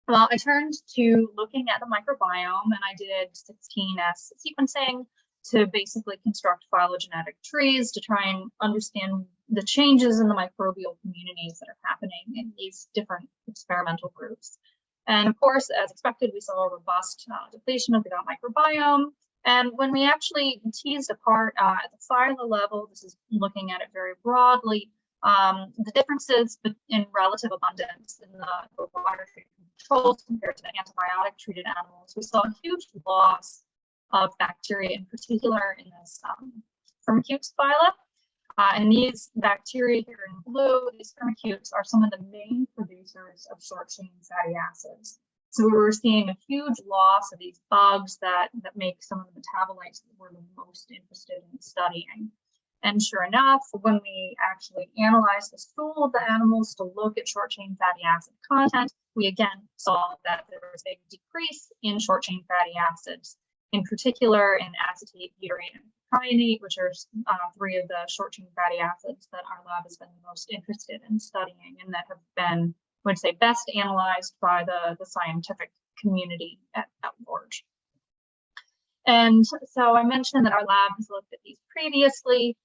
Well, I turned to looking at the microbiome, and I did 16S sequencing to basically construct phylogenetic trees to try and understand the changes in the microbial communities that are happening in these different experimental groups. And of course, as expected, we saw a robust depletion of the gut microbiome. And when we actually teased apart at the phyla level, this is looking at it very broadly, the differences in relative abundance in the water-treated controls compared to the antibiotic-treated animals, we saw a huge loss of bacteria, in particular in this firmicutes phyla. And these bacteria here in blue, these firmicutes, are some of the main producers of short-chain fatty acids. So we were seeing a huge loss of these bugs that make some of the metabolites that we're the most interested in studying. And sure enough, when we actually analyzed the stool of the animals to look at short-chain fatty acid content, we again saw that there was a decrease in short-chain fatty acids, in particular in acetate, butyrate, and propionate, which are three of the short-chain fatty acids that our lab has been the most interested in studying and that have been, I would say, best analyzed by the scientific community at large. And so I mentioned that our lab has looked at these previously.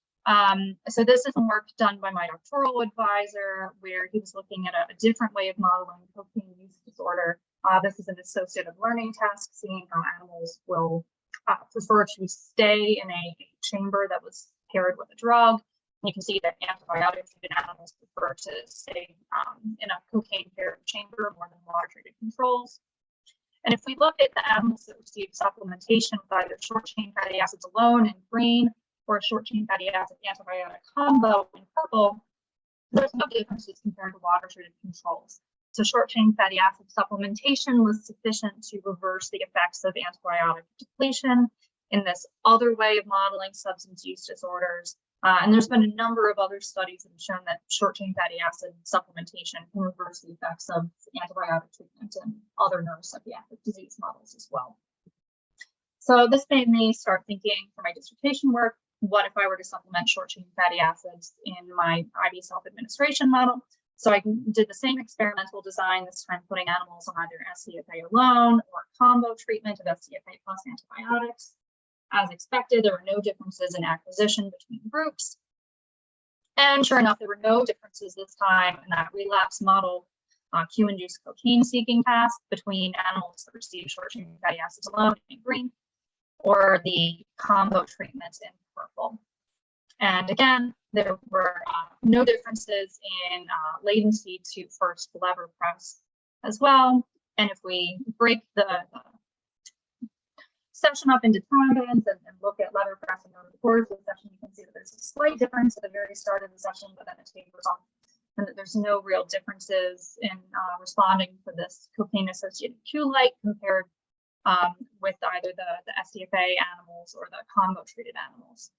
So this is some work done by my doctoral advisor, where he was looking at a different way of modeling cocaine use disorder. This is an associative learning task, seeing how animals will prefer to stay in a chamber that was paired with a drug. You can see that antibiotic-treated animals prefer to stay in a cocaine-paired chamber more than water-treated controls. And if we look at the animals that receive supplementation with either short-chain fatty acids alone in green or a short-chain fatty acid antibiotic combo in purple, there's no differences compared to water-treated controls. So short-chain fatty acid supplementation was sufficient to reverse the effects of antibiotic depletion in this other way of modeling substance use disorders. And there's been a number of other studies that have shown that short-chain fatty acid supplementation can reverse the effects of antibiotic treatment in other neuropsychiatric disease models as well. So this made me start thinking for my dissertation work, what if I were to supplement short-chain fatty acids in my IV self-administration model? So I did the same experimental design, this time putting animals on either SCFA alone or a combo treatment of SCFA plus antibiotics. As expected, there were no differences in acquisition between groups. And sure enough, there were no differences this time in that relapse model Q-induced cocaine-seeking task between animals that received short-chain fatty acids alone in green or the combo treatments in purple. And again, there were no differences in latency to first lever press as well. And if we break the session up into time bands and look at lever pressing over the course of the session, you can see that there's a slight difference at the very start of the session, but then it tapers off, and that there's no real differences in responding for this cocaine-associated Q-light compared with either the SCFA animals or the combo-treated animals.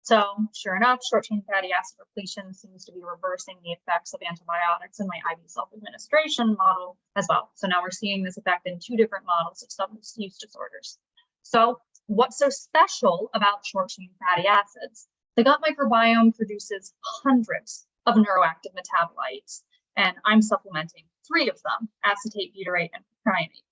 So sure enough, short-chain fatty acid repletion seems to be reversing the effects of antibiotics in my IV self-administration model as well. So now we're seeing this effect in two different models of substance use disorders. So what's so special about short-chain fatty acids? The gut microbiome produces hundreds of neuroactive metabolites, and I'm supplementing 3 of them, acetate, butyrate, and propionate.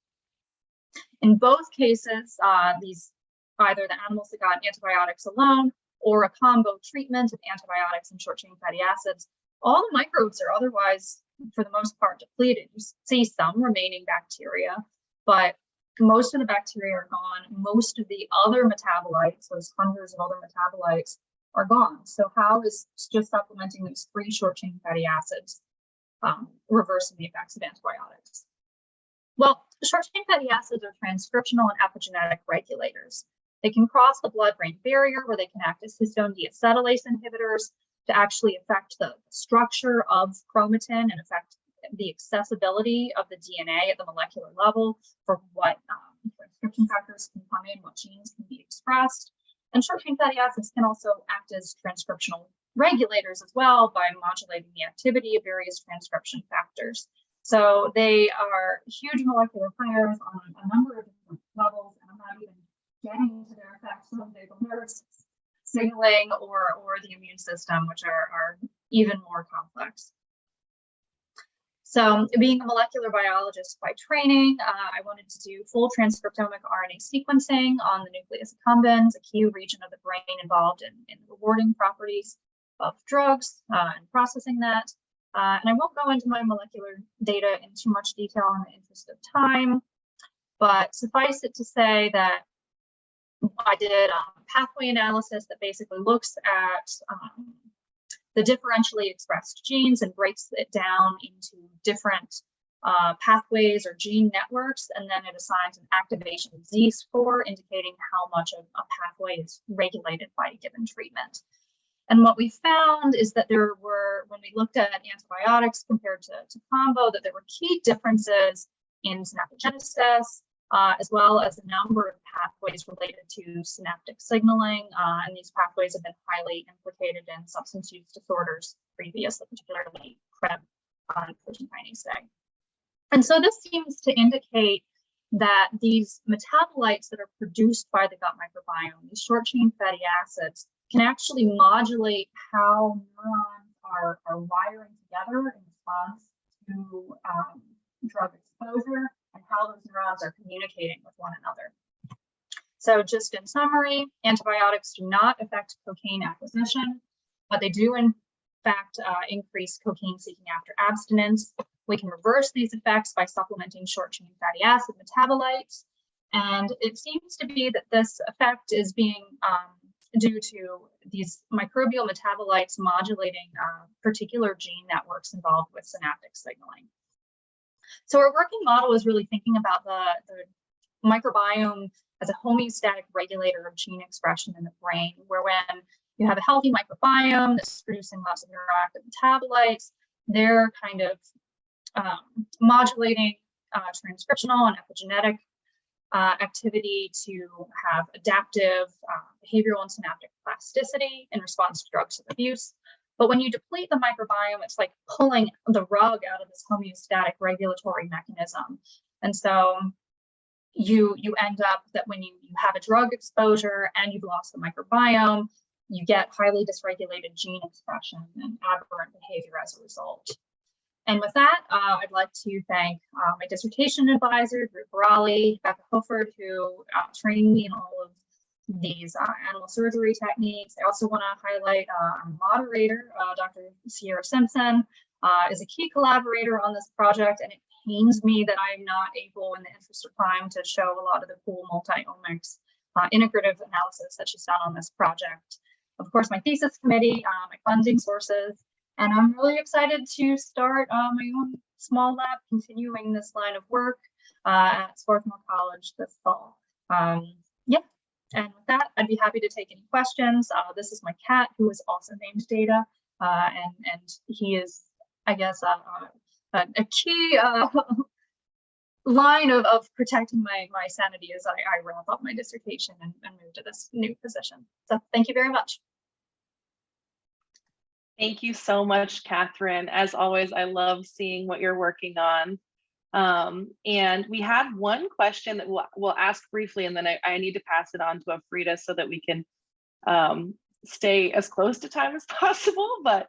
In both cases, these either the animals that got antibiotics alone or a combo treatment of antibiotics and short-chain fatty acids, all the microbes are otherwise, for the most part, depleted. You see some remaining bacteria, but most of the bacteria are gone. Most of the other metabolites, those hundreds of other metabolites, are gone. So how is just supplementing these 3 short-chain fatty acids reversing the effects of antibiotics? Well, short-chain fatty acids are transcriptional and epigenetic regulators. They can cross the blood-brain barrier where they can act as histone deacetylase inhibitors to actually affect the structure of chromatin and affect the accessibility of the DNA at the molecular level for what transcription factors can come in, what genes can be expressed. And short-chain fatty acids can also act as transcriptional regulators as well by modulating the activity of various transcription factors. So they are huge molecular players on a number of different levels, and I'm not even getting into their effects on the nerves, signaling, or the immune system, which are even more complex. So being a molecular biologist by training, I wanted to do full transcriptomic RNA sequencing on the nucleus accumbens, a key region of the brain involved in rewarding properties of drugs and processing that. And I won't go into my molecular data in too much detail in the interest of time, but suffice it to say that I did pathway analysis that basically looks at the differentially expressed genes and breaks it down into different pathways or gene networks, and then it assigns an activation Z-score indicating how much of a pathway is regulated by a given treatment. And what we found is that there were, when we looked at antibiotics compared to combo, that there were key differences in synaptogenesis, as well as a number of pathways related to synaptic signaling. And these pathways have been highly implicated in substance use disorders previously, particularly PrEP and protein kinase A. And so this seems to indicate that these metabolites that are produced by the gut microbiome, these short-chain fatty acids, can actually modulate how neurons are wiring together in response to drug exposure, and how those neurons are communicating with one another. So just in summary, antibiotics do not affect cocaine acquisition, but they do in fact increase cocaine seeking after abstinence. We can reverse these effects by supplementing short-chain fatty acid metabolites. And it seems to be that this effect is being due to these microbial metabolites modulating particular gene networks involved with synaptic signaling. So our working model is really thinking about the microbiome as a homeostatic regulator of gene expression in the brain, where when you have a healthy microbiome that's producing lots of neuroactive metabolites, they're kind of modulating transcriptional and epigenetic activity to have adaptive behavioral and synaptic plasticity in response to drugs of abuse. But when you deplete the microbiome, it's like pulling the rug out of this homeostatic regulatory mechanism. And so you end up that when you have a drug exposure and you've lost the microbiome, you get highly dysregulated gene expression and aberrant behavior as a result. And with that, I'd like to thank my dissertation advisor, Drew Barali, Becca Hoford, who trained me in all of these animal surgery techniques. I also want to highlight our moderator, Dr. Sierra Simpson, is a key collaborator on this project, and it pains me that I'm not able, in the interest of time, to show a lot of the cool multi-omics integrative analysis that she's done on this project. Of course, my thesis committee, my funding sources, and I'm really excited to start my own small lab continuing this line of work at Swarthmore College this fall. Yeah, and with that, I'd be happy to take any questions. This is my cat, who is also named Data, and he is, I guess, a key line of protecting my sanity as I wrap up my dissertation and move to this new position. So thank you very much. Thank you so much, Katherine. As always, I love seeing what you're working on. And we had one question that we'll ask briefly, and then I need to pass it on to Afrida so that we can stay as close to time as possible. But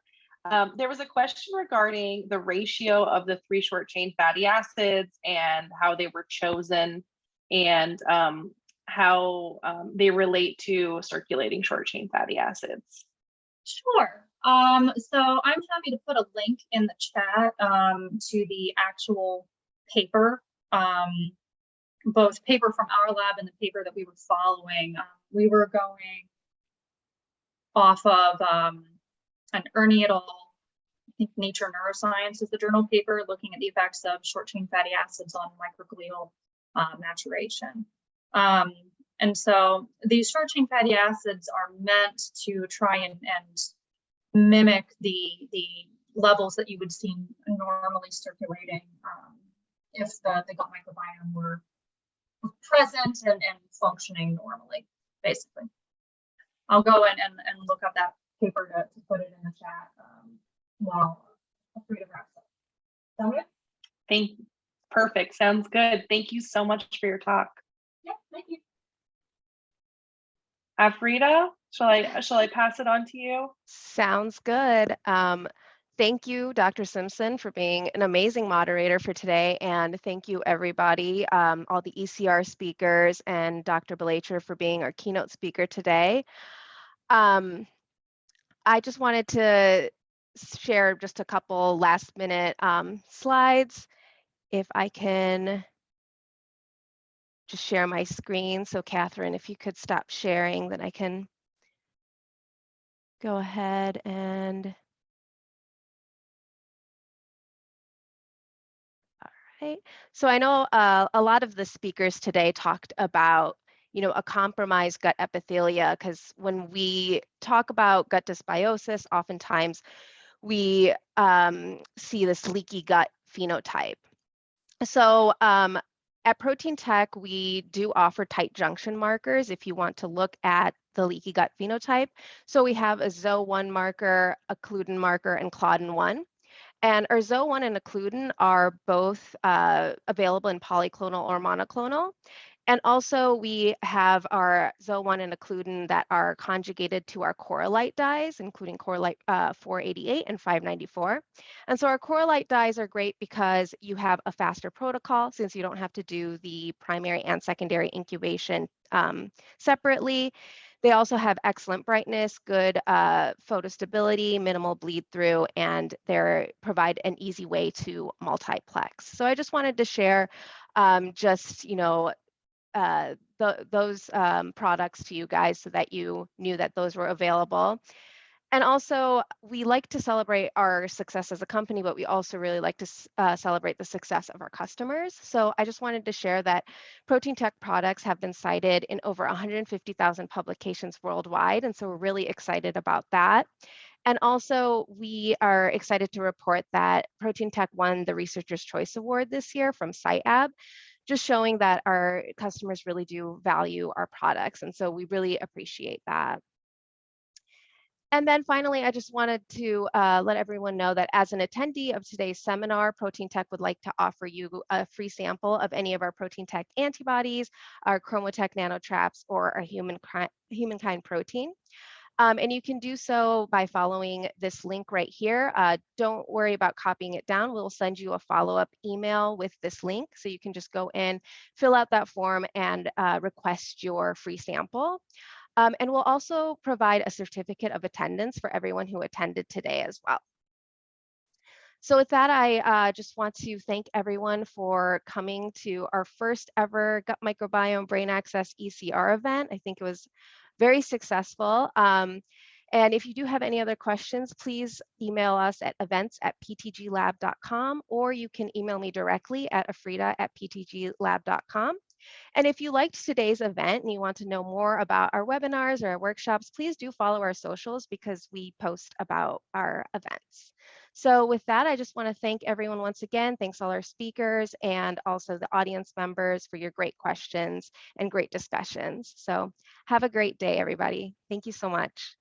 there was a question regarding the ratio of the 3 short-chain fatty acids and how they were chosen, and how they relate to circulating short-chain fatty acids. Sure. So I'm happy to put a link in the chat to the actual paper, both paper from our lab and the paper that we were following. We were going off of an Ernie et al., I think Nature Neuroscience is the journal paper, looking at the effects of short-chain fatty acids on microglial maturation. And so these short-chain fatty acids are meant to try and mimic the levels that you would see normally circulating if the gut microbiome were present and functioning normally, basically. I'll go in and look up that paper to put it in the chat while Afrida wraps up. Sound good? Thank you. Perfect. Sounds good. Thank you so much for your talk. Yeah, thank you. Afrida, shall I pass it on to you? Sounds good. Thank you, Dr. Simpson, for being an amazing moderator for today. And thank you, everybody, all the ECR speakers and Dr. Blacher for being our keynote speaker today. I just wanted to share just a couple last minute slides. If I can just share my screen. So Katherine, if you could stop sharing, then I can go ahead and right. So I know a lot of the speakers today talked about, a compromised gut epithelia, because when we talk about gut dysbiosis, oftentimes we see this leaky gut phenotype. So at Proteintech, we do offer tight junction markers if you want to look at the leaky gut phenotype. So we have a ZO1 marker, a Occludin marker, and Claudin 1. And our ZO1 and Occludin are both available in polyclonal or monoclonal. And also we have our ZO1 and Occludin that are conjugated to our correlite dyes, including correlite 488 and 594. And so our correlite dyes are great because you have a faster protocol since you don't have to do the primary and secondary incubation separately. They also have excellent brightness, good photostability, minimal bleed through, and they provide an easy way to multiplex. So I just wanted to share those products to you guys so that you knew that those were available. And also, we like to celebrate our success as a company, but we also really like to celebrate the success of our customers. So I just wanted to share that Proteintech products have been cited in over 150,000 publications worldwide. And so we're really excited about that. And also, we are excited to report that Proteintech won the Researcher's Choice Award this year from CiteAb, just showing that our customers really do value our products. And so we really appreciate that. And then finally, I just wanted to let everyone know that as an attendee of today's seminar, Proteintech would like to offer you a free sample of any of our Proteintech antibodies, our Chromotech nanotraps, or our humankind protein. And you can do so by following this link right here. Don't worry about copying it down. We'll send you a follow-up email with this link. So you can just go in, fill out that form, and request your free sample. And we'll also provide a certificate of attendance for everyone who attended today as well. So with that, I just want to thank everyone for coming to our first ever Gut Microbiome Brain Access ECR event. I think it was very successful. And if you do have any other questions, please email us at events@ptglab.com, or you can email me directly at afrida@ptglab.com. And if you liked today's event and you want to know more about our webinars or our workshops, please do follow our socials because we post about our events. So with that, I just want to thank everyone once again. Thanks all our speakers and also the audience members for your great questions and great discussions. So have a great day, everybody. Thank you so much.